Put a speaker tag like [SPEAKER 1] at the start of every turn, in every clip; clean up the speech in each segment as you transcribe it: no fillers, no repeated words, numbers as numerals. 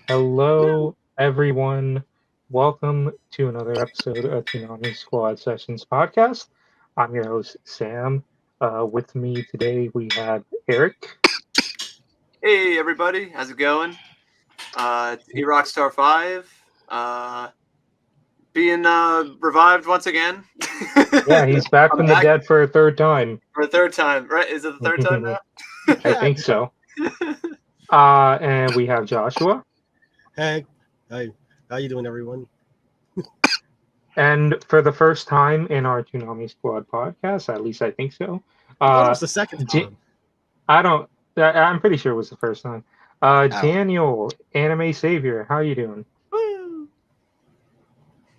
[SPEAKER 1] Hello, everyone. Welcome to another episode of Toonami Squad Sessions podcast. I'm your host, Sam. With me today, we have Eric.
[SPEAKER 2] Hey everybody, how's it going? It's E-Rockstar 5, being revived once again.
[SPEAKER 1] Yeah, he's back
[SPEAKER 2] I'm
[SPEAKER 1] from the
[SPEAKER 2] back
[SPEAKER 1] dead for a third time.
[SPEAKER 2] for a third time, right? Is it the third time
[SPEAKER 1] I
[SPEAKER 2] now?
[SPEAKER 1] think so. And we have Joshua.
[SPEAKER 3] Hey, hi, how you doing, everyone?
[SPEAKER 1] And for the first time in our Toonami Squad podcast, at least I think so.
[SPEAKER 3] I thought it
[SPEAKER 1] Uh,
[SPEAKER 3] was the second
[SPEAKER 1] J-
[SPEAKER 3] time.
[SPEAKER 1] I don't. I'm pretty sure it was the first time.
[SPEAKER 4] Oh,
[SPEAKER 1] Daniel, anime savior, how you doing?
[SPEAKER 2] Woo!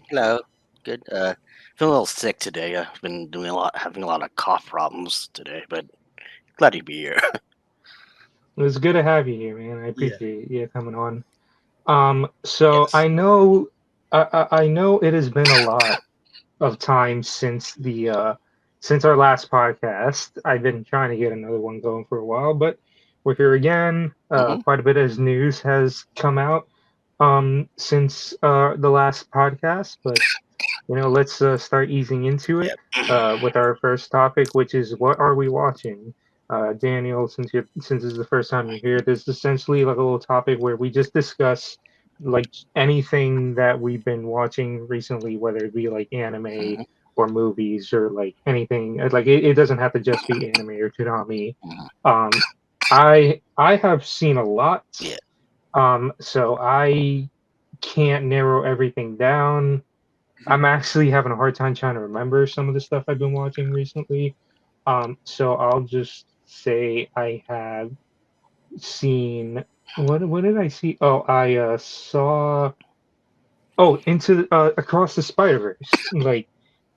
[SPEAKER 4] hello. Good. Feeling a little sick today. I've been having a lot of cough problems today, but glad to be here.
[SPEAKER 1] It was good to have you here, man. I
[SPEAKER 3] Yeah,
[SPEAKER 1] appreciate you coming on. So
[SPEAKER 4] Yes.
[SPEAKER 1] I know it has been a lot of time since our last podcast. I've been trying to get another one going for a while, but we're here again.
[SPEAKER 4] hmm
[SPEAKER 1] Quite a bit of news has come out since the last podcast, but let's start easing into it
[SPEAKER 4] Yep.
[SPEAKER 1] with our first topic, which is what are we watching? Daniel, since this is the first time you're here, this is essentially like a little topic where we just discuss like anything that we've been watching recently, whether it be like anime
[SPEAKER 4] hmm
[SPEAKER 1] or movies or like anything. Like it doesn't have to just be anime or Toonami.
[SPEAKER 4] hmm
[SPEAKER 1] Um, I have seen a lot,
[SPEAKER 4] Yeah.
[SPEAKER 1] so I can't narrow everything down. I'm actually having a hard time trying to remember some of the stuff I've been watching recently. So I'll just say I have seen what did I see? Oh, I saw into Across the Spider-Verse. Like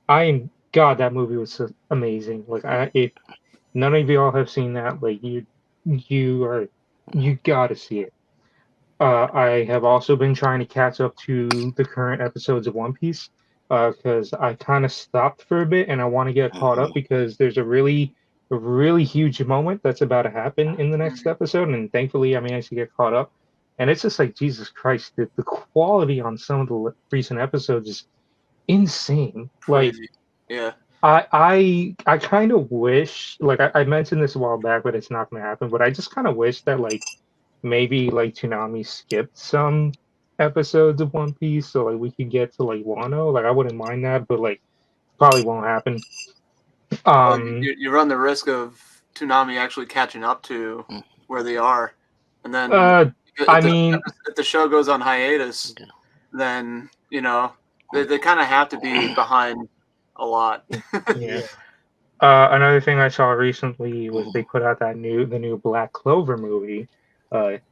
[SPEAKER 1] I am God, that movie was so amazing. Like if none of y'all have seen that, like you gotta see it. I have also been trying to catch up to the current episodes of One Piece because I kind of stopped for a bit and I want to get caught
[SPEAKER 4] hmm
[SPEAKER 1] up because there's a really huge moment that's about to happen in the next
[SPEAKER 2] Mhm.
[SPEAKER 1] episode, and thankfully I managed to get caught up. And it's just like Jesus Christ, the quality on some of the recent episodes is insane. Like
[SPEAKER 2] Crazy. Yeah.
[SPEAKER 1] I kind of wish, like I mentioned this a while back, but it's not going to happen. But I just kind of wish that like maybe like Toonami skipped some episodes of One Piece so like we could get to like Wano. Like I wouldn't mind that, but like probably won't happen.
[SPEAKER 2] Well,
[SPEAKER 1] Um
[SPEAKER 2] you run the risk of Toonami actually catching up to where they are, and then
[SPEAKER 1] uh I
[SPEAKER 2] if
[SPEAKER 1] mean
[SPEAKER 2] the show goes on hiatus, then they kind of have to be behind a lot.
[SPEAKER 1] yeah.
[SPEAKER 3] yeah.
[SPEAKER 1] Another thing I saw recently was they put out the new Black Clover movie.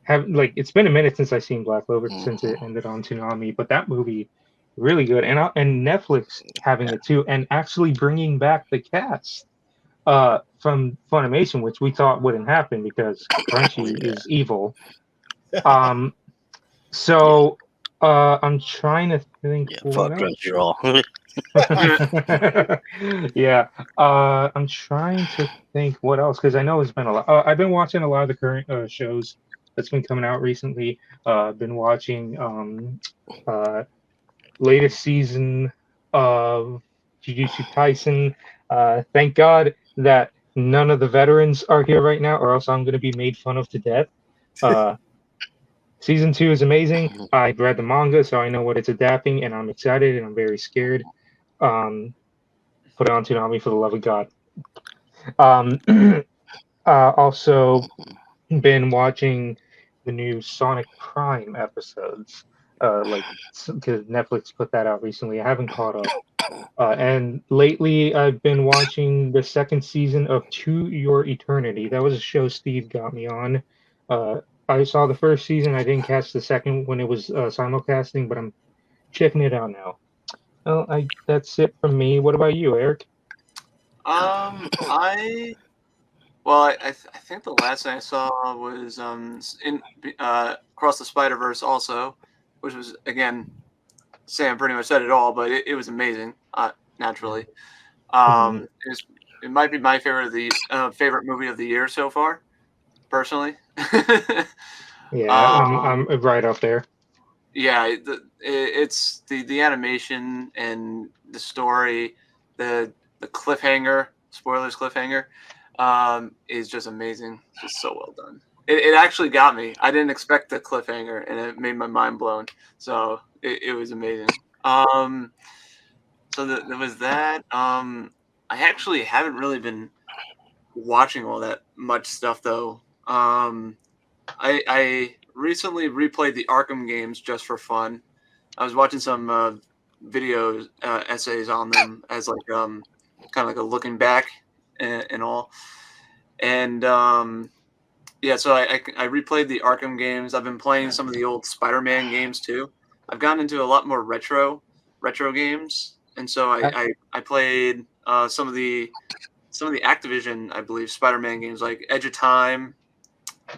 [SPEAKER 1] Have like it's been a minute since I seen Black Clover since it ended on Toonami, but that movie really good and Netflix having
[SPEAKER 4] Yeah.
[SPEAKER 1] it too and actually bringing back the cast from Funimation, which we thought wouldn't happen because Crunchy
[SPEAKER 4] Yeah.
[SPEAKER 1] is evil. Um,
[SPEAKER 4] Yeah.
[SPEAKER 1] so I'm trying to think
[SPEAKER 4] Yeah.
[SPEAKER 1] what
[SPEAKER 4] Fuck
[SPEAKER 1] else.
[SPEAKER 4] Crunchyroll.
[SPEAKER 1] Yeah, I'm trying to think what else because I know it's been a lot. I've been watching a lot of the current shows that's been coming out recently. I've been watching uh, latest season of Jujutsu Kaisen. Thank God that none of the veterans are here right now, or else I'm going to be made fun of to death. Uh, Season two is amazing. I read the manga, so I know what it's adapting, and I'm excited and I'm very scared. Um, put it on Toonami for the love of God. Um, also, been watching the new Sonic Prime episodes. Like, because Netflix put that out recently. I haven't caught up. And lately, I've been watching the second season of To Your Eternity. That was a show Steve got me on. Uh, I saw the first season. I didn't catch the second when it was simulcasting, but I'm checking it out now. Well, that's it from me. What about you, Eric?
[SPEAKER 2] I Well, I think the last thing I saw was in Across the Spider Verse also, which was again Sam pretty much said it all, but it was amazing. Naturally,
[SPEAKER 1] Mhm.
[SPEAKER 2] it might be my favorite movie of the year so far, personally.
[SPEAKER 1] Yeah, I'm right up there.
[SPEAKER 2] Yeah, it's the animation and the story, the cliffhanger, spoilers cliffhanger, is just amazing. It's just so well done. It actually got me. I didn't expect the cliffhanger, and it made my mind blown. So it was amazing. So there was that. I actually haven't really been watching all that much stuff though. I recently replayed the Arkham games just for fun. I was watching some videos, essays on them as like kind of like a looking back and all. And yeah, so I replayed the Arkham games. I've been playing some of the old Spider-Man games too. I've gotten into a lot more retro games, and so I played some of the Activision, I believe, Spider-Man games like Edge of Time.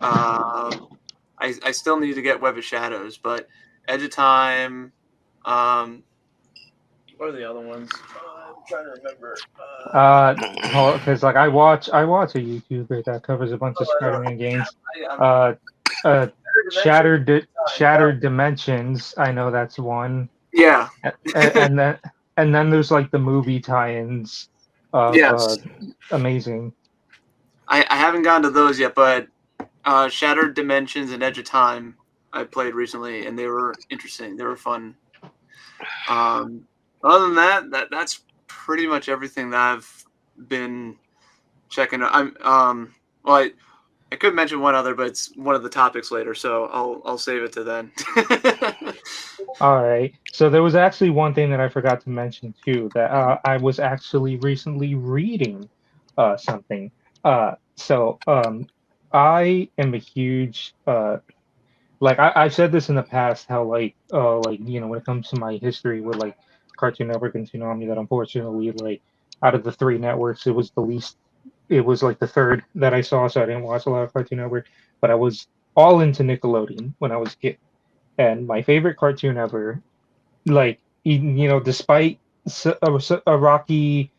[SPEAKER 2] I still need to get Web of Shadows, but Edge of Time. Um, what are the other ones? I'm trying to remember.
[SPEAKER 1] Because like I watch a YouTuber that covers a bunch of Spider-Man games.
[SPEAKER 2] I'm
[SPEAKER 1] Uh, uh,
[SPEAKER 2] Dimension.
[SPEAKER 1] Shattered Dimensions. I know that's one.
[SPEAKER 2] Yeah.
[SPEAKER 1] And then there's like the movie tie-ins of
[SPEAKER 2] Yes.
[SPEAKER 1] Amazing.
[SPEAKER 2] I haven't gotten to those yet, but Shattered Dimensions and Edge of Time I played recently, and they were interesting. They were fun. Other than that's pretty much everything that I've been checking. Well, I could mention one other, but it's one of the topics later, so I'll save it to then.
[SPEAKER 1] All right. So there was actually one thing that I forgot to mention too, that I was actually recently reading something. So I am a huge like I've said this in the past how like when it comes to my history with like Cartoon Network and Toonami, that unfortunately like out of the three networks it was the least, it was like the third that I saw, so I didn't watch a lot of Cartoon Network, but I was all into Nickelodeon when I was a kid. And my favorite cartoon ever, like despite a rocky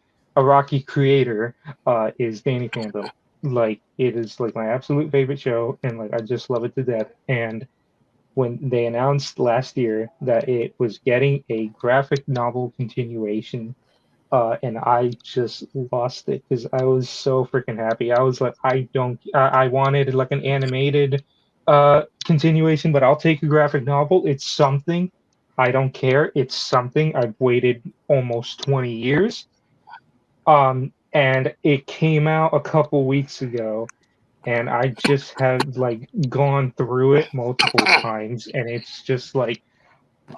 [SPEAKER 1] creator, is Danny Phantom. Like it is like my absolute favorite show, and like I just love it to death. And when they announced last year that it was getting a graphic novel continuation, and I just lost it because I was so freaking happy. I was like, I wanted like an animated continuation, but I'll take a graphic novel. It's something. I don't care. It's something. I've waited almost 20 years. And it came out a couple weeks ago, and I just have like gone through it multiple times, and it's just like,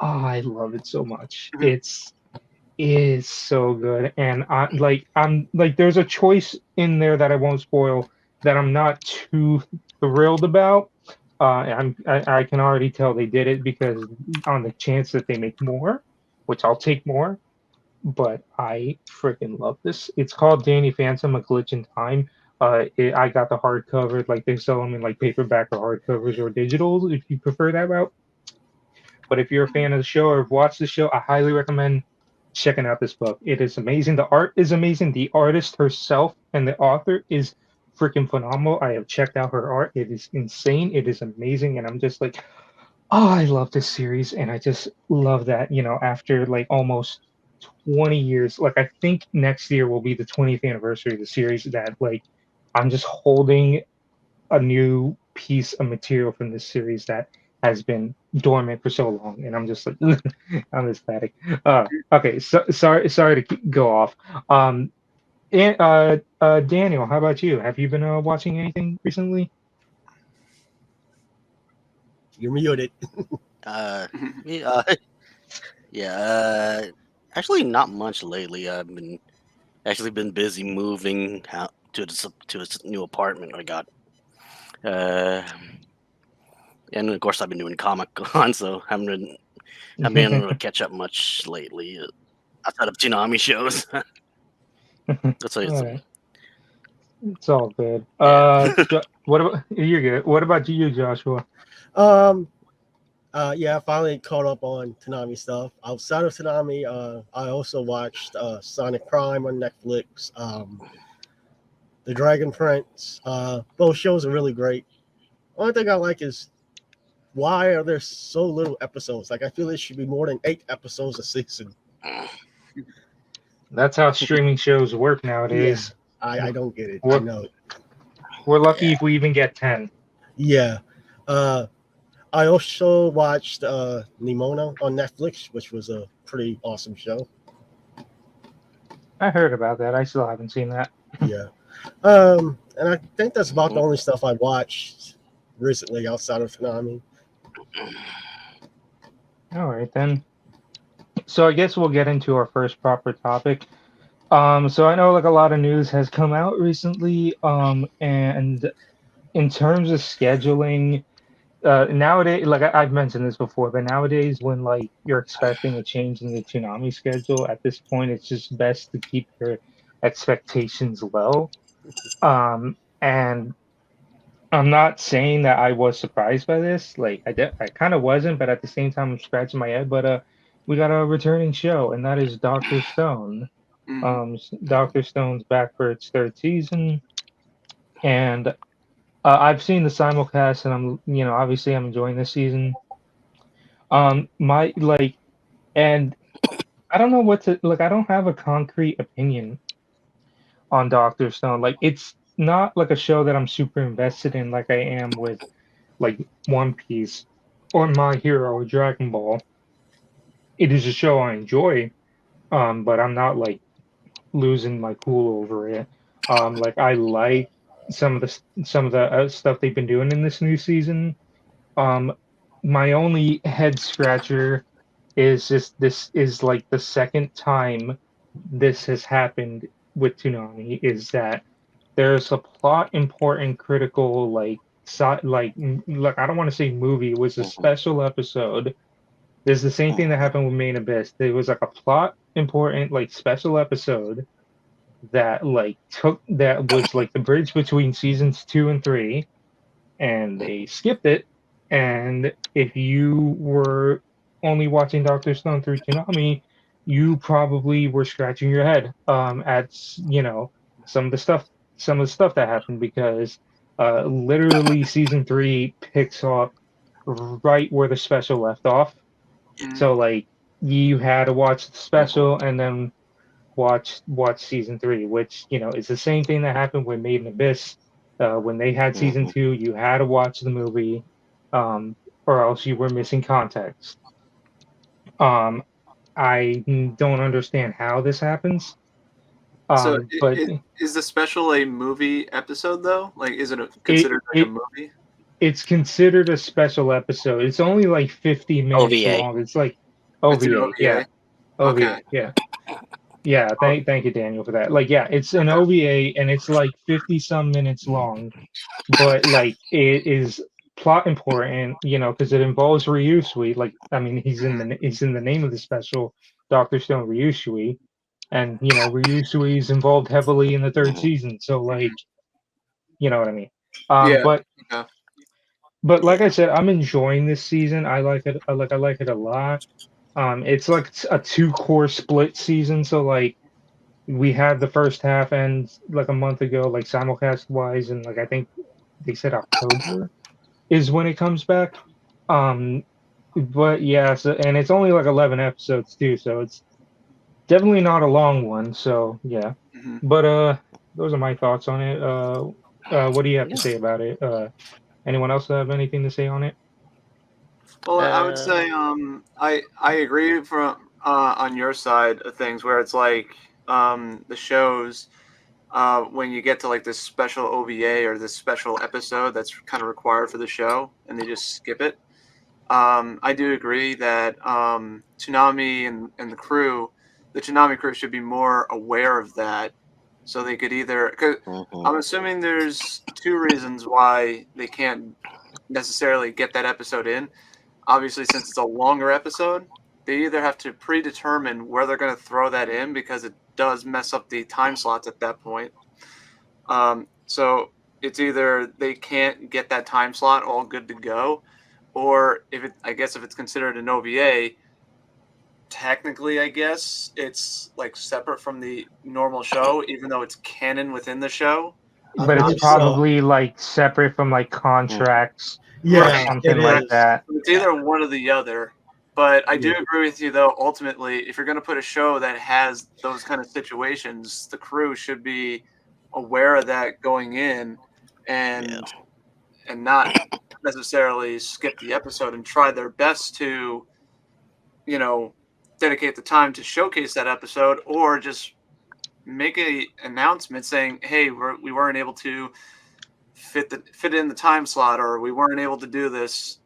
[SPEAKER 1] oh, I love it so much. It's is so good, and I'm like there's a choice in there that I won't spoil that I'm not too thrilled about. I can already tell they did it because on the chance that they make more, which I'll take more, but I freaking love this. It's called Danny Phantom: A Glitch in Time. I got the hardcover, like they sell them in like paperback or hardcovers or digital if you prefer that route. But if you're a fan of the show or have watched the show, I highly recommend checking out this book. It is amazing. The art is amazing. The artist herself and the author is freaking phenomenal. I have checked out her art. It is insane. It is amazing. And I'm just like, oh, I love this series. And I just love that, after like almost 20 years, like I think next year will be the 20th anniversary of the series, that like I'm just holding a new piece of material from this series that has been dormant for so long, and I'm just like I'm ecstatic. Okay, so sorry to go off. And Daniel, how about you? Have you been watching anything recently?
[SPEAKER 3] You're muted.
[SPEAKER 4] Me, yeah. Actually, not much lately. I've been busy moving out to this new apartment I got. Uh, and of course, I've been doing Comic Con, so haven't been able to catch up much lately. Outside of Toonami shows. That's
[SPEAKER 1] All
[SPEAKER 4] it's,
[SPEAKER 1] right, it's all good.
[SPEAKER 4] yeah.
[SPEAKER 1] What about you're good? What about you, Joshua?
[SPEAKER 3] Um, yeah, I finally caught up on Toonami stuff. Outside of Toonami, I also watched Sonic Prime on Netflix. The Dragon Prince. Both shows are really great. Only thing I like is why are there so little episodes? Like I feel there should be more than 8 episodes a season.
[SPEAKER 1] That's how streaming shows work
[SPEAKER 3] Yeah,
[SPEAKER 1] nowadays.
[SPEAKER 3] I don't get it. I
[SPEAKER 1] We're,
[SPEAKER 3] know.
[SPEAKER 1] we're lucky
[SPEAKER 4] Yeah.
[SPEAKER 1] if we even get 10.
[SPEAKER 3] Yeah. Uh, I also watched Nimona on Netflix, which was a pretty awesome show.
[SPEAKER 1] I heard about that. I still haven't seen that.
[SPEAKER 3] Yeah. And I think that's about the only stuff I watched recently outside of Toonami.
[SPEAKER 1] All right, then. So I guess we'll get into our first proper topic. So I know like a lot of news has come out recently. And in terms of scheduling, nowadays, like I've mentioned this before, but nowadays when like you're expecting a change in the Toonami schedule, at this point, it's just best to keep your expectations low. And I'm not saying that I was surprised by this. Like I kind of wasn't, but at the same time, I'm scratching my head. But we got a returning show, and that is Doctor Stone.
[SPEAKER 2] Mhm.
[SPEAKER 1] Doctor Stone's back for its third season, and I've seen the simulcast, and obviously I'm enjoying this season. My like, and I don't know what to like. I don't have a concrete opinion on Doctor Stone. Like, it's not like a show that I'm super invested in, like I am with like One Piece or My Hero or Dragon Ball. It is a show I enjoy, but I'm not like losing my cool over it. Like I like some of the stuff they've been doing in this new season. Um, my only head scratcher is just this is like the second time this has happened with Toonami is that there's a plot important critical like I don't want to say movie, it was a special episode. There's the same thing that happened with Main Abyss. There was like a plot important like special episode that that was like the bridge between seasons 2 and 3, and they skipped it. And if you were only watching Doctor Stone through Toonami, you probably were scratching your head at some of the stuff some of the stuff that happened because literally season 3 picks up right where the special left off.
[SPEAKER 2] Mhm.
[SPEAKER 1] So like you had to watch the special and then watch season 3, which is the same thing that happened with Made in Abyss. When they had season 2, you had to watch the movie, um, or else you were missing context. Um, I don't understand how this happens.
[SPEAKER 2] So
[SPEAKER 1] But
[SPEAKER 2] is the special a movie episode though? Like, is it
[SPEAKER 1] it
[SPEAKER 2] considered like a
[SPEAKER 1] it
[SPEAKER 2] movie?
[SPEAKER 1] it's considered a special episode. It's only like 50 minutes
[SPEAKER 4] OVA.
[SPEAKER 1] long. It's like
[SPEAKER 2] It's an
[SPEAKER 1] OVA, yeah,
[SPEAKER 2] OVA. Okay.
[SPEAKER 1] OVA, yeah. Yeah,
[SPEAKER 2] Oh,
[SPEAKER 1] thank you, Daniel, for that. Like, yeah, it's an
[SPEAKER 2] okay.
[SPEAKER 1] OVA and it's like 50 some minutes long, but like it is plot important, because it involves Ryusui. Like, I mean,
[SPEAKER 2] Mhm.
[SPEAKER 1] he's in the name of the special, Doctor Stone Ryusui, and Ryusui is involved heavily in the third season. So like,
[SPEAKER 2] Mhm.
[SPEAKER 1] you know what I mean.
[SPEAKER 2] Yeah.
[SPEAKER 1] But
[SPEAKER 2] Okay.
[SPEAKER 1] like I
[SPEAKER 4] Yeah.
[SPEAKER 1] said, I'm enjoying this season. I like it. I like it a lot. It's like a two-core split season, so like we had the first half end like a month ago, like simulcast wise, and like I think they said October is when it comes back. Um, but yeah, so and it's only like 11 episodes too, so it's definitely not a long one. So yeah,
[SPEAKER 2] Mhm.
[SPEAKER 1] but those are my thoughts on it. What do you have to
[SPEAKER 4] Yeah.
[SPEAKER 1] say about it? Anyone else have anything to say on it?
[SPEAKER 2] Well, I would
[SPEAKER 4] Uh,
[SPEAKER 2] say I agree from on your side of things where it's like the shows when you get to like this special OVA or this special episode that's kind of required for the show and they just skip it. I do agree that Toonami and the Toonami crew should be more aware of that, so they could either. Cause I'm assuming there's two reasons why they can't necessarily get that episode in. Obviously, since it's a longer episode, they either have to predetermine where they're going to throw that in because it does mess up the time slots at that point. So it's either they can't get that time slot all good to go, or I guess if it's considered an OVA, technically, I guess it's like separate from the normal show, even though it's canon within the show.
[SPEAKER 3] I
[SPEAKER 1] But it's
[SPEAKER 2] Not
[SPEAKER 3] believe so.
[SPEAKER 1] probably like separate from like contracts
[SPEAKER 3] Yeah,
[SPEAKER 1] something
[SPEAKER 3] it
[SPEAKER 1] like
[SPEAKER 3] is.
[SPEAKER 1] that.
[SPEAKER 2] It's either one or the other. But I do agree with you, though. Ultimately, if you're going to put a show that has those kind of situations, the crew should be aware of that going in, and not necessarily skip the episode and try their best to, you know, dedicate the time to showcase that episode, or just make a announcement saying, "Hey, we weren't able to fit in the time slot, or we weren't able to do this."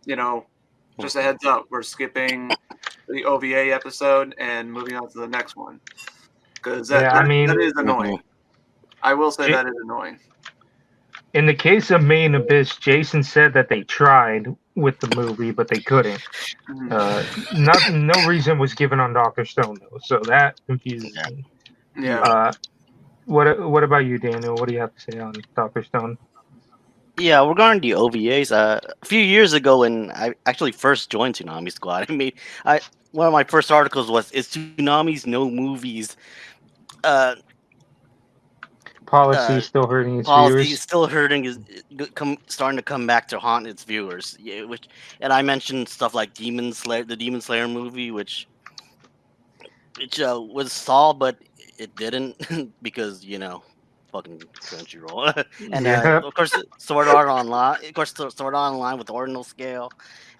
[SPEAKER 2] You know, just a heads up, we're skipping the OVA episode and moving on to the next one, because
[SPEAKER 1] Yeah, I
[SPEAKER 2] that
[SPEAKER 1] mean,
[SPEAKER 2] is annoying. I will say
[SPEAKER 1] J-
[SPEAKER 2] that is annoying.
[SPEAKER 1] in the case of Main Abyss, Jason said that they tried with the movie, but they couldn't. No reason was given on Doctor Stone though, so that confuses me.
[SPEAKER 2] Yeah.
[SPEAKER 1] What about you, Daniel? What do you have to say on Doctor Stone?
[SPEAKER 4] Yeah, regarding the OVAs, a few years ago when I actually first joined Toonami Squad, I one of my first articles was, "Is Toonami's no movies
[SPEAKER 1] Policy
[SPEAKER 4] uh
[SPEAKER 1] still hurting its
[SPEAKER 4] policy is
[SPEAKER 1] viewers?
[SPEAKER 4] still hurting, is starting to come back to haunt its viewers?" Yeah, and I mentioned stuff like Demon Slayer, the Demon Slayer movie, which was solved, but it didn't because fucking Crunchyroll, and
[SPEAKER 1] Yeah,
[SPEAKER 4] of course Sword Art Online, Sword Art Online with ordinal scale,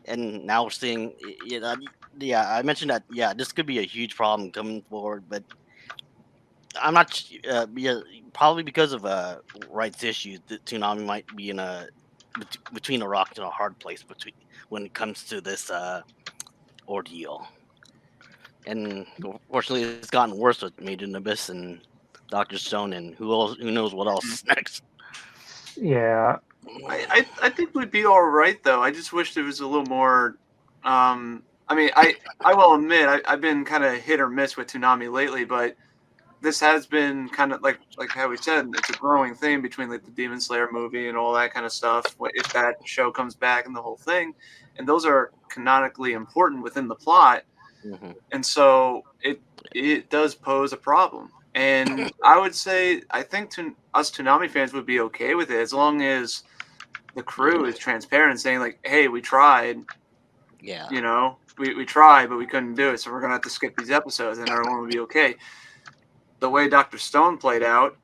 [SPEAKER 4] and now we're seeing, yeah, I mentioned that, yeah, this could be a huge problem coming forward, but I'm not, yeah, probably because of rights issues, that Toonami might be in between a rock and a hard place when it comes to this ordeal. And fortunately, it's gotten worse with Made in Abyss and Doctor Stone, and who knows what else is next.
[SPEAKER 1] yeah.
[SPEAKER 2] I think we'd be all right though. I just wish there was a little more. I mean, I will admit I've been kind of hit or miss with Toonami lately, but this has been kind of like how we said, it's a growing thing between like the Demon Slayer movie and all that kind of stuff. If that show comes back and the whole thing, and those are canonically important within the plot,
[SPEAKER 4] Hmm.
[SPEAKER 2] and so it does pose a problem. And I would say I think us Toonami fans would be okay with it as long as the crew is transparent, saying like, "Hey, we tried.
[SPEAKER 4] Yeah,
[SPEAKER 2] We tried, but we couldn't do it, so we're gonna have to skip these episodes, and everyone would be okay." The way Doctor Stone played out,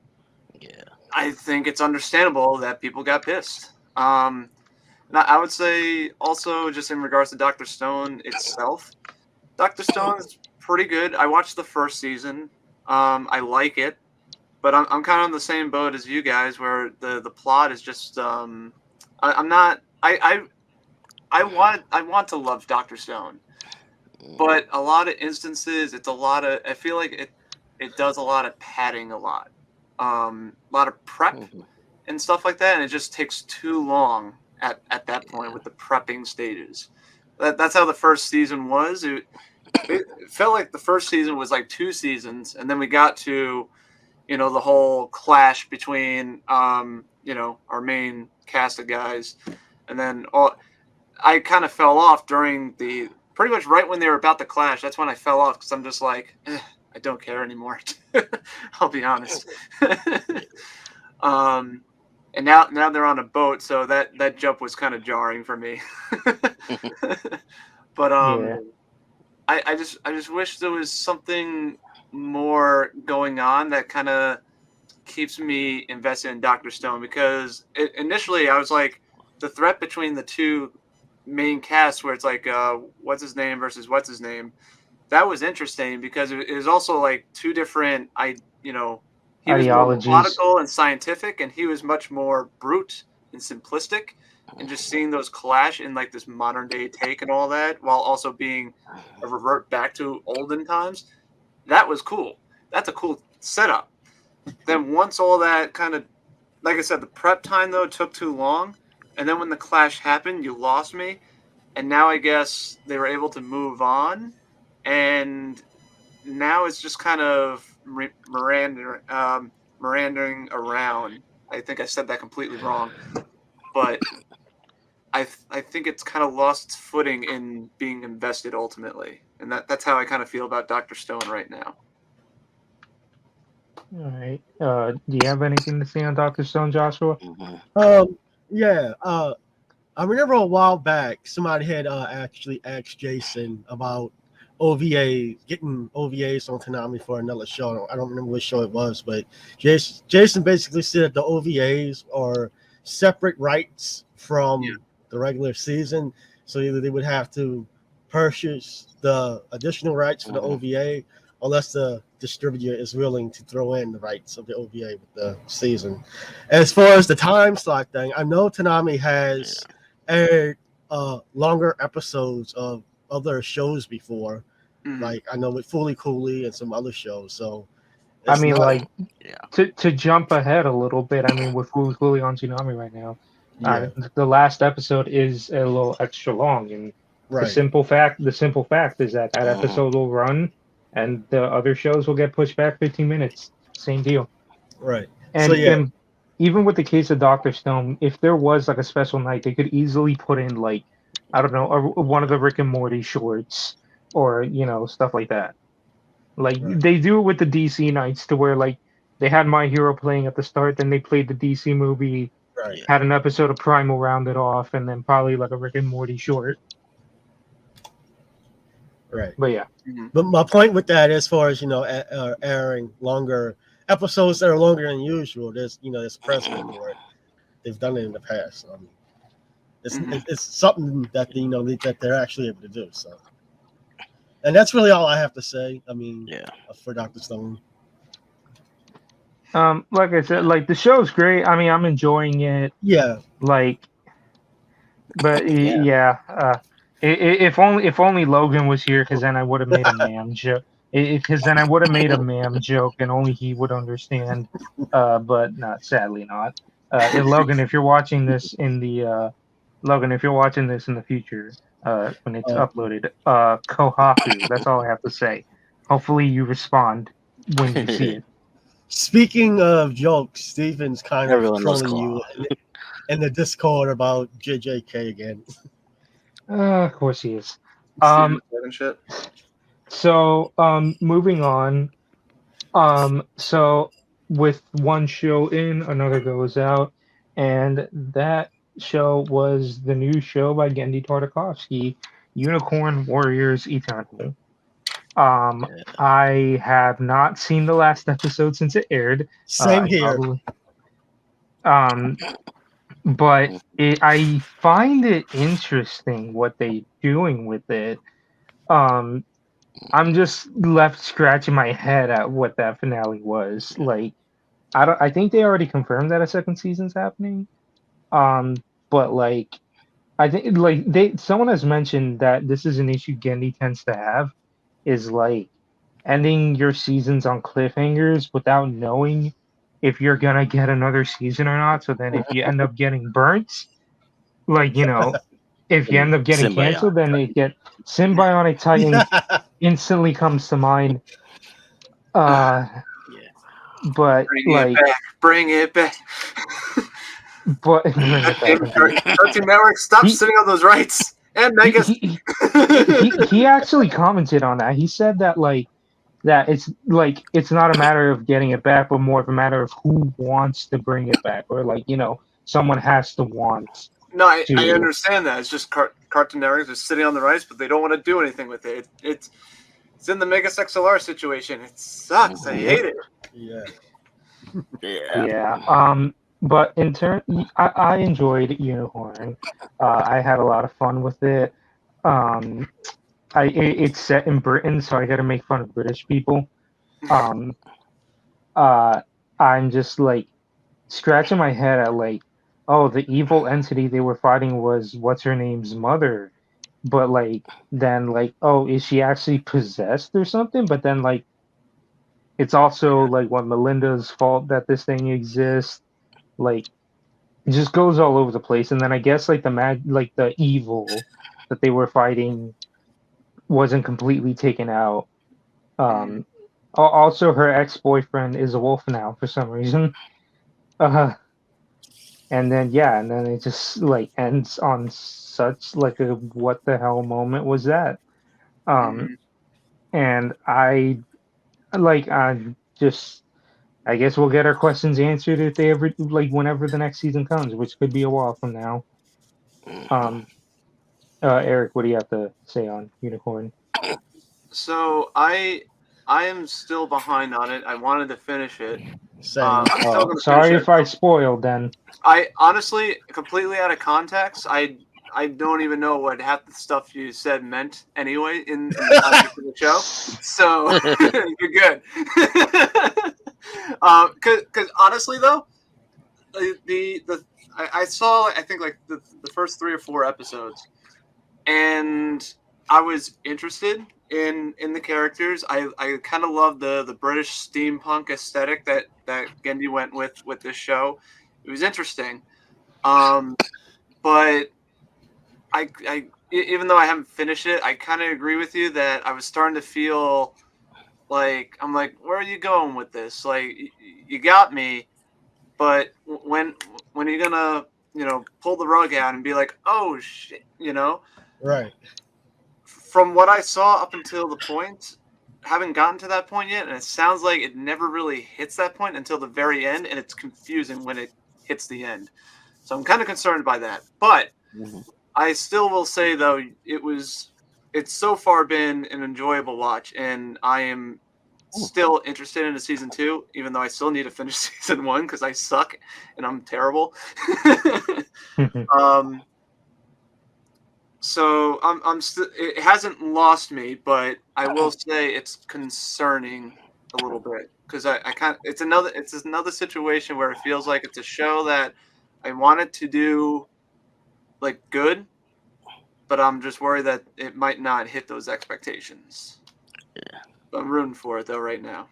[SPEAKER 4] yeah,
[SPEAKER 2] I think it's understandable that people got pissed. And I would say also just in regards to Doctor Stone itself, Doctor Stone is pretty good. I watched the first season. I like it, but I'm kind of on the same boat as you guys, where the plot is just I'm not I want to love Doctor Stone, but a lot of instances it's a lot of I feel like it does a lot of padding a lot of prep
[SPEAKER 4] mhm,
[SPEAKER 2] and stuff like that, and it just takes too long at that point
[SPEAKER 4] yeah,
[SPEAKER 2] with the prepping stages. That's how the first season was. It felt like the first season was like 2 seasons, and then we got to the whole clash between our main cast of guys, and then I kind of fell off during the pretty much right when they were about to clash. That's when I fell off because I'm just like, I don't care anymore. I'll be honest. um, and now they're on a boat, so that jump was kind of jarring for me. But
[SPEAKER 1] Yeah,
[SPEAKER 2] I just wish there was something more going on that kind of keeps me invested in Doctor Stone, because initially I was like the threat between the two main casts where it's like what's his name versus what's his name, that was interesting because it was also like two different he was more
[SPEAKER 1] ideologies.
[SPEAKER 2] methodical and scientific, and he was much more brute and simplistic, and just seeing those clash in like this modern day take and all that while also being a revert back to olden times, that was cool. That's a cool setup. Then once all that kind of, like I said, the prep time though took too long, and then when the clash happened, you lost me, and now I guess they were able to move on, and now it's just kind of mirandering around. I think I said that completely wrong, but I think it's kind of lost its footing in being invested ultimately, and that's how I kind of feel about Doctor Stone right now.
[SPEAKER 1] All right. Do you have anything to say on Doctor Stone, Joshua?
[SPEAKER 4] mhm.
[SPEAKER 3] Yeah. I remember a while back somebody had actually asked Jason about OVA getting OVAs on Toonami for another show. I don't remember which show it was, but Jason basically said that the OVAs are separate rights from the regular season, so either they would have to purchase the additional rights for the OVA, unless the distributor is willing to throw in the rights of the OVA with the season. As far as the time slot thing, I know Toonami has aired longer episodes of other shows before. Like I know with Fully Cooley and some other shows. So
[SPEAKER 1] I mean,
[SPEAKER 3] not,
[SPEAKER 1] like to jump ahead a little bit. I mean, we're fully on Toonami right now.
[SPEAKER 3] yeah,
[SPEAKER 1] The last episode is a little extra long, and
[SPEAKER 3] right,
[SPEAKER 1] the simple fact is that episode will run, and the other shows will get pushed back 15 minutes. Same deal.
[SPEAKER 3] right. So
[SPEAKER 1] And
[SPEAKER 3] yeah,
[SPEAKER 1] even with the case of Doctor Stone, if there was like a special night, they could easily put in like I don't know, one of the Rick and Morty shorts or stuff like that. Like
[SPEAKER 3] right,
[SPEAKER 1] they do it with the DC nights to where like they had My Hero playing at the start, then they played the DC movie,
[SPEAKER 3] right,
[SPEAKER 1] had an episode of Primal rounded off, and then probably like a Rick and Morty short.
[SPEAKER 3] right.
[SPEAKER 1] But yeah,
[SPEAKER 3] But my point with that, as far as airing longer episodes that are longer than usual, there's precedent for it. They've done it in the past. So, I mean, it's something that that they're actually able to do. So, and that's really all I have to say. I mean, for Doctor Stone.
[SPEAKER 1] like I said, like the show's great. I mean, I'm enjoying it.
[SPEAKER 3] Yeah,
[SPEAKER 1] Like, but yeah, if only Logan was here, because then I would have made a ma'am joke. Because then I would have made a ma'am joke, and only he would understand. But not, sadly not. Logan, if you're watching this in the Logan, if you're watching this in the future, when it's uploaded, Kohaku. That's all I have to say. Hopefully, you respond when you see it.
[SPEAKER 3] Speaking of jokes, Steven's kind
[SPEAKER 4] Everyone
[SPEAKER 3] of
[SPEAKER 4] knows
[SPEAKER 3] trolling you
[SPEAKER 4] Claw.
[SPEAKER 3] in the Discord about JJK again.
[SPEAKER 1] Of course he is.
[SPEAKER 2] Steven and shit.
[SPEAKER 1] So moving on. So with one show in, another goes out, and that show was the new show by Gendy Tartakovsky, Unicorn Warriors Eternal. I have not seen the last episode since it aired.
[SPEAKER 3] Same here.
[SPEAKER 1] But I find it interesting what they doing with it. I'm just left scratching my head at what that finale was. Like, I think they already confirmed that a second season's happening. But like, I think like someone has mentioned that this is an issue Gendy tends to have, is like ending your seasons on cliffhangers without knowing if you're gonna get another season or not. So then if you end up getting burnt, like if you end up getting canceled, then it get Symbiotic Titan instantly comes to mind. But
[SPEAKER 2] bring it back.
[SPEAKER 1] But
[SPEAKER 2] Cartoon Network, stop sitting on those rights. And Megas.
[SPEAKER 1] He actually commented on that. He said that it's not a matter of getting it back, but more of a matter of who wants to bring it back, or someone has to want.
[SPEAKER 2] No, I understand that. It's just Cartoon Network is sitting on the rights, but they don't want to do anything with it. It's in the Megas XLR situation. It sucks. I hate it.
[SPEAKER 1] Yeah. But in turn, I enjoyed Unicorn. I had a lot of fun with it. It's set in Britain, so I got to make fun of British people. I'm just like scratching my head at oh, the evil entity they were fighting was what's her name's mother, but then oh, is she actually possessed or something? But then it's also what Melinda's fault that this thing exists. It just goes all over the place, and then I guess the evil that they were fighting wasn't completely taken out. Also, her ex-boyfriend is a wolf now for some reason. And then it just ends on such a what the hell moment was that? And I guess we'll get our questions answered if they ever whenever the next season comes, which could be a while from now. Um, Eric, what do you have to say on Unicorn?
[SPEAKER 2] So I am still behind on it. I wanted to finish it.
[SPEAKER 3] Same.
[SPEAKER 2] I'm still going to finish
[SPEAKER 1] Sorry
[SPEAKER 2] it.
[SPEAKER 1] if I spoiled then.
[SPEAKER 2] I honestly, completely out of context, I don't even know what half the stuff you said meant anyway in the context of the show. So you're good. Because honestly though, I saw I think like the first 3 or 4 episodes, and I was interested in the characters. I kind of love the British steampunk aesthetic that Gendy went with this show. It was interesting. But even though I haven't finished it, I kind of agree with you that I was starting to feel like I'm like, where are you going with this? Like, you got me, but when are you gonna pull the rug out and be like, oh shit,
[SPEAKER 3] Right.
[SPEAKER 2] From what I saw up until the point, haven't gotten to that point yet, and it sounds like it never really hits that point until the very end, and it's confusing when it hits the end. So I'm kind of concerned by that, but I still will say though it's so far been an enjoyable watch, and I am still interested in a season 2, even though I still need to finish season 1 because I suck and I'm terrible. So I'm still. It hasn't lost me, but I will say it's concerning a little bit because I kind. It's another situation where it feels like it's a show that I wanted to do like good, but I'm just worried that it might not hit those expectations.
[SPEAKER 4] Yeah.
[SPEAKER 2] I'm rooting for it though right now.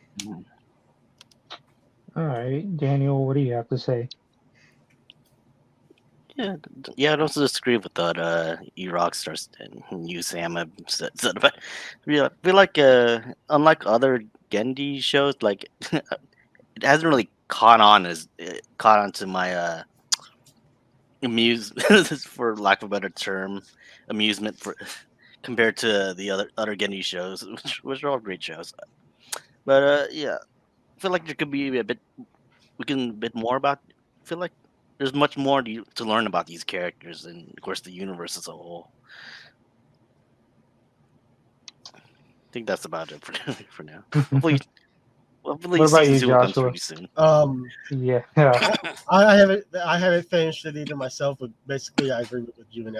[SPEAKER 1] All right, Daniel, what do you have to say?
[SPEAKER 4] Yeah, I'd also disagree with that. E-Rockstars and you, Sam, have said about. Yeah, I feel like unlike other Gendy shows, like it hasn't really caught on to my amuse for lack of a better term, amusement for compared to the other Gendy shows, which are all great shows. But yeah, I feel like there could be a bit more about. I feel like there's much more to learn about these characters and, of course, the universe as a whole. I think that's about it for now. Hopefully,
[SPEAKER 1] What about
[SPEAKER 4] season
[SPEAKER 1] you,
[SPEAKER 4] 2 will come
[SPEAKER 1] Joshua?
[SPEAKER 4] pretty soon.
[SPEAKER 1] Yeah.
[SPEAKER 3] I haven't finished it either myself, but basically I agree with what you and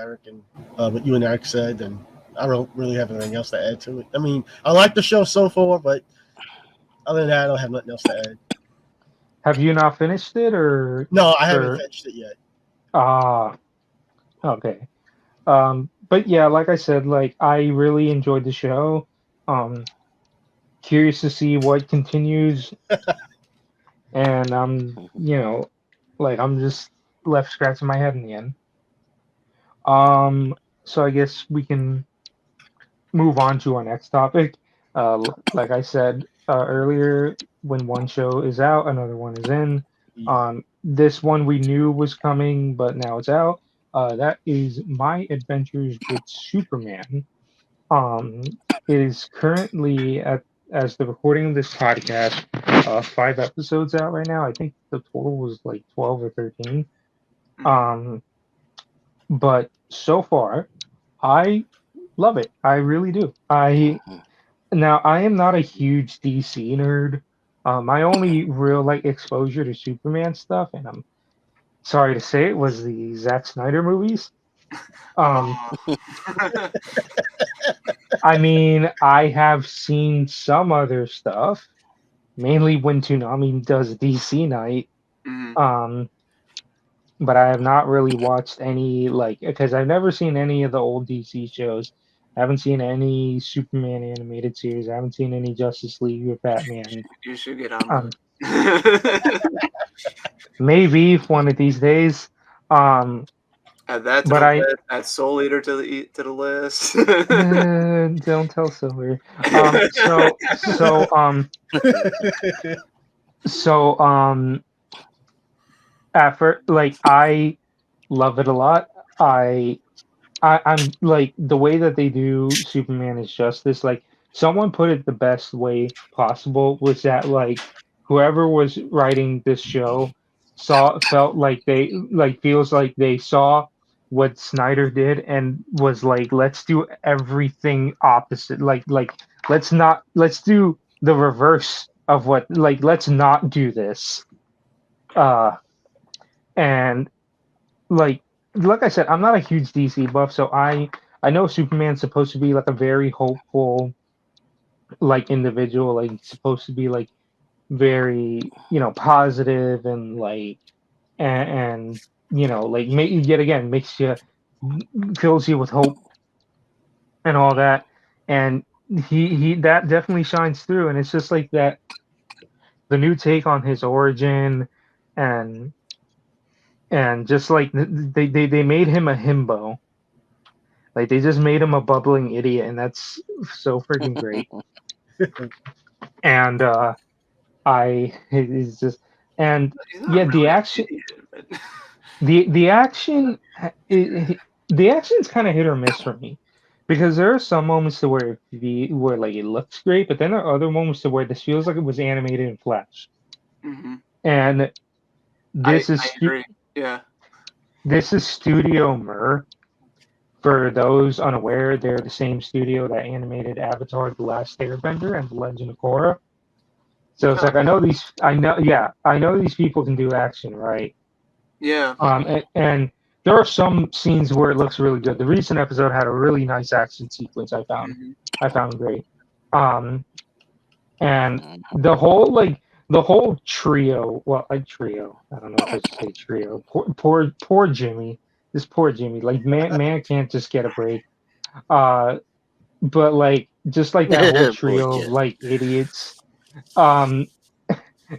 [SPEAKER 3] Eric said, and I don't really have anything else to add to it. I mean, I like the show so far, but other than that, I don't have nothing else to add.
[SPEAKER 1] Have you not finished it, or
[SPEAKER 3] No, I haven't
[SPEAKER 1] or
[SPEAKER 3] finished it yet.
[SPEAKER 1] okay. But yeah, like I said, like I really enjoyed the show. Um, Curious to see what continues, and like I'm just left scratching my head in the end. So I guess we can move on to our next topic. Like I said earlier, when one show is out, another one is in. This one we knew was coming, but now it's out. That is My Adventures with Superman. It is currently at as the recording of this podcast, 5 episodes out right now. I think the total was like 12 or 13. Um, but so far, I love it. I really do. I am not a huge DC nerd. My only real like exposure to Superman stuff, and I'm sorry to say it, was the Zack Snyder movies. I mean, I have seen some other stuff, mainly when Toonami does DC night. Um, but I have not really watched any like because I've never seen any of the old DC shows. I haven't seen any Superman animated series. I haven't seen any Justice League or Batman.
[SPEAKER 2] You should get on
[SPEAKER 1] Um,
[SPEAKER 2] that.
[SPEAKER 1] maybe one of these days.
[SPEAKER 2] Add that to
[SPEAKER 1] But
[SPEAKER 2] the
[SPEAKER 1] I
[SPEAKER 2] list. Add Soul Eater to the list.
[SPEAKER 1] don't tell Silver. So so so at first, like I love it a lot. I'm like the way that they do Superman is justice. Like someone put it the best way possible was that like whoever was writing this show felt like they like feels like they saw what Snyder did and was like, let's do everything opposite. Like let's do the reverse of what, like, let's not do this. Uh and like I said, I'm not a huge DC buff, so I know Superman's supposed to be like a very hopeful like individual, like supposed to be like very, positive and like and like yet again makes you, fills you with hope and all that. And he that definitely shines through, and it's just like that, the new take on his origin, and just like they made him a himbo. Like they just made him a bubbling idiot, and that's so freaking great. And I it's just, and
[SPEAKER 2] He's not
[SPEAKER 1] yeah, the
[SPEAKER 2] really an
[SPEAKER 1] action
[SPEAKER 2] idiot, but
[SPEAKER 1] the action the action's kind of hit or miss for me, because there are some moments to where like it looks great, but then there are other moments to where this feels like it was animated in Flash.
[SPEAKER 2] hmm
[SPEAKER 1] And
[SPEAKER 2] I
[SPEAKER 1] this is
[SPEAKER 2] agree. Yeah.
[SPEAKER 1] this is Studio Mir. For those unaware, they're the same studio that animated Avatar: The Last Airbender and The Legend of Korra. So it's
[SPEAKER 2] Huh.
[SPEAKER 1] like I know these people can do action, right?
[SPEAKER 2] Yeah.
[SPEAKER 1] And there are some scenes where it looks really good. The recent episode had a really nice action sequence.
[SPEAKER 2] hmm
[SPEAKER 1] I found great. Um, and
[SPEAKER 4] Mhm.
[SPEAKER 1] the whole trio. Well, like trio. I don't know if I should say trio. Poor Jimmy. This poor Jimmy. Like man can't just get a break. Uh, but like just like that whole
[SPEAKER 4] Poor
[SPEAKER 1] trio of
[SPEAKER 4] Jim.
[SPEAKER 1] like idiots. Um,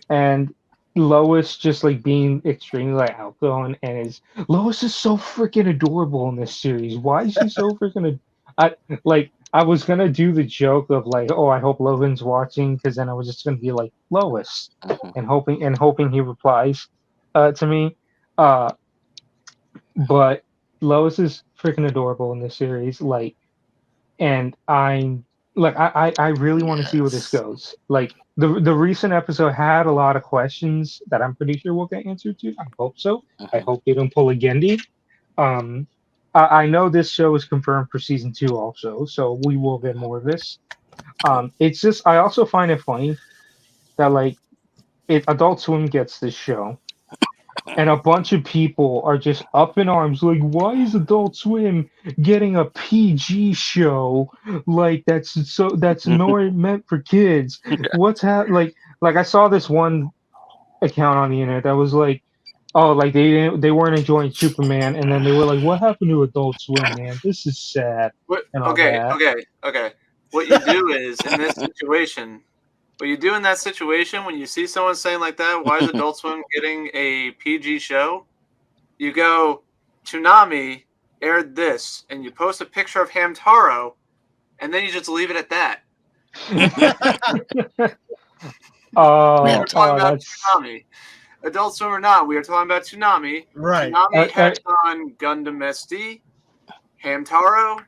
[SPEAKER 1] and Lois just like being extremely like outgoing, and is Lois is so freaking adorable in this series. Why is she so freaking? I was gonna do the joke of like, oh, I hope Logan's watching, because then I was just gonna be like Lois,
[SPEAKER 4] Mhm.
[SPEAKER 1] and hoping he replies to me. Uh, but Lois is freaking adorable in this series. Like, and I really want to see where this
[SPEAKER 4] Yes.
[SPEAKER 1] goes. Like the recent episode had a lot of questions that I'm pretty sure will get answered to. I hope so. I
[SPEAKER 4] Mhm.
[SPEAKER 1] hope they don't pull a Gendy. Um, I know this show is confirmed for season 2 also, so we will get more of this. It's just I also find it funny that like Adult Swim gets this show, and a bunch of people are just up in arms like, why is Adult Swim getting a PG show, like that's more meant for kids? What's like I saw this one account on the internet that was like, oh, like they weren't enjoying Superman, and then they were like, what happened to Adult Swim, man? This is sad
[SPEAKER 2] What?
[SPEAKER 1] and all
[SPEAKER 2] Okay.
[SPEAKER 1] that.
[SPEAKER 2] Okay. Okay. What you do is in this situation. What you do in that situation when you see someone saying like that, why is Adult Swim getting a PG show? You go, Toonami aired this, and you post a picture of Hamtaro, and then you just leave it at that.
[SPEAKER 4] Man,
[SPEAKER 2] We're talking about
[SPEAKER 1] That's
[SPEAKER 2] Toonami. Adult Swim or not, we are talking about Toonami.
[SPEAKER 3] Right.
[SPEAKER 2] Toonami
[SPEAKER 1] uh,
[SPEAKER 2] has on Gundam SD, Hamtaro.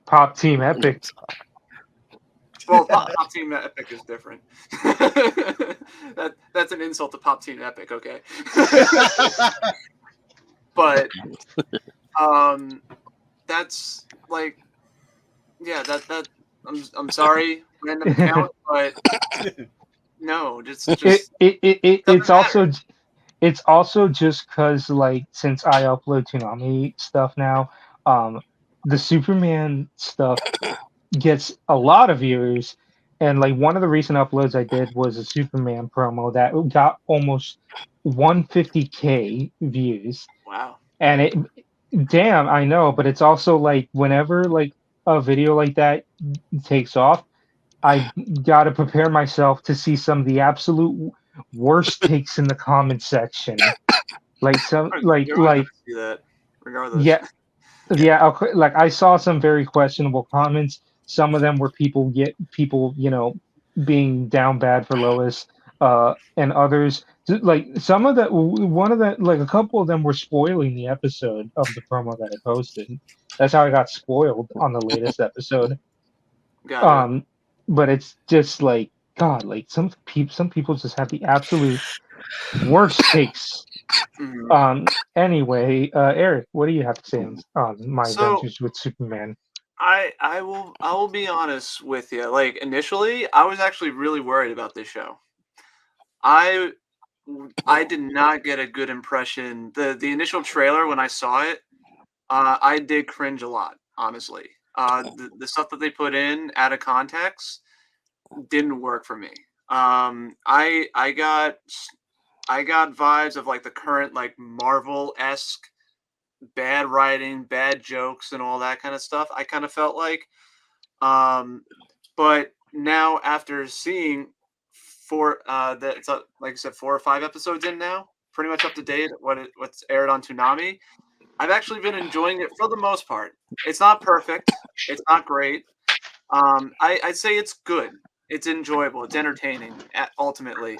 [SPEAKER 1] Pop Team Epic.
[SPEAKER 2] Well, Pop Team Epic is different. That's an insult to Pop Team Epic, okay? But that's like, yeah, that I'm sorry, random account, but no, just doesn't matter.
[SPEAKER 1] It's also just because like since I upload Toonami stuff now, the Superman stuff gets a lot of viewers, and like one of the recent uploads I did was a Superman promo that got almost 150K views,
[SPEAKER 2] Wow.
[SPEAKER 1] and it damn, I know, but it's also like whenever like a video like that takes off, I got to prepare myself to see some of the absolute worst takes in the comment section. Like some
[SPEAKER 2] You're always gonna see that, regardless.
[SPEAKER 1] yeah, yeah, like I saw some very questionable comments. Some of them were people, being down bad for Lois, and others like some of the one of the like a couple of them were spoiling the episode of the promo that I posted. That's how I got spoiled on the latest episode.
[SPEAKER 2] Gotcha.
[SPEAKER 1] Um, but it's just like God, like some people just have the absolute worst takes Anyway, Eric, what do you have to say on My
[SPEAKER 2] So
[SPEAKER 1] Adventures with Superman?
[SPEAKER 2] I will be honest with you. Like initially, I was actually really worried about this show. I I did not get a good impression. The initial trailer when I saw it, I did cringe a lot. Honestly, the stuff that they put in out of context didn't work for me. I got vibes of like the current like Marvel esque bad writing, bad jokes, and all that kind of stuff. I kind of felt like, um, but now after seeing that it's like I said, 4 or 5 episodes in now, pretty much up to date. What's aired on Toonami, I've actually been enjoying it for the most part. It's not perfect. It's not great. I'd say it's good. It's enjoyable. It's entertaining. Ultimately,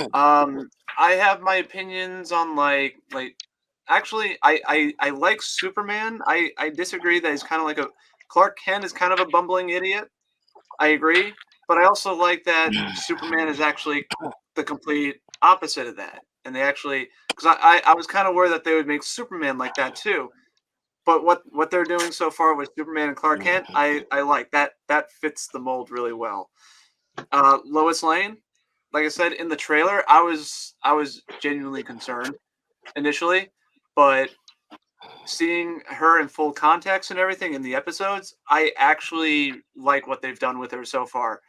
[SPEAKER 2] I have my opinions on like. Actually, I like Superman. I disagree that he's kind of like a Clark Kent is kind of a bumbling idiot. I agree, but I also like that Superman is actually the complete opposite of that, and they actually because I was kind of worried that they would make Superman like that too. But what they're doing so far with Superman and Clark Kent, I like that. That fits the mold really well. Lois Lane, like I said in the trailer, I was genuinely concerned initially, but seeing her in full context and everything in the episodes, I actually like what they've done with her so far.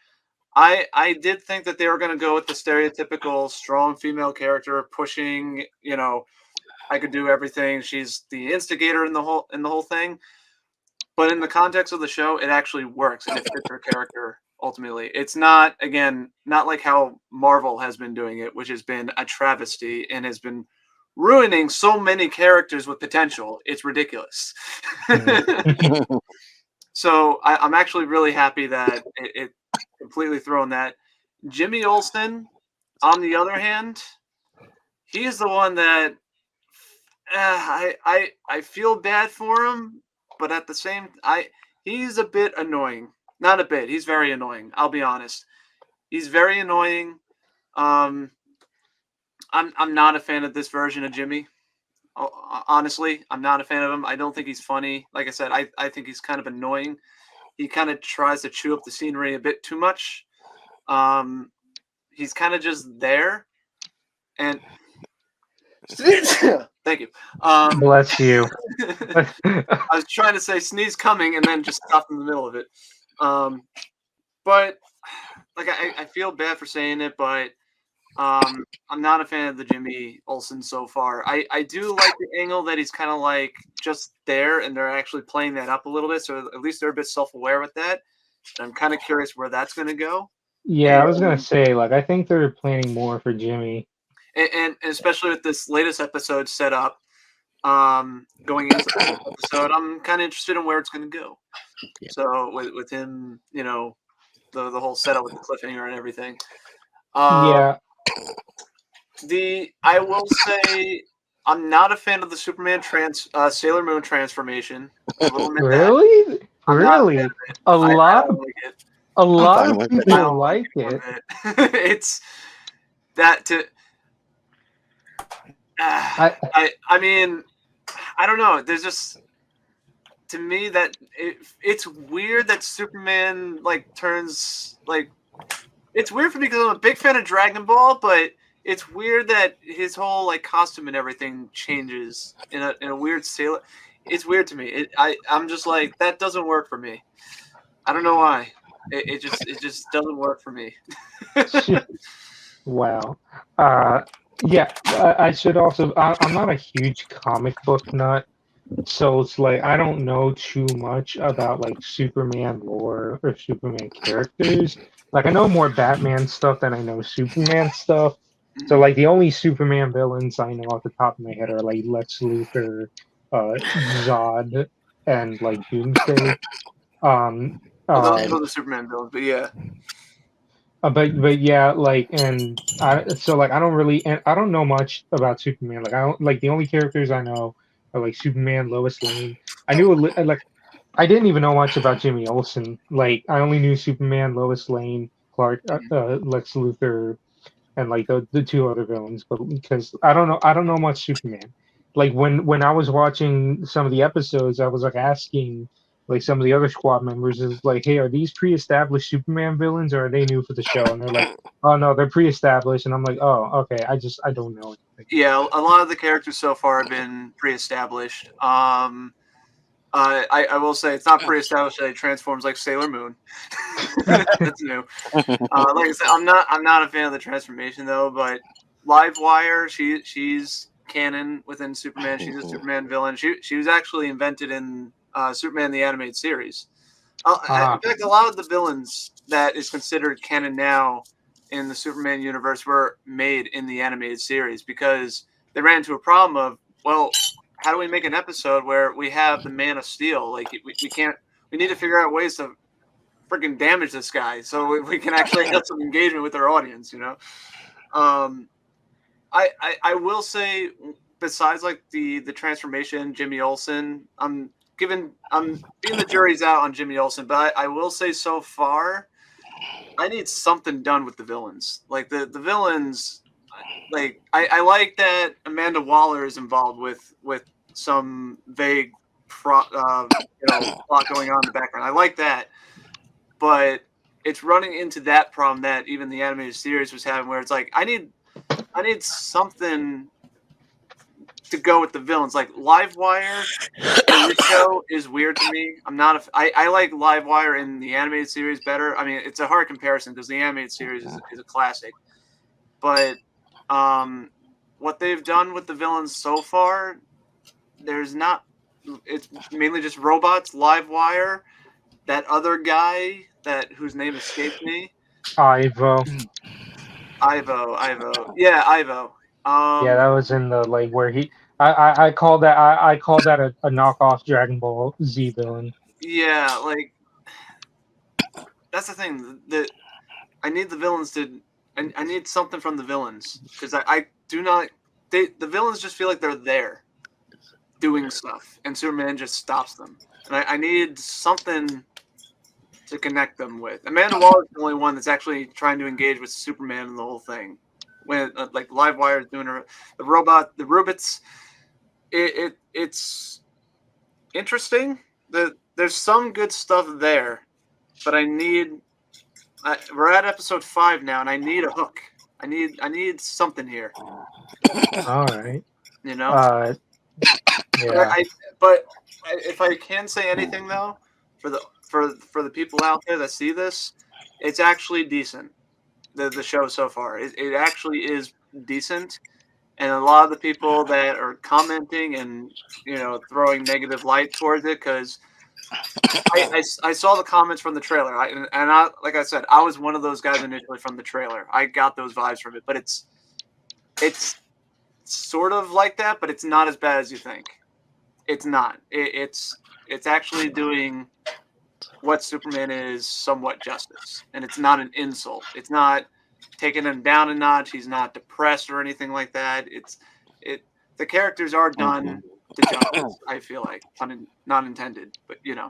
[SPEAKER 2] I did think that they were going to go with the stereotypical strong female character pushing, I could do everything. She's the instigator in the whole thing. But in the context of the show, it actually works and it fits her character ultimately. It's not again not like how Marvel has been doing it, which has been a travesty and has been ruining so many characters with potential. It's ridiculous. So I'm actually really happy that it completely thrown that. Jimmy Olsen, on the other hand, he is the one that I feel bad for him, but at the same he's a bit annoying. Not a bit. He's very annoying. I'll be honest. He's very annoying. Um, I'm not a fan of this version of Jimmy. Honestly, I'm not a fan of him. I don't think he's funny. Like I said, I think he's kind of annoying. He kind of tries to chew up the scenery a bit too much. He's kind of just there, and thank you.
[SPEAKER 1] Bless you.
[SPEAKER 2] I was trying to say sneeze coming and then just stopped in the middle of it. But like I feel bad for saying it, but I'm not a fan of the Jimmy Olsen so far. I do like the angle that he's kind of like just there, and they're actually playing that up a little bit. So at least they're a bit self-aware with that. And I'm kind of curious where that's going to go.
[SPEAKER 1] Yeah, I was gonna say, like, I think they're planning more for Jimmy.
[SPEAKER 2] And especially with this latest episode set up, going into the episode, I'm kind of interested in where it's going to go.
[SPEAKER 4] Yeah.
[SPEAKER 2] So with him, the whole setup with the cliffhanger and everything.
[SPEAKER 1] Yeah.
[SPEAKER 2] I will say I'm not a fan of the Superman Sailor Moon transformation.
[SPEAKER 1] Really? Really? A lot of
[SPEAKER 2] like it.
[SPEAKER 1] a lot
[SPEAKER 4] fine
[SPEAKER 1] of
[SPEAKER 4] with it.
[SPEAKER 2] I
[SPEAKER 1] people
[SPEAKER 2] don't
[SPEAKER 1] like
[SPEAKER 2] one
[SPEAKER 1] it.
[SPEAKER 2] bit. It's that to. I mean, I don't know. There's just to me that it's weird that Superman like turns like it's weird for me because I'm a big fan of Dragon Ball, but it's weird that his whole like costume and everything changes in a weird sailor. It's weird to me. I'm just like that doesn't work for me. I don't know why. It just doesn't work for me.
[SPEAKER 1] Wow. Yeah, I should also. I'm not a huge comic book nut, so it's like I don't know too much about like Superman lore or Superman characters. Like I know more Batman stuff than I know Superman stuff. So like the only Superman villains I know off the top of my head are like Lex Luthor, Zod, and like Doomsday. Um,
[SPEAKER 2] Well,
[SPEAKER 1] um,
[SPEAKER 2] those are Superman villains, but yeah.
[SPEAKER 1] but yeah, like I don't really and I don't know much about Superman. Like I don't like the only characters I know are like Superman, Lois Lane. I knew like I didn't even know much about Jimmy Olsen. Like I only knew Superman, Lois Lane, Clark, Lex Luthor, and like the two other villains, but because I don't know much Superman. Like when I was watching some of the episodes, I was like asking like some of the other squad members is like, hey, are these pre-established Superman villains or are they new for the show? And they're like, oh no, they're pre-established, and I'm like, oh okay, I don't know anything.
[SPEAKER 2] Yeah, a lot of the characters so far have been pre-established. I will say it's not pre-established that he transforms like Sailor Moon. That's new. Like I said, I'm not a fan of the transformation though. But Livewire, she's canon within Superman. She's a Superman villain. She was actually invented in Superman the animated series. In fact, a lot of the villains that is considered canon now in the Superman universe were made in the animated series because they ran into a problem of, well, how do we make an episode where we have the Man of Steel? Like we can't. We need to figure out ways to freaking damage this guy so we can actually have some engagement with our audience. You know. I will say, besides like the transformation, Jimmy Olsen, I'm being the jury's out on Jimmy Olsen, but I will say so far, I need something done with the villains. Like the villains, like I like that Amanda Waller is involved with some vague plot going on in the background. I like that, but it's running into that problem that even the animated series was having, where it's like I need something to go with the villains. Like Livewire in this show is weird to me. I like Livewire in the animated series better. I mean, it's a hard comparison because the animated series is a classic. But what they've done with the villains so far, there's not. It's mainly just robots. Livewire, that other guy whose name escapes me.
[SPEAKER 1] Ivo.
[SPEAKER 2] Yeah, Ivo.
[SPEAKER 1] Yeah, that was in the like where he. I call that I call that a knockoff Dragon Ball Z villain.
[SPEAKER 2] Yeah, like that's the thing that I need the villains to. I need something from the villains because I do not. The villains just feel like they're there, doing stuff, and Superman just stops them. And I need something to connect them with. Amanda Waller is the only one that's actually trying to engage with Superman in the whole thing. When like Livewire is doing the robot, the robots. It's interesting. There's some good stuff there, but we're at episode 5 now, and I need a hook. I need something here.
[SPEAKER 1] All right.
[SPEAKER 2] You know.
[SPEAKER 1] Yeah.
[SPEAKER 2] But if I can say anything though, for the people out there that see this, it's actually decent. The show so far, it actually is decent. And a lot of the people that are commenting and throwing negative light towards it, because I saw the comments from the trailer, like I said, I was one of those guys initially from the trailer. I got those vibes from it, but it's sort of like that, but it's not as bad as you think. It's not. It's actually doing what Superman is somewhat justice, and it's not an insult. It's not taking him down a notch. He's not depressed or anything like that. The characters are done to justice. I feel like not intended, but yeah,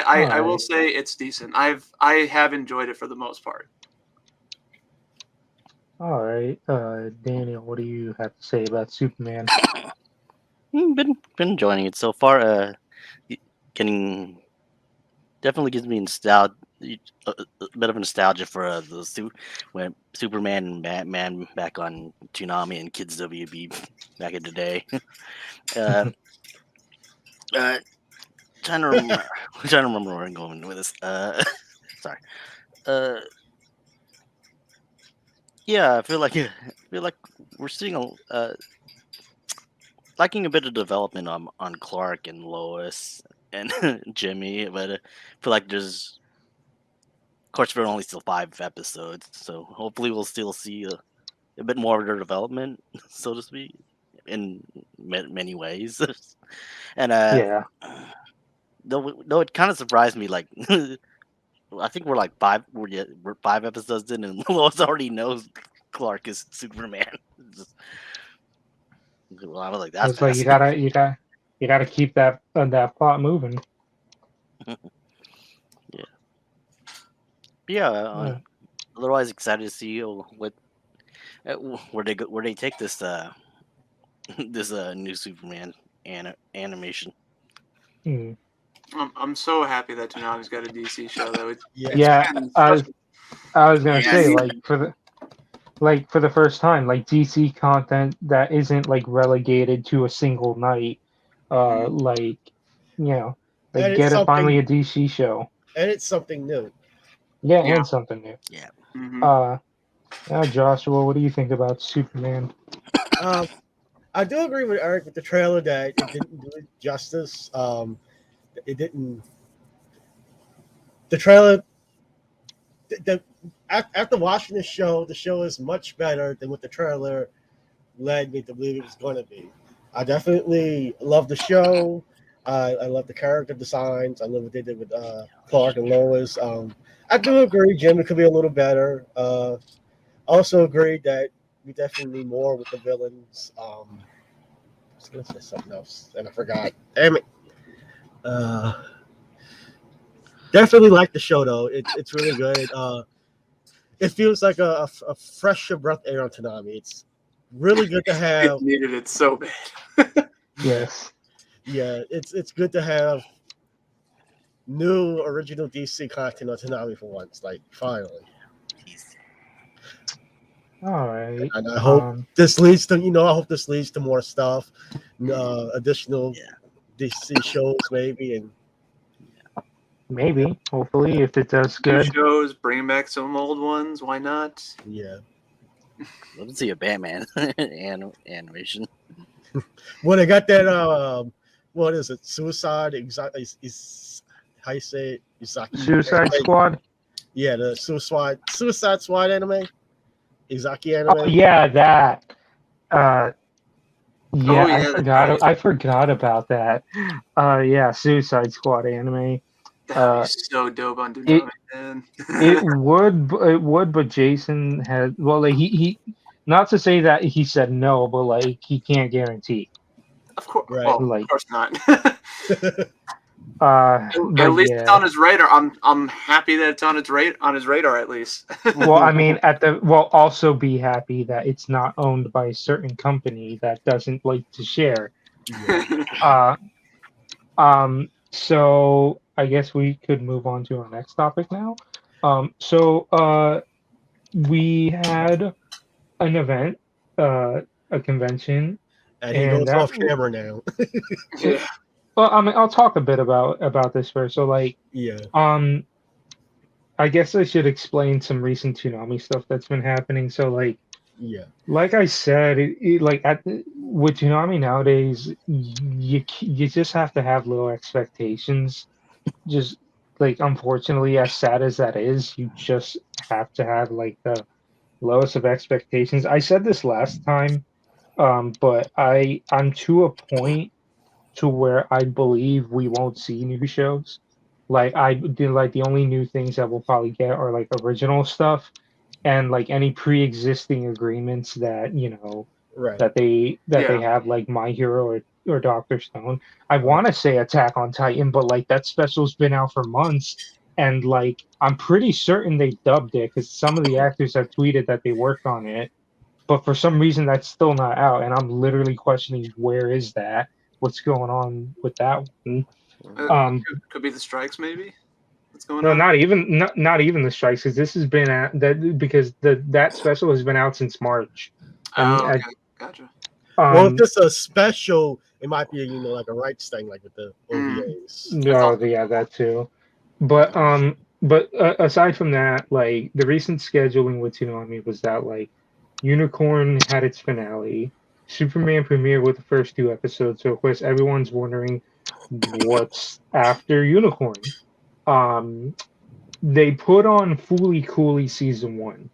[SPEAKER 2] I will say it's decent. I have enjoyed it for the most part.
[SPEAKER 1] All right, Daniel, what do you have to say about Superman?
[SPEAKER 4] Been enjoying it so far. Getting definitely gives me nostalgia, a bit of nostalgia for when Superman and Batman back on Toonami and Kids WB back in the day. Trying to remember where I'm going with this. Sorry. Yeah, I feel like we're seeing liking a bit of development on Clark and Lois and Jimmy, but I feel like there's, of course, we're only still 5 episodes, so hopefully we'll still see a bit more of their development, so to speak, in many ways. And
[SPEAKER 1] Yeah.
[SPEAKER 4] though it kind of surprised me, like I think we're like 5 episodes in, and Lois already knows Clark is Superman. Well, I was like, that's
[SPEAKER 1] It's like
[SPEAKER 4] fascinating.
[SPEAKER 1] you gotta keep that plot moving.
[SPEAKER 4] Yeah. otherwise excited to see what where they take this this new Superman animation.
[SPEAKER 1] Hmm.
[SPEAKER 2] I'm so happy that Toonami's got a DC show though.
[SPEAKER 3] Yeah.
[SPEAKER 2] It's
[SPEAKER 1] Yeah,
[SPEAKER 2] been
[SPEAKER 1] I
[SPEAKER 2] such
[SPEAKER 1] was I was gonna
[SPEAKER 4] Yeah,
[SPEAKER 1] say
[SPEAKER 2] a-
[SPEAKER 1] like for the first time, like DC content that isn't like relegated to a single night. Like like
[SPEAKER 3] And it's
[SPEAKER 1] get a finally
[SPEAKER 3] something
[SPEAKER 1] a DC show.
[SPEAKER 3] new.
[SPEAKER 1] Yeah,
[SPEAKER 2] yeah.
[SPEAKER 1] and something new.
[SPEAKER 4] yeah.
[SPEAKER 2] hmm
[SPEAKER 1] Uh, now Joshua, what do you think about Superman?
[SPEAKER 3] Um, I do agree with Eric with the trailer that it didn't do it justice. It didn't. The trailer. After watching the show is much better than what the trailer led me to believe it was going to be. I definitely love the show. I love the character designs. I love what they did with Clark and Lois. I do agree, Jim. It could be a little better. Also agree that we definitely need more with the villains. I was gonna say something else and I forgot. Damn it. Uh, Definitely like the show though. It's really good. It feels like a fresher breath air on Toonami. It's really good to
[SPEAKER 2] It
[SPEAKER 3] have.
[SPEAKER 2] needed it so bad.
[SPEAKER 1] Yes.
[SPEAKER 3] Yeah, it's good to have new original DC content on Toonami for once. Like finally,
[SPEAKER 1] All right.
[SPEAKER 3] and I hope this leads to I hope this leads to more stuff, additional
[SPEAKER 4] Yeah.
[SPEAKER 3] DC shows maybe, and
[SPEAKER 1] Maybe, hopefully, if it does
[SPEAKER 2] New
[SPEAKER 1] good.
[SPEAKER 2] shows, bring back some old ones. Why not?
[SPEAKER 3] yeah.
[SPEAKER 4] Let's see a Batman animation.
[SPEAKER 3] Well, they got that. What is it? Suicide. Is how you say it? Izaki.
[SPEAKER 1] Suicide Squad.
[SPEAKER 3] Yeah, the Suicide Squad anime. Izaki
[SPEAKER 1] Oh
[SPEAKER 3] anime.
[SPEAKER 1] yeah, that. Yeah,
[SPEAKER 2] yeah, that's right.
[SPEAKER 1] I forgot about that. Yeah, Suicide Squad anime.
[SPEAKER 2] That would be
[SPEAKER 1] Uh,
[SPEAKER 2] so dope on
[SPEAKER 1] it
[SPEAKER 2] Toonami, man.
[SPEAKER 1] it would, but Jason had well, like he not to say that he said no, but like he can't guarantee.
[SPEAKER 2] Of course,
[SPEAKER 3] Right.
[SPEAKER 2] well,
[SPEAKER 1] Like,
[SPEAKER 2] of course not.
[SPEAKER 1] but
[SPEAKER 2] At least it's
[SPEAKER 1] yeah.
[SPEAKER 2] on his radar. I'm happy that it's on his radar at least.
[SPEAKER 1] Well, I mean, also be happy that it's not owned by a certain company that doesn't like to share.
[SPEAKER 3] Yeah.
[SPEAKER 1] So I guess we could move on to our next topic now. We had an event, a convention,
[SPEAKER 3] And he
[SPEAKER 1] and
[SPEAKER 3] goes
[SPEAKER 1] that
[SPEAKER 3] off camera now.
[SPEAKER 2] Yeah.
[SPEAKER 1] well, I mean, I'll talk a bit about this first. So like,
[SPEAKER 3] Yeah.
[SPEAKER 1] I guess I should explain some recent Toonami stuff that's been happening. So
[SPEAKER 3] Yeah.
[SPEAKER 1] like I said, like with Toonami nowadays, you just have to have low expectations. Just like unfortunately, as sad as that is, you just have to have like the lowest of expectations. I said this last time, but I'm to a point to where I believe we won't see new shows. Like I do, like the only new things that we'll probably get are like original stuff and like any pre-existing agreements that
[SPEAKER 3] Right.
[SPEAKER 1] that they
[SPEAKER 2] Yeah.
[SPEAKER 1] have like My Hero or Doctor Stone. I
[SPEAKER 3] Right.
[SPEAKER 1] want to say Attack on Titan, but like that special's been out for months, and like I'm pretty certain they dubbed it because some of the actors have tweeted that they worked on it, but for some reason that's still not out, and I'm literally questioning where is that? What's going on with that one? Um,
[SPEAKER 2] Could be the strikes, maybe. What's going
[SPEAKER 1] no,
[SPEAKER 2] on?
[SPEAKER 1] not even the strikes, because this has been at that because that special has been out since March, and
[SPEAKER 2] Oh, okay, gotcha.
[SPEAKER 3] Well, if
[SPEAKER 1] um,
[SPEAKER 3] it's a special, it might be like a rights thing, like with the
[SPEAKER 2] Mm.
[SPEAKER 3] OVAs.
[SPEAKER 2] That's
[SPEAKER 1] no,
[SPEAKER 2] all.
[SPEAKER 1] yeah, that too. But aside from that, like the recent scheduling with Toonami was that like Unicorn had its finale, Superman premiered with the first two episodes, so of course everyone's wondering what's after Unicorn. Um, they put on Fooly Cooley season one.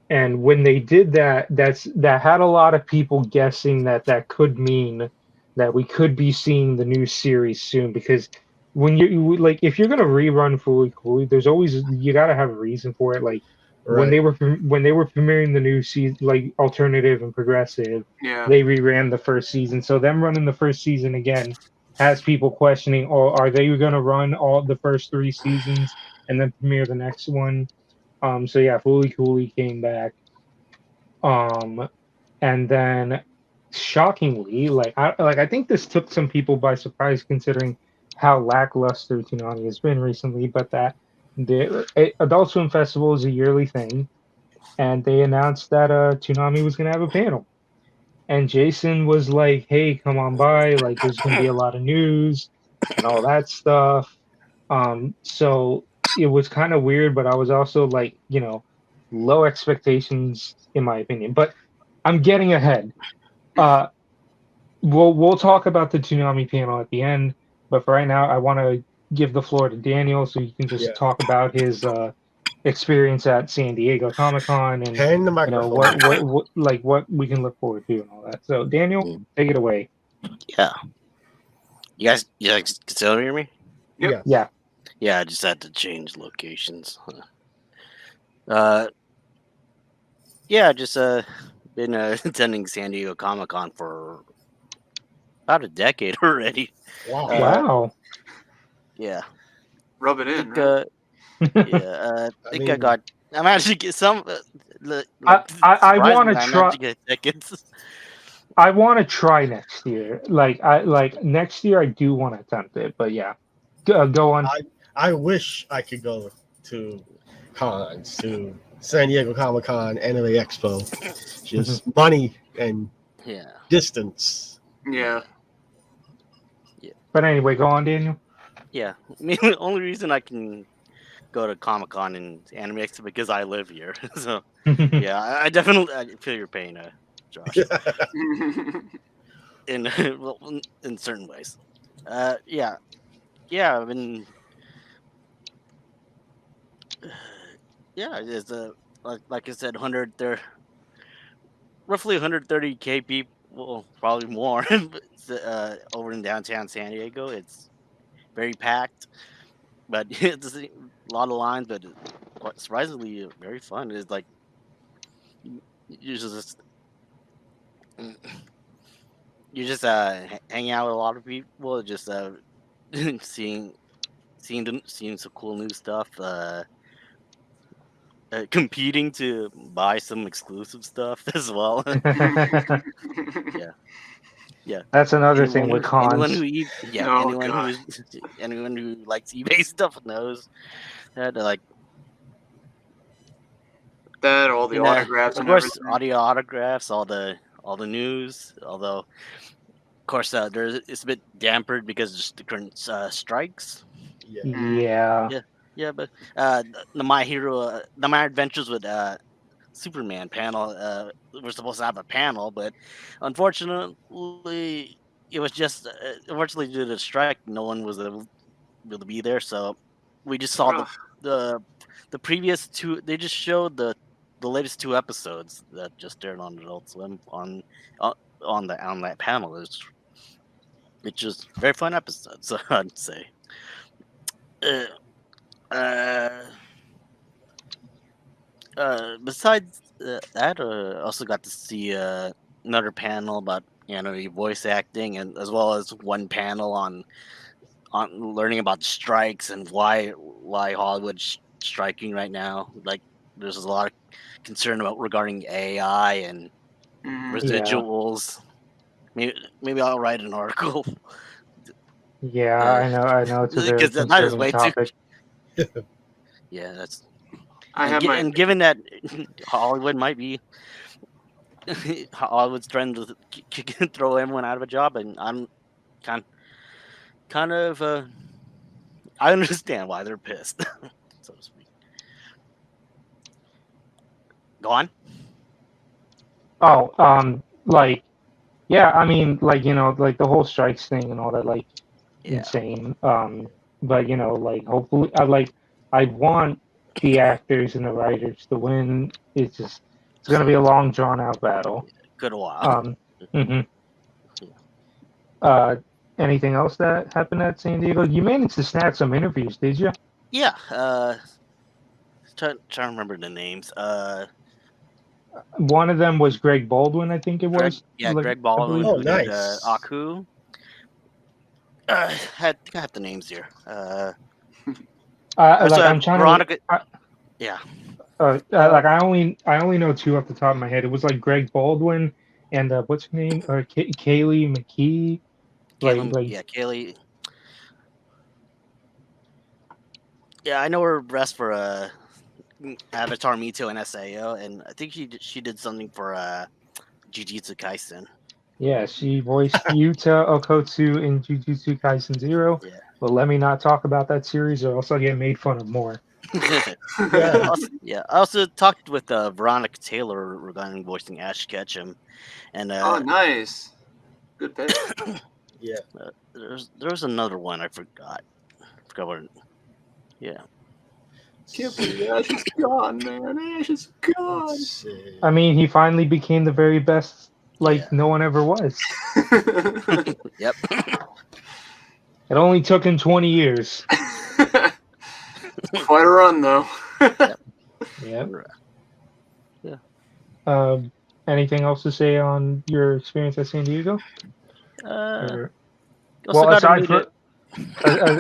[SPEAKER 1] And when they did that, that had a lot of people guessing that that could mean that we could be seeing the new series soon. Because when like, if you're gonna rerun Fully Cooley, there's always you gotta have a reason for it. Like
[SPEAKER 3] Right.
[SPEAKER 1] when they were premiering the new season, like alternative and progressive,
[SPEAKER 2] Yeah.
[SPEAKER 1] they reran the first season. So them running the first season again has people questioning, oh, are they gonna run all the first three seasons and then premiere the next one? So yeah, Fooly Cooley came back. Um, and then shockingly, I think this took some people by surprise considering how lackluster Toonami has been recently. But that the Adult Swim Festival is a yearly thing, and they announced that Toonami was gonna have a panel. And Jason was like, "Hey, come on by! Like, there's gonna be a lot of news and all that stuff." So it was kind of weird, but I was also like, low expectations in my opinion. But I'm getting ahead. Uh, we'll talk about the Toonami panel at the end, but for right now, I want to give the floor to Daniel so you can just
[SPEAKER 3] Yeah.
[SPEAKER 1] talk about his experience at San Diego Comic Con and
[SPEAKER 3] Hand the microphone.
[SPEAKER 1] what we can look forward to and all that. So Daniel,
[SPEAKER 4] Mm.
[SPEAKER 1] take it away.
[SPEAKER 4] Yeah. You guys can still hear me?
[SPEAKER 2] Yep.
[SPEAKER 3] Yes.
[SPEAKER 1] Yeah.
[SPEAKER 4] Yeah, I just had to change locations. Uh, yeah, just been attending San Diego Comic Con for about a decade already.
[SPEAKER 3] Wow.
[SPEAKER 1] Wow.
[SPEAKER 4] Yeah,
[SPEAKER 2] Rub it
[SPEAKER 4] I
[SPEAKER 2] in.
[SPEAKER 4] think
[SPEAKER 2] Right?
[SPEAKER 4] I think I
[SPEAKER 3] mean,
[SPEAKER 4] got. I managed to get some.
[SPEAKER 1] I I want to
[SPEAKER 4] Surprisingly, I managed
[SPEAKER 1] try.
[SPEAKER 4] to get tickets.
[SPEAKER 1] I want to try next year. Like next year, I do want to attempt it. But yeah, go on.
[SPEAKER 3] I wish I could go to cons, to San Diego Comic Con, Anime Expo. Just money and
[SPEAKER 4] Yeah,
[SPEAKER 3] distance.
[SPEAKER 2] Yeah.
[SPEAKER 1] But anyway, go on, Daniel.
[SPEAKER 4] yeah. I mean, the only reason I can go to Comic Con and Anime Expo because I live here. So yeah, I definitely feel your pain, Josh. In well, in certain ways. Yeah, yeah. I've been yeah. It's like I said, roughly 130K people, well, probably more, over in downtown San Diego. It's very packed, but it's a lot of lines, but quite surprisingly very fun. It's like you just you just hanging out with a lot of people, just seeing seeing some cool new stuff. Competing to buy some exclusive stuff as well. Yeah, yeah.
[SPEAKER 1] That's another thing with
[SPEAKER 4] Anyone
[SPEAKER 1] cons.
[SPEAKER 4] who
[SPEAKER 2] Oh god.
[SPEAKER 4] anyone who likes eBay stuff knows that like
[SPEAKER 2] That all the
[SPEAKER 4] and
[SPEAKER 2] autographs
[SPEAKER 4] of
[SPEAKER 2] and
[SPEAKER 4] course
[SPEAKER 2] everything.
[SPEAKER 4] audio autographs, all the news. Although of course it's a bit dampered because of just the current strikes.
[SPEAKER 3] Yeah.
[SPEAKER 1] Yeah.
[SPEAKER 4] Yeah, yeah, but the My Adventures with Superman panel. We're supposed to have a panel, but unfortunately, it was just unfortunately due to the strike, no one was able to be there. So we just saw
[SPEAKER 2] Rough.
[SPEAKER 4] the the previous two. They just showed the latest two episodes that just aired on Adult Swim uh, on that panel. It's just very fun episodes. So I'd say. Uh, uh, besides that, also got to see another panel about voice acting, and as well as one panel on learning about strikes and why Hollywood's striking right now. Like, there's a lot of concern about regarding AI and
[SPEAKER 2] Mhm.
[SPEAKER 1] Yeah.
[SPEAKER 4] residuals. Maybe I'll write an article.
[SPEAKER 1] Yeah.
[SPEAKER 4] Uh,
[SPEAKER 1] I know it's a very
[SPEAKER 4] because that is
[SPEAKER 1] concerning
[SPEAKER 4] way too.
[SPEAKER 1] topic.
[SPEAKER 4] Yeah, that's
[SPEAKER 2] I have my
[SPEAKER 4] and given that Hollywood might be Hollywood's trying to throw everyone out of a job, and I'm kind kind of I understand why they're pissed, so to speak. Go on.
[SPEAKER 1] Oh, like yeah. I mean, like like the whole strikes thing and all that, like
[SPEAKER 4] Yeah,
[SPEAKER 1] insane. But like hopefully, I want the actors and the writers to win. It's gonna be a long drawn out battle.
[SPEAKER 4] good a while.
[SPEAKER 1] Um. mhm. Uh, anything else that happened at San Diego? You managed to snag some interviews, did you?
[SPEAKER 4] Yeah. Trying to remember the names.
[SPEAKER 1] One of them was Greg Baldwin, I think it was. Like
[SPEAKER 4] Greg
[SPEAKER 1] I believe.
[SPEAKER 4] Baldwin
[SPEAKER 3] Oh,
[SPEAKER 4] who did
[SPEAKER 3] nice.
[SPEAKER 4] Aku. I think I have the names here.
[SPEAKER 1] Like I'm trying to.
[SPEAKER 4] Veronica. Yeah.
[SPEAKER 1] Like I only know two off the top of my head. It was like Greg Baldwin and what's her name? Kaylee McKee.
[SPEAKER 4] Kaylee. Yeah, I know her best for Avatar, Mito, and Sao, and I think she did something for Jujutsu Kaisen.
[SPEAKER 1] Yeah, she voiced Yuta Okotsu in Jujutsu Kaisen Zero.
[SPEAKER 4] Yeah.
[SPEAKER 1] But let me not talk about that series, or else I'll get made fun of more.
[SPEAKER 3] Yeah.
[SPEAKER 4] I also talked with Veronica Taylor regarding voicing Ash Ketchum, and
[SPEAKER 2] Oh, nice. Good pick.
[SPEAKER 3] Yeah.
[SPEAKER 4] There's another one I forgot. What. Yeah.
[SPEAKER 2] Can't believe Ash is gone, man. Ash is gone.
[SPEAKER 3] Let's see.
[SPEAKER 1] I mean, he finally became the very best, like
[SPEAKER 4] Yeah.
[SPEAKER 1] no one ever was.
[SPEAKER 4] Yep.
[SPEAKER 1] It only took him 20 years.
[SPEAKER 2] Quite a run, though.
[SPEAKER 1] Yeah.
[SPEAKER 4] Yeah.
[SPEAKER 1] Anything else to say on your experience at San Diego?
[SPEAKER 4] Also
[SPEAKER 1] Well,
[SPEAKER 4] got to
[SPEAKER 1] aside
[SPEAKER 4] meet
[SPEAKER 1] from
[SPEAKER 4] it.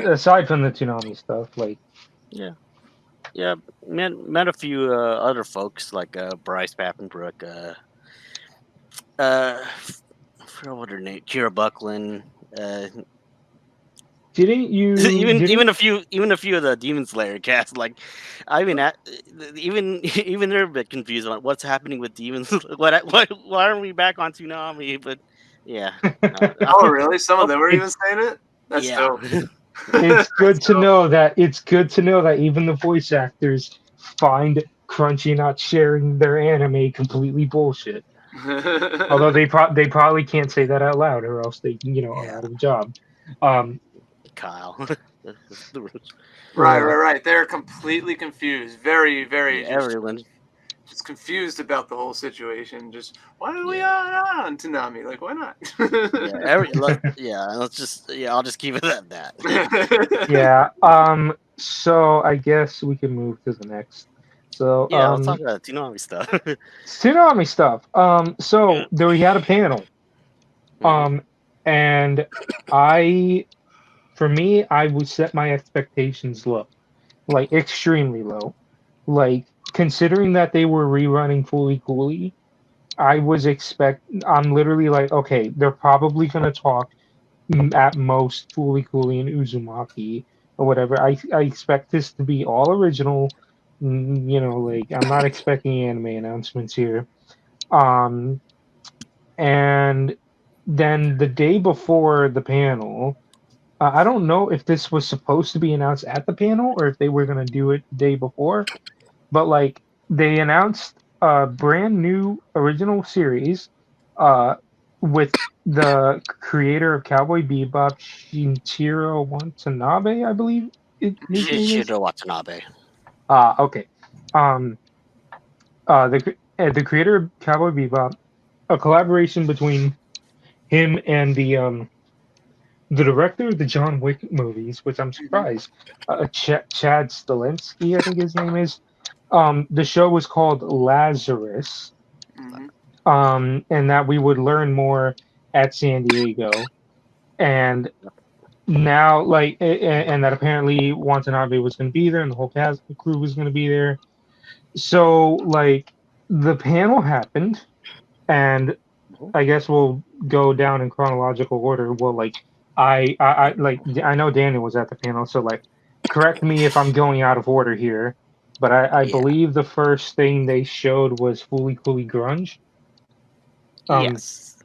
[SPEAKER 1] aside from the Toonami stuff, like
[SPEAKER 4] Yeah, met a few other folks like Bryce Pappenbrook, I forgot what her name, Kira Buckland,
[SPEAKER 1] didn't you
[SPEAKER 4] even a few of the Demon Slayer cast. Like, I mean, even they're a bit confused on what's happening with Demons. Why aren't we back on Toonami? But yeah,
[SPEAKER 2] Oh, really? Some of them were even saying it? That's
[SPEAKER 4] yeah.
[SPEAKER 2] dope.
[SPEAKER 1] it's good to know that even the voice actors find Crunchy not sharing their anime completely bullshit. Although they probably can't say that out loud, or else they are out of a job.
[SPEAKER 4] Kyle.
[SPEAKER 2] Right. They're completely confused. Very, very
[SPEAKER 4] Everyone.
[SPEAKER 2] just confused about the whole situation. Just why are we
[SPEAKER 4] Yeah.
[SPEAKER 2] on Toonami? Like, why not?
[SPEAKER 4] I'll just keep it at that.
[SPEAKER 1] Yeah. So I guess we can move to the next. So
[SPEAKER 4] Yeah, let's talk about Toonami stuff.
[SPEAKER 1] Tsunami stuff. So there we had a panel. And for me, I would set my expectations low, like extremely low. Like considering that they were rerunning Fully Cooley, I'm literally like, okay, they're probably gonna talk at most Fully Cooley and Uzumaki or whatever. I expect this to be all original. Like I'm not expecting anime announcements here. Um, and then the day before the panel, I don't know if this was supposed to be announced at the panel or if they were gonna do it the day before, but like they announced a brand new original series uh, with the creator of Cowboy Bebop, Shinichiro Watanabe, I believe his name is.
[SPEAKER 4] Shido Watanabe.
[SPEAKER 1] Okay. Um, the creator of Cowboy Bebop, a collaboration between him and the director of the John Wick movies, which I'm surprised, Chad Stahelski, I think his name is. The show was called Lazarus, and that we would learn more at San Diego, and now and that apparently Watanabe was going to be there, and the whole cast the crew was going to be there. So like the panel happened, and I guess we'll go down in chronological order. Well, like I know Daniel was at the panel, so like correct me if I'm going out of order here, but I believe the first thing they showed was Fully Cooley Grunge.
[SPEAKER 4] Yes.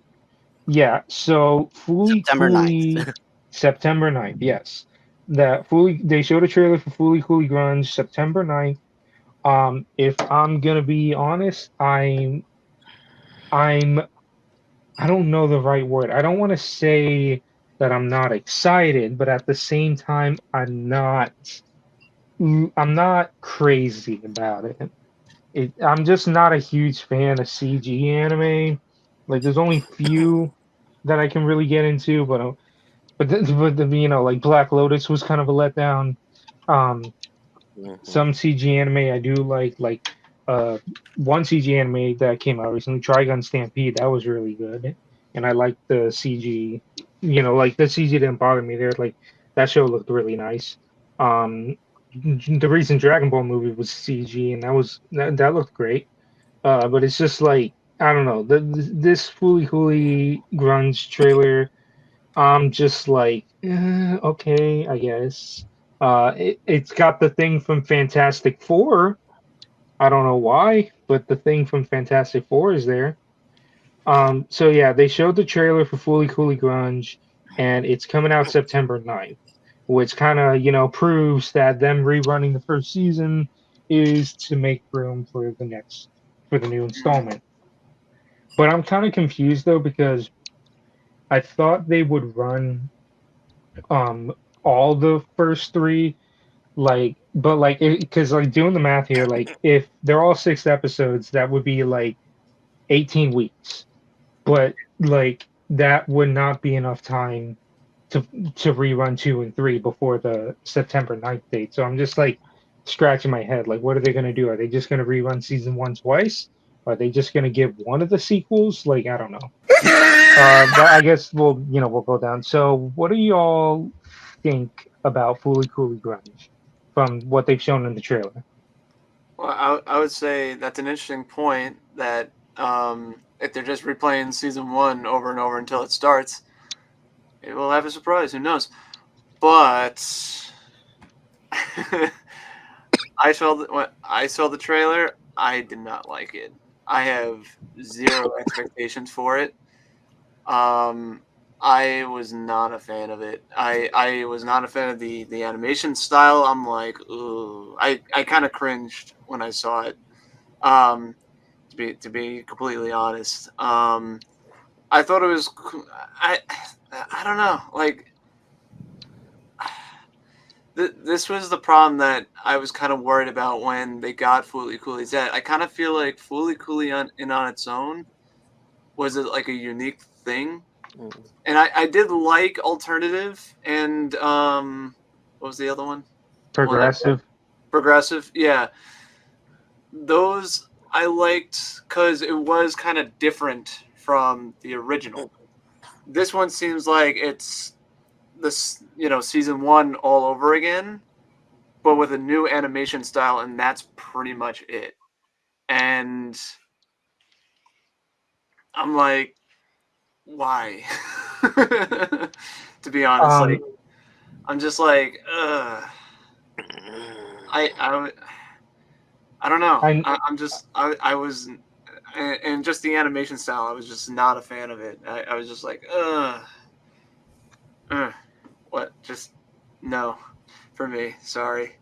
[SPEAKER 1] Yeah, so Fully
[SPEAKER 4] September
[SPEAKER 1] Cooley
[SPEAKER 4] 9th.
[SPEAKER 1] September 9th, yes. They showed a trailer for Fully Cooley Grunge September 9th. If I'm gonna be honest, I'm I don't know the right word. I don't want to say that I'm not excited, but at the same time, I'm not crazy about it. I'm just not a huge fan of CG anime. Like, there's only few that I can really get into, like Black Lotus was kind of a letdown. Um, some CG anime I do like one CG anime that came out recently, Trigun Stampede, that was really good. And I liked the CG, like the CG didn't bother me there. Like that show looked really nice. Um the recent Dragon Ball movie was CG, and that looked great. But it's just like I don't know this Fooly Cooly grunge trailer. I'm just like, okay, I guess. It's got the thing from Fantastic Four. I don't know why, but the thing from Fantastic Four is there. So yeah, they showed the trailer for Fooly Cooly Grunge, and it's coming out September 9th, which kind of, proves that them rerunning the first season is to make room for the new installment. But I'm kind of confused though because I thought they would run um all the first three but like because like doing the math here, like if they're all 6 episodes, that would be like 18 weeks. But like that would not be enough time to rerun 2 and 3 before the September 9th date. So I'm just like scratching my head. Like, what are they gonna do? Are they just gonna rerun season one twice? Are they just gonna give one of the sequels? Like, I don't know. But I guess we'll go down. So, what do y'all think about Fooly Cooly Grunge from what they've shown in the trailer?
[SPEAKER 2] Well, I would say that's an interesting point that if they're just replaying season one over and over until it starts, it will have a surprise. Who knows? But when I saw the trailer, I did not like it. I have zero expectations for it. I was not a fan of it. I was not a fan of the animation style. I'm like, ooh, I kind of cringed when I saw it. Um, to be completely honest, I thought it was. I I don't know. Like this was the problem that I was kind of worried about when they got Fooly Cooly Z. I kind of feel like Fooly Cooly on its own was it like a unique thing. And I did like Alternative and what was the other one?
[SPEAKER 1] Progressive.
[SPEAKER 2] Progressive, yeah. Those I liked because it was kind of different from the original. This one seems like it's this season one all over again, but with a new animation style, and that's pretty much it. And I'm like, why? To be honest, like I'm just like, I don't know.
[SPEAKER 1] I
[SPEAKER 2] I'm just I was, and just the animation style, I was just not a fan of it. I was just like, what? Just no, for me. Sorry.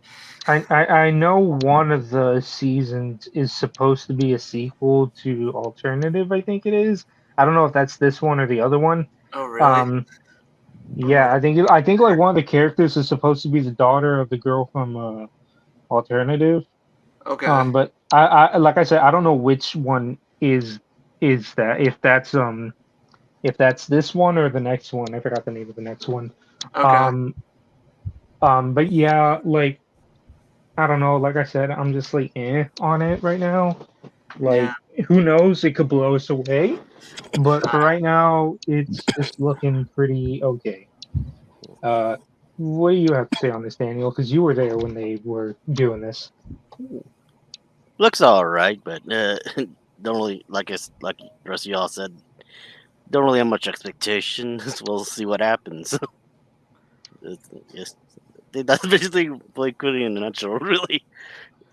[SPEAKER 1] I know one of the seasons is supposed to be a sequel to Alternative, I think it is. I don't know if that's this one or the other one.
[SPEAKER 2] Oh really?
[SPEAKER 1] Um, yeah, I think like one of the characters is supposed to be the daughter of the girl from Alternative.
[SPEAKER 2] Okay.
[SPEAKER 1] But I like I said, I don't know which one is that. If that's this one or the next one. I forgot the name of the next one.
[SPEAKER 2] Okay.
[SPEAKER 1] Um, but yeah, like I don't know. Like I said, I'm just like on it right now.
[SPEAKER 2] Yeah.
[SPEAKER 1] Like who knows? It could blow us away. But for right now, it's just looking pretty okay. Uh, what do you have to say on this, Daniel? Because you were there when they were doing this.
[SPEAKER 4] Looks all right, but don't really like the rest of y'all said. Don't really have much expectations. We'll see what happens. It's, that's basically Blake Quitty in a nutshell, really.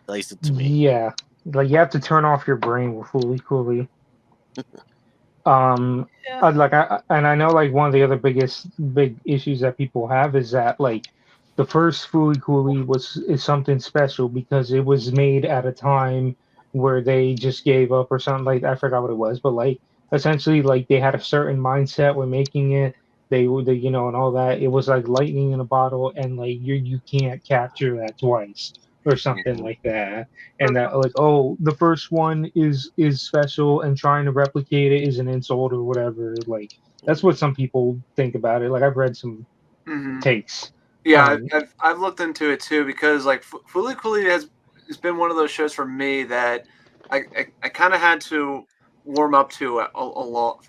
[SPEAKER 4] At least to me.
[SPEAKER 1] Yeah, like you have to turn off your brain with Fooly Cooly.
[SPEAKER 4] Yeah.
[SPEAKER 1] And I know like one of the other big issues that people have is that like the first Fooly Cooly is something special because it was made at a time where they just gave up or something like I forgot what it was, but like essentially like they had a certain mindset when making it. They were and all that. It was like lightning in a bottle, and like you can't capture that twice or something like that. And that like the first one is special and trying to replicate it is an insult or whatever. Like that's what some people think about it. Like I've read some
[SPEAKER 2] Mm-hmm.
[SPEAKER 1] takes.
[SPEAKER 2] Yeah,
[SPEAKER 1] um
[SPEAKER 2] I've looked into it too because like Fooly Cooly has been one of those shows for me that I kind of had to warm up to a lot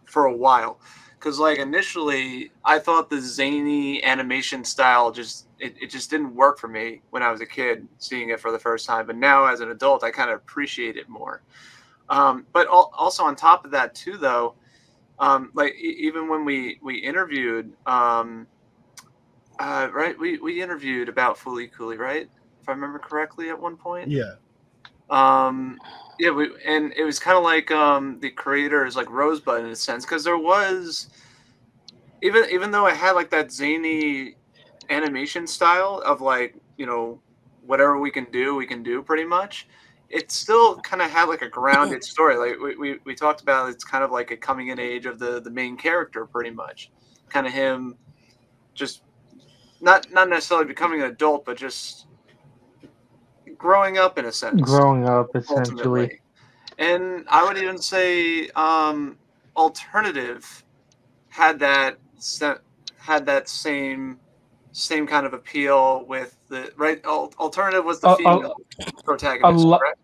[SPEAKER 2] for a while because like initially I thought the zany animation style it just didn't work for me when I was a kid seeing it for the first time. But now as an adult, I kind of appreciate it more. But also on top of that too, though, like even when we interviewed, right, we interviewed about Fooly Cooley, right? If I remember correctly, at one point.
[SPEAKER 3] Yeah.
[SPEAKER 2] Yeah, and it was kind of like the creators like Rosebud in a sense, because there was even though I had like that zany animation style of like whatever we can do pretty much. It still kind of had like a grounded story. Like we talked about, it's kind of like a coming in age of the main character, pretty much, kind of him just not necessarily becoming an adult, but just growing up in a sense.
[SPEAKER 1] Growing up, essentially.
[SPEAKER 2] Ultimately. And I would even say Alternative had that same kind of appeal with the right. Alternative was the female protagonist, correct?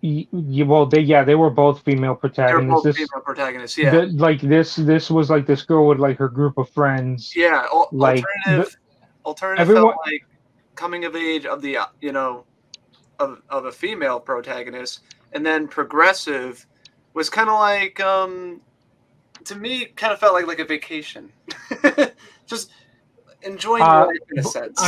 [SPEAKER 1] Well, they were both female
[SPEAKER 2] They were
[SPEAKER 1] protagonists.
[SPEAKER 2] both female protagonists, yeah.
[SPEAKER 1] Like this was like this girl with like her group of friends.
[SPEAKER 2] Yeah,
[SPEAKER 1] like
[SPEAKER 2] Alternative
[SPEAKER 1] everyone,
[SPEAKER 2] felt like coming of age of the of a female protagonist, and then Progressive was kind of like to me kind of felt like a vacation, just enjoying life in a sense.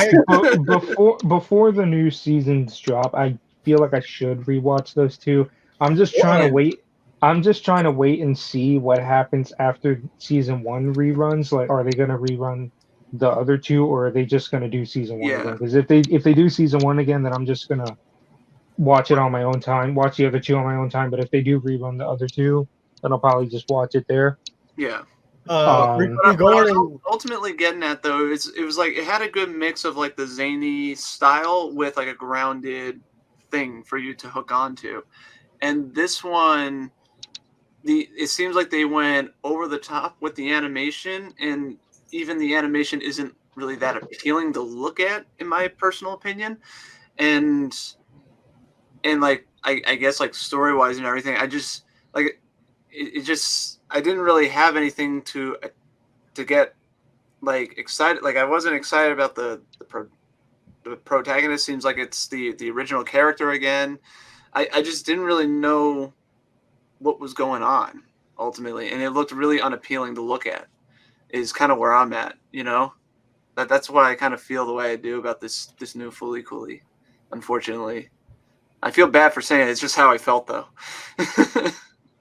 [SPEAKER 1] before the new seasons drop, I feel like I should rewatch those two. I'm just trying to wait. I'm just trying to wait and see what happens after season 1 reruns. Like, are they going to rerun the other two, or are they just going to do season 1 again? Because if they do season 1 again, then I'm just gonna watch it on my own time, watch the other two on my own time. But if they do rerun the other two, then I'll probably just watch it there.
[SPEAKER 2] Yeah.
[SPEAKER 3] Regarding
[SPEAKER 2] ultimately getting at though, it was like it had a good mix of like the zany style with like a grounded thing for you to hook onto. And this one, it seems like they went over the top with the animation, and even the animation isn't really that appealing to look at, in my personal opinion. And like I guess like story wise and everything, I just like it just I didn't really have anything to get like excited. Like I wasn't excited about the protagonist. Seems like it's the original character again. I just didn't really know what was going on ultimately, and it looked really unappealing to look at. Is kind of where I'm at, That's why I kind of feel the way I do about this new Fooly Cooley. Unfortunately, I feel bad for saying it. It's just how I felt though.